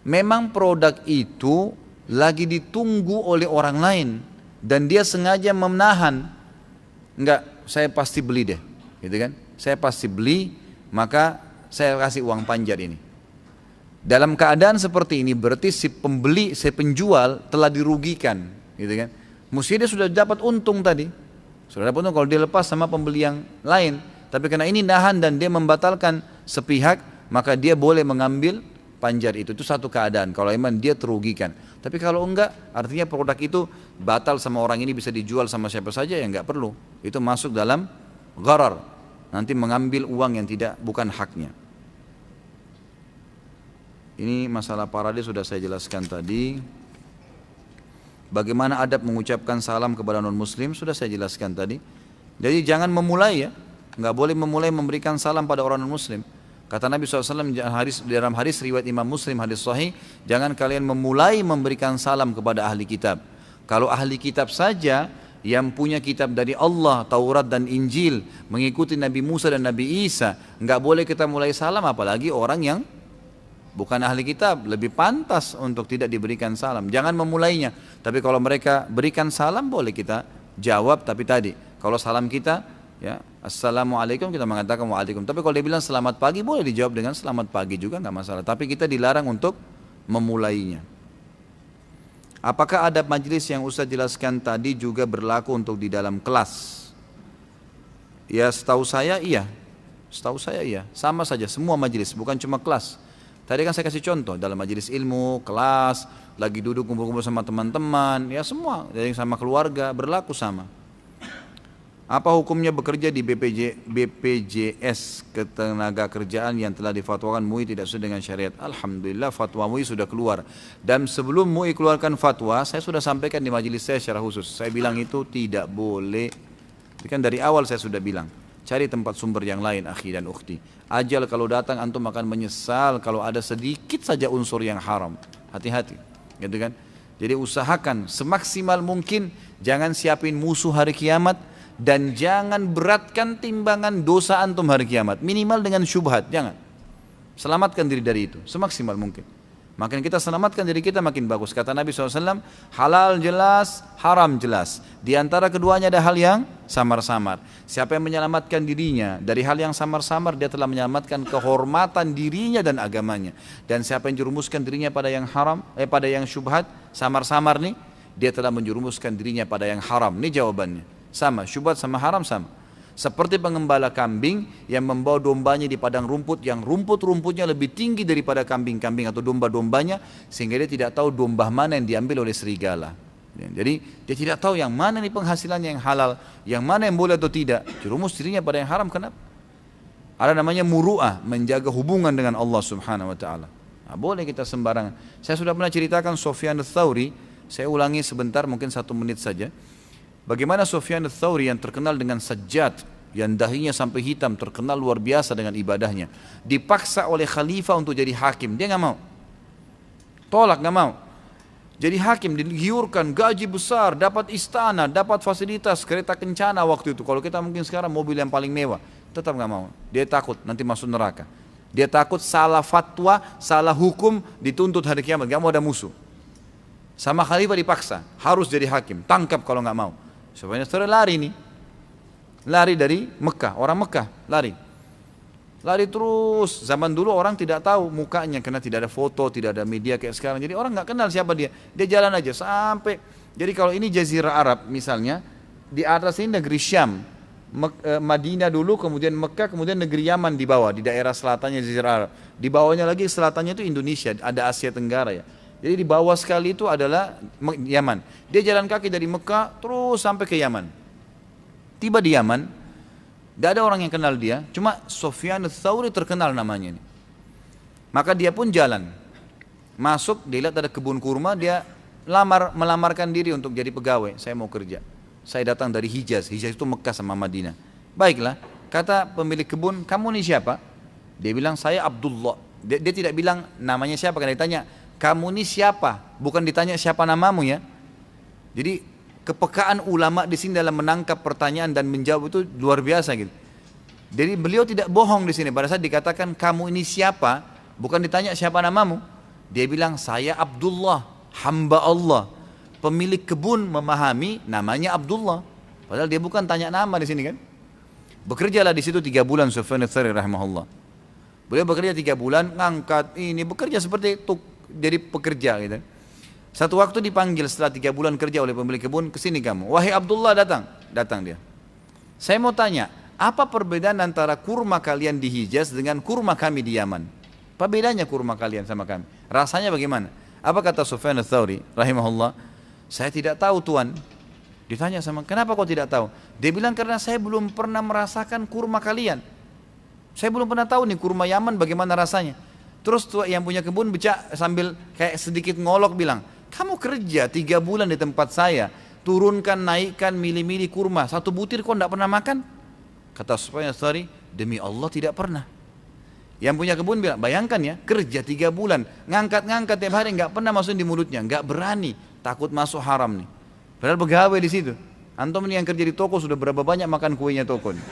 memang produk itu lagi ditunggu oleh orang lain dan dia sengaja menahan. Enggak, saya pasti beli deh, gitu kan? Saya pasti beli, maka saya kasih uang panjar ini. Dalam keadaan seperti ini berarti si pembeli, si penjual telah dirugikan, gitu kan? Mesti dia sudah dapat untung tadi. Sudah dapat untung kalau dia lepas sama pembeli yang lain. Tapi karena ini nahan dan dia membatalkan sepihak, maka dia boleh mengambil panjar itu. Itu satu keadaan kalau memang dia terugikan. Tapi kalau enggak, artinya produk itu batal sama orang ini, bisa dijual sama siapa saja, ya enggak perlu. Itu masuk dalam gharar. Nanti mengambil uang yang bukan haknya. Ini masalah parade sudah saya jelaskan tadi. Bagaimana adab mengucapkan salam kepada non-muslim sudah saya jelaskan tadi. Jadi jangan memulai ya, nggak boleh memulai memberikan salam pada orang non-muslim. Kata Nabi SAW dalam hadis riwayat Imam Muslim, hadis sahih, jangan kalian memulai memberikan salam kepada ahli kitab. Kalau ahli kitab saja yang punya kitab dari Allah, Taurat dan Injil, mengikuti Nabi Musa dan Nabi Isa, nggak boleh kita mulai salam, apalagi orang yang bukan ahli kitab, lebih pantas untuk tidak diberikan salam. Jangan memulainya. Tapi kalau mereka berikan salam boleh kita jawab. Tapi tadi kalau salam kita ya assalamualaikum, kita mengatakan waalaikum. Tapi kalau dia bilang selamat pagi, boleh dijawab dengan selamat pagi juga, nggak masalah. Tapi kita dilarang untuk memulainya. Apakah adab majelis yang Ustaz jelaskan tadi juga berlaku untuk di dalam kelas? Ya setahu saya iya. Sama saja semua majelis, bukan cuma kelas. Tadi kan saya kasih contoh dalam majelis ilmu, kelas, lagi duduk kumpul-kumpul sama teman-teman, ya semua, dari sama keluarga berlaku sama. Apa hukumnya bekerja di BPJS ketenaga kerjaan yang telah difatwakan MUI tidak sesuai dengan syariat? Alhamdulillah fatwa MUI sudah keluar. Dan sebelum MUI keluarkan fatwa, saya sudah sampaikan di majelis saya secara khusus. Saya bilang itu tidak boleh. Itu kan dari awal saya sudah bilang. Cari tempat sumber yang lain akhi dan ukhti. Ajal kalau datang antum akan menyesal kalau ada sedikit saja unsur yang haram. Hati-hati, gitu kan? Jadi usahakan semaksimal mungkin jangan siapin musuh hari kiamat dan jangan beratkan timbangan dosa antum hari kiamat. Minimal dengan syubhat, jangan. Selamatkan diri dari itu semaksimal mungkin. Makin kita selamatkan diri kita makin bagus. Kata Nabi SAW, halal jelas, haram jelas. Di antara keduanya ada hal yang samar-samar. Siapa yang menyelamatkan dirinya dari hal yang samar-samar, dia telah menyelamatkan kehormatan dirinya dan agamanya. Dan siapa yang jerumuskan dirinya pada yang haram, pada yang syubhat, samar-samar nih, dia telah menjerumuskan dirinya pada yang haram. Ini jawabannya. Sama, syubhat sama haram sama. Seperti pengembala kambing yang membawa dombanya di padang rumput yang rumput-rumputnya lebih tinggi daripada kambing-kambing atau domba-dombanya, sehingga dia tidak tahu domba mana yang diambil oleh serigala. Jadi dia tidak tahu yang mana nih penghasilannya yang halal, yang mana yang boleh atau tidak. Jerumus dirinya pada yang haram. Kenapa? Ada namanya muru'ah, menjaga hubungan dengan Allah Subhanahu Wa Taala. Nah, boleh kita sembarangan. Saya sudah pernah ceritakan Sufyan ats-Tsauri. Saya ulangi sebentar, mungkin 1 menit saja. Bagaimana Sufyan ats-Tsauri yang terkenal dengan sajjad, yang dahinya sampai hitam, terkenal luar biasa dengan ibadahnya, dipaksa oleh khalifah untuk jadi hakim, dia nggak mau, tolak, nggak mau. Jadi hakim, digiurkan, gaji besar, dapat istana, dapat fasilitas, kereta kencana waktu itu. Kalau kita mungkin sekarang mobil yang paling mewah, tetap nggak mau. Dia takut nanti masuk neraka. Dia takut salah fatwa, salah hukum, dituntut hari kiamat, nggak mau ada musuh. Sama khalifah dipaksa, harus jadi hakim, tangkap kalau nggak mau. Sebenarnya lari nih, lari dari Mekah, orang Mekah lari terus. Zaman dulu orang tidak tahu mukanya karena tidak ada foto, tidak ada media kayak sekarang. Jadi orang nggak kenal siapa dia jalan aja sampai. Jadi kalau ini Jazirah Arab misalnya, di atas ini negeri Syam, Madinah dulu, kemudian Mekah, kemudian negeri Yaman di bawah, di daerah selatannya Jazirah Arab. Di bawahnya lagi selatannya itu Indonesia, ada Asia Tenggara ya. Jadi di bawah sekali itu adalah Yaman. Dia jalan kaki dari Mekah terus sampai ke Yaman. Tiba di Yaman, tidak ada orang yang kenal dia, cuma Sufyan ats-Tsauri terkenal namanya ini. Maka dia pun jalan, masuk, dia lihat ada kebun kurma, dia melamarkan diri untuk jadi pegawai. Saya mau kerja. Saya datang dari Hijaz. Hijaz itu Mekah sama Madinah. Baiklah, kata pemilik kebun, kamu ini siapa? Dia bilang, saya Abdullah. Dia tidak bilang namanya siapa, karena ditanya, kamu ini siapa? Bukan ditanya siapa namamu ya. Jadi kepekaan ulama di sini dalam menangkap pertanyaan dan menjawab itu luar biasa gitu. Jadi beliau tidak bohong di sini. Pada saat dikatakan kamu ini siapa, bukan ditanya siapa namamu. Dia bilang, saya Abdullah, hamba Allah. Pemilik kebun memahami namanya Abdullah, padahal dia bukan tanya nama di sini kan. Bekerjalah di situ 3 bulan Sufyan ats-Tsauri rahimahullah. Beliau bekerja 3 bulan, ngangkat ini, bekerja seperti itu, jadi pekerja gitu. Satu waktu dipanggil setelah 3 bulan kerja oleh pemilik kebun, kesini kamu. Wahai Abdullah, datang dia. Saya mau tanya, apa perbedaan antara kurma kalian di Hijaz dengan kurma kami di Yaman? Apa bedanya kurma kalian sama kami? Rasanya bagaimana? Apa kata Sufyan ats-Tsauri rahimahullah? Saya tidak tahu Tuan. Ditanya sama, kenapa kau tidak tahu? Dia bilang, karena saya belum pernah merasakan kurma kalian. Saya belum pernah tahu nih kurma Yaman bagaimana rasanya. Terus yang punya kebun sambil kayak sedikit ngolok bilang, kamu kerja 3 bulan di tempat saya, turunkan, naikkan, milih-milih kurma, 1 butir kau tidak pernah makan? Kata Sufyan ats-Tsauri, demi Allah tidak pernah. Yang punya kebun bilang, bayangkan ya, kerja 3 bulan, ngangkat-ngangkat tiap hari, nggak pernah masukin di mulutnya, nggak berani, takut masuk haram nih. Padahal pegawai di situ. Antum ini yang kerja di toko sudah berapa banyak makan kuenya toko nih.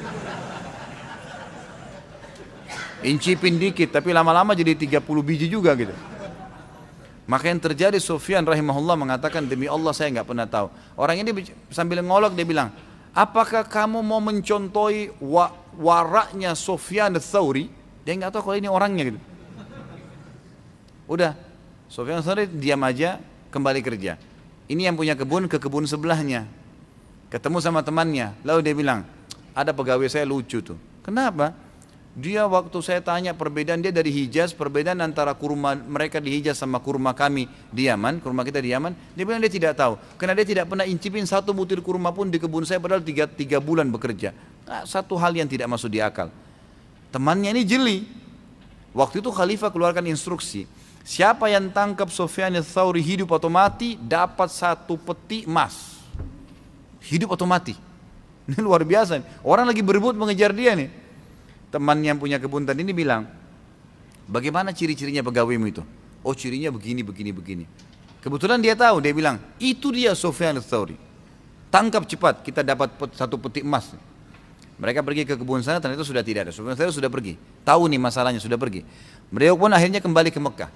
Incipin dikit, tapi lama-lama jadi 30 biji juga gitu. Maka yang terjadi, Sufyan rahimahullah mengatakan, demi Allah saya nggak pernah tahu. Orang ini sambil ngolok dia bilang, apakah kamu mau mencontohi waraknya Sufyan ats-Tsauri? Dia nggak tahu kalau ini orangnya gitu. Udah, Sufyan ats-Tsauri diam aja, kembali kerja. Ini yang punya kebun ke kebun sebelahnya, ketemu sama temannya. Lalu dia bilang, ada pegawai saya lucu tuh. Kenapa? Dia waktu saya tanya perbedaan, dia dari Hijaz, perbedaan antara kurma mereka di Hijaz sama kurma kami di Yaman, kurma kita di Yaman, dia bilang dia tidak tahu, karena dia tidak pernah incipin 1 butir kurma pun di kebun saya, padahal 3 bulan bekerja. Nah, satu hal yang tidak masuk di akal. Temannya ini jeli. Waktu itu khalifah keluarkan instruksi, siapa yang tangkap Sufyan ats-Tsauri hidup atau mati, dapat 1 peti emas. Hidup atau mati. Ini luar biasa. Orang lagi berebut mengejar dia nih. Teman yang punya kebun tadi ini bilang, bagaimana ciri-cirinya pegawaimu itu? Oh, cirinya begini, begini, begini. Kebetulan dia tahu, dia bilang, itu dia Sufyan ats-Tsauri. Tangkap cepat, kita dapat 1 peti emas. Mereka pergi ke kebun sana, ternyata sudah tidak ada. Sufyan ats-Tsauri sudah pergi. Tahu nih masalahnya, sudah pergi. Mereka pun akhirnya kembali ke Mekah.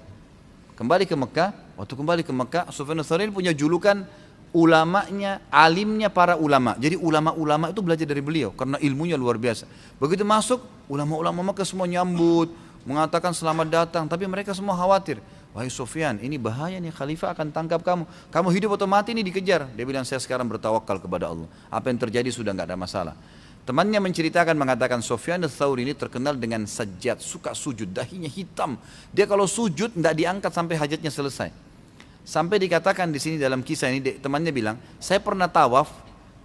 Waktu kembali ke Mekah, Sufyan ats-Tsauri punya julukan ulamanya, alimnya para ulama. Jadi ulama-ulama itu belajar dari beliau karena ilmunya luar biasa. Begitu masuk, ulama-ulama Mekah semua nyambut, mengatakan selamat datang, tapi mereka semua khawatir. Wahai Sufyan, ini bahaya nih, khalifah akan tangkap kamu. Kamu hidup atau mati ini dikejar. Dia bilang, saya sekarang bertawakal kepada Allah. Apa yang terjadi sudah nggak ada masalah. Temannya menceritakan, mengatakan Sufyan ats-Tsauri ini terkenal dengan sajjad, suka sujud, dahinya hitam. Dia kalau sujud nggak diangkat sampai hajatnya selesai. Sampai dikatakan di sini dalam kisah ini, temannya bilang, saya pernah tawaf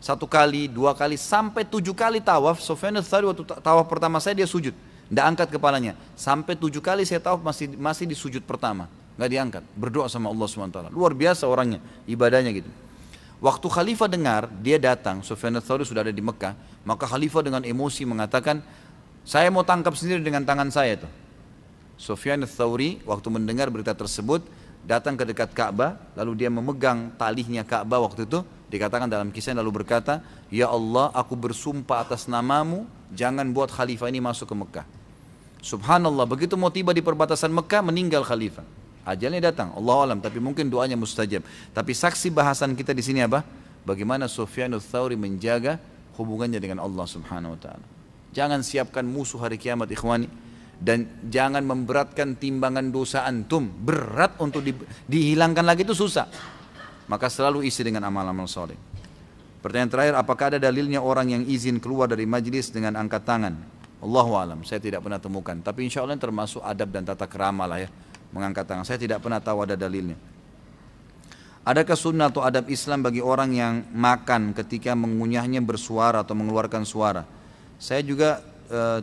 1 kali, 2 kali, sampai 7 kali tawaf. Sufyan ats-Tsauri waktu tawaf pertama saya dia sujud, tidak angkat kepalanya. Sampai 7 kali saya tawaf masih di sujud pertama, nggak diangkat, berdoa sama Allah SWT. Luar biasa orangnya, ibadahnya gitu. Waktu khalifah dengar, dia datang, Sufyan ats-Tsauri sudah ada di Mekah, maka khalifah dengan emosi mengatakan, saya mau tangkap sendiri dengan tangan saya tuh. Sufyan ats-Tsauri waktu mendengar berita tersebut, datang ke dekat Ka'bah, lalu dia memegang talihnya Ka'bah waktu itu, dikatakan dalam kisah, lalu berkata, ya Allah, aku bersumpah atas namamu, jangan buat khalifah ini masuk ke Mekah. Subhanallah, begitu mau tiba di perbatasan Mekah, meninggal khalifah. Ajalnya datang, Allah alam, tapi mungkin doanya mustajab. Tapi saksi bahasan kita di sini apa? Bagaimana Sufyan ats-Tsauri menjaga hubungannya dengan Allah Subhanahu wa taala. Jangan siapkan musuh hari kiamat, ikhwani. Dan jangan memberatkan timbangan dosa antum, berat untuk dihilangkan lagi itu susah. Maka selalu isi dengan amal-amal soleh. Pertanyaan terakhir, apakah ada dalilnya orang yang izin keluar dari majlis dengan angkat tangan? Allahu alam, saya tidak pernah temukan. Tapi insya Allah termasuk adab dan tata krama lah ya, mengangkat tangan. Saya tidak pernah tahu ada dalilnya. Adakah sunnah atau adab Islam bagi orang yang makan ketika mengunyahnya bersuara atau mengeluarkan suara? Saya juga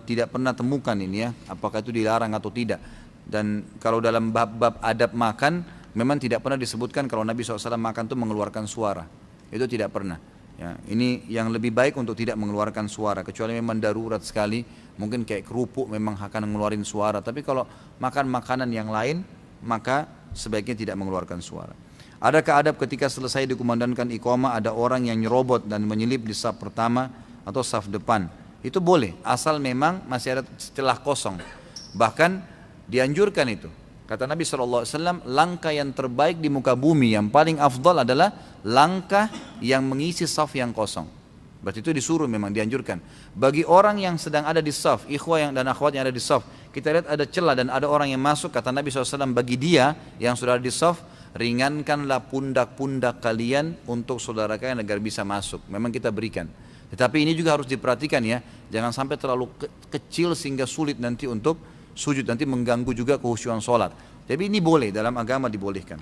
tidak pernah temukan ini ya, apakah itu dilarang atau tidak. Dan kalau dalam bab-bab adab makan, memang tidak pernah disebutkan kalau Nabi SAW makan itu mengeluarkan suara. Itu tidak pernah. Ya, ini yang lebih baik untuk tidak mengeluarkan suara, kecuali memang darurat sekali, mungkin kayak kerupuk memang akan mengeluarkan suara. Tapi kalau makan makanan yang lain, maka sebaiknya tidak mengeluarkan suara. Adakah adab ketika selesai dikumandangkan iqamah ada orang yang nyerobot dan menyelip di saf pertama atau saf depan? Itu boleh, asal memang masih ada celah kosong. Bahkan dianjurkan itu. Kata Nabi SAW, langkah yang terbaik di muka bumi yang paling afdal adalah langkah yang mengisi saf yang kosong. Berarti itu disuruh, memang dianjurkan. Bagi orang yang sedang ada di saf, ikhwah dan akhwat yang ada di saf, kita lihat ada celah dan ada orang yang masuk, kata Nabi SAW, bagi dia yang sudah ada di saf, ringankanlah pundak-pundak kalian untuk saudara kalian agar bisa masuk. Memang kita berikan. Tetapi ini juga harus diperhatikan ya, jangan sampai terlalu kecil sehingga sulit nanti untuk sujud, nanti mengganggu juga kehusyuan sholat. Jadi ini boleh, dalam agama dibolehkan.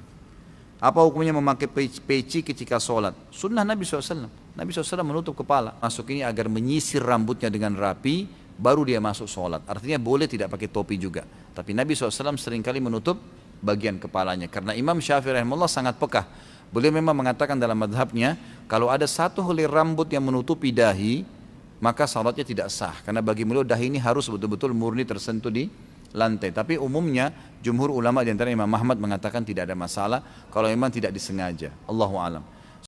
Apa hukumnya memakai peci ketika sholat? Sunnah Nabi SAW. Nabi SAW menutup kepala. Masuk ini agar menyisir rambutnya dengan rapi, baru dia masuk sholat. Artinya boleh tidak pakai topi juga. Tapi Nabi SAW seringkali menutup bagian kepalanya. Karena Imam Syafi'i rahimahullah sangat pekah. Beliau memang mengatakan dalam madhabnya, kalau ada satu helai rambut yang menutupi dahi, maka salatnya tidak sah. Karena bagi beliau dahi ini harus betul-betul murni tersentuh di lantai. Tapi umumnya jumhur ulama di antara Imam Ahmad mengatakan tidak ada masalah kalau memang tidak disengaja. Allahu alam.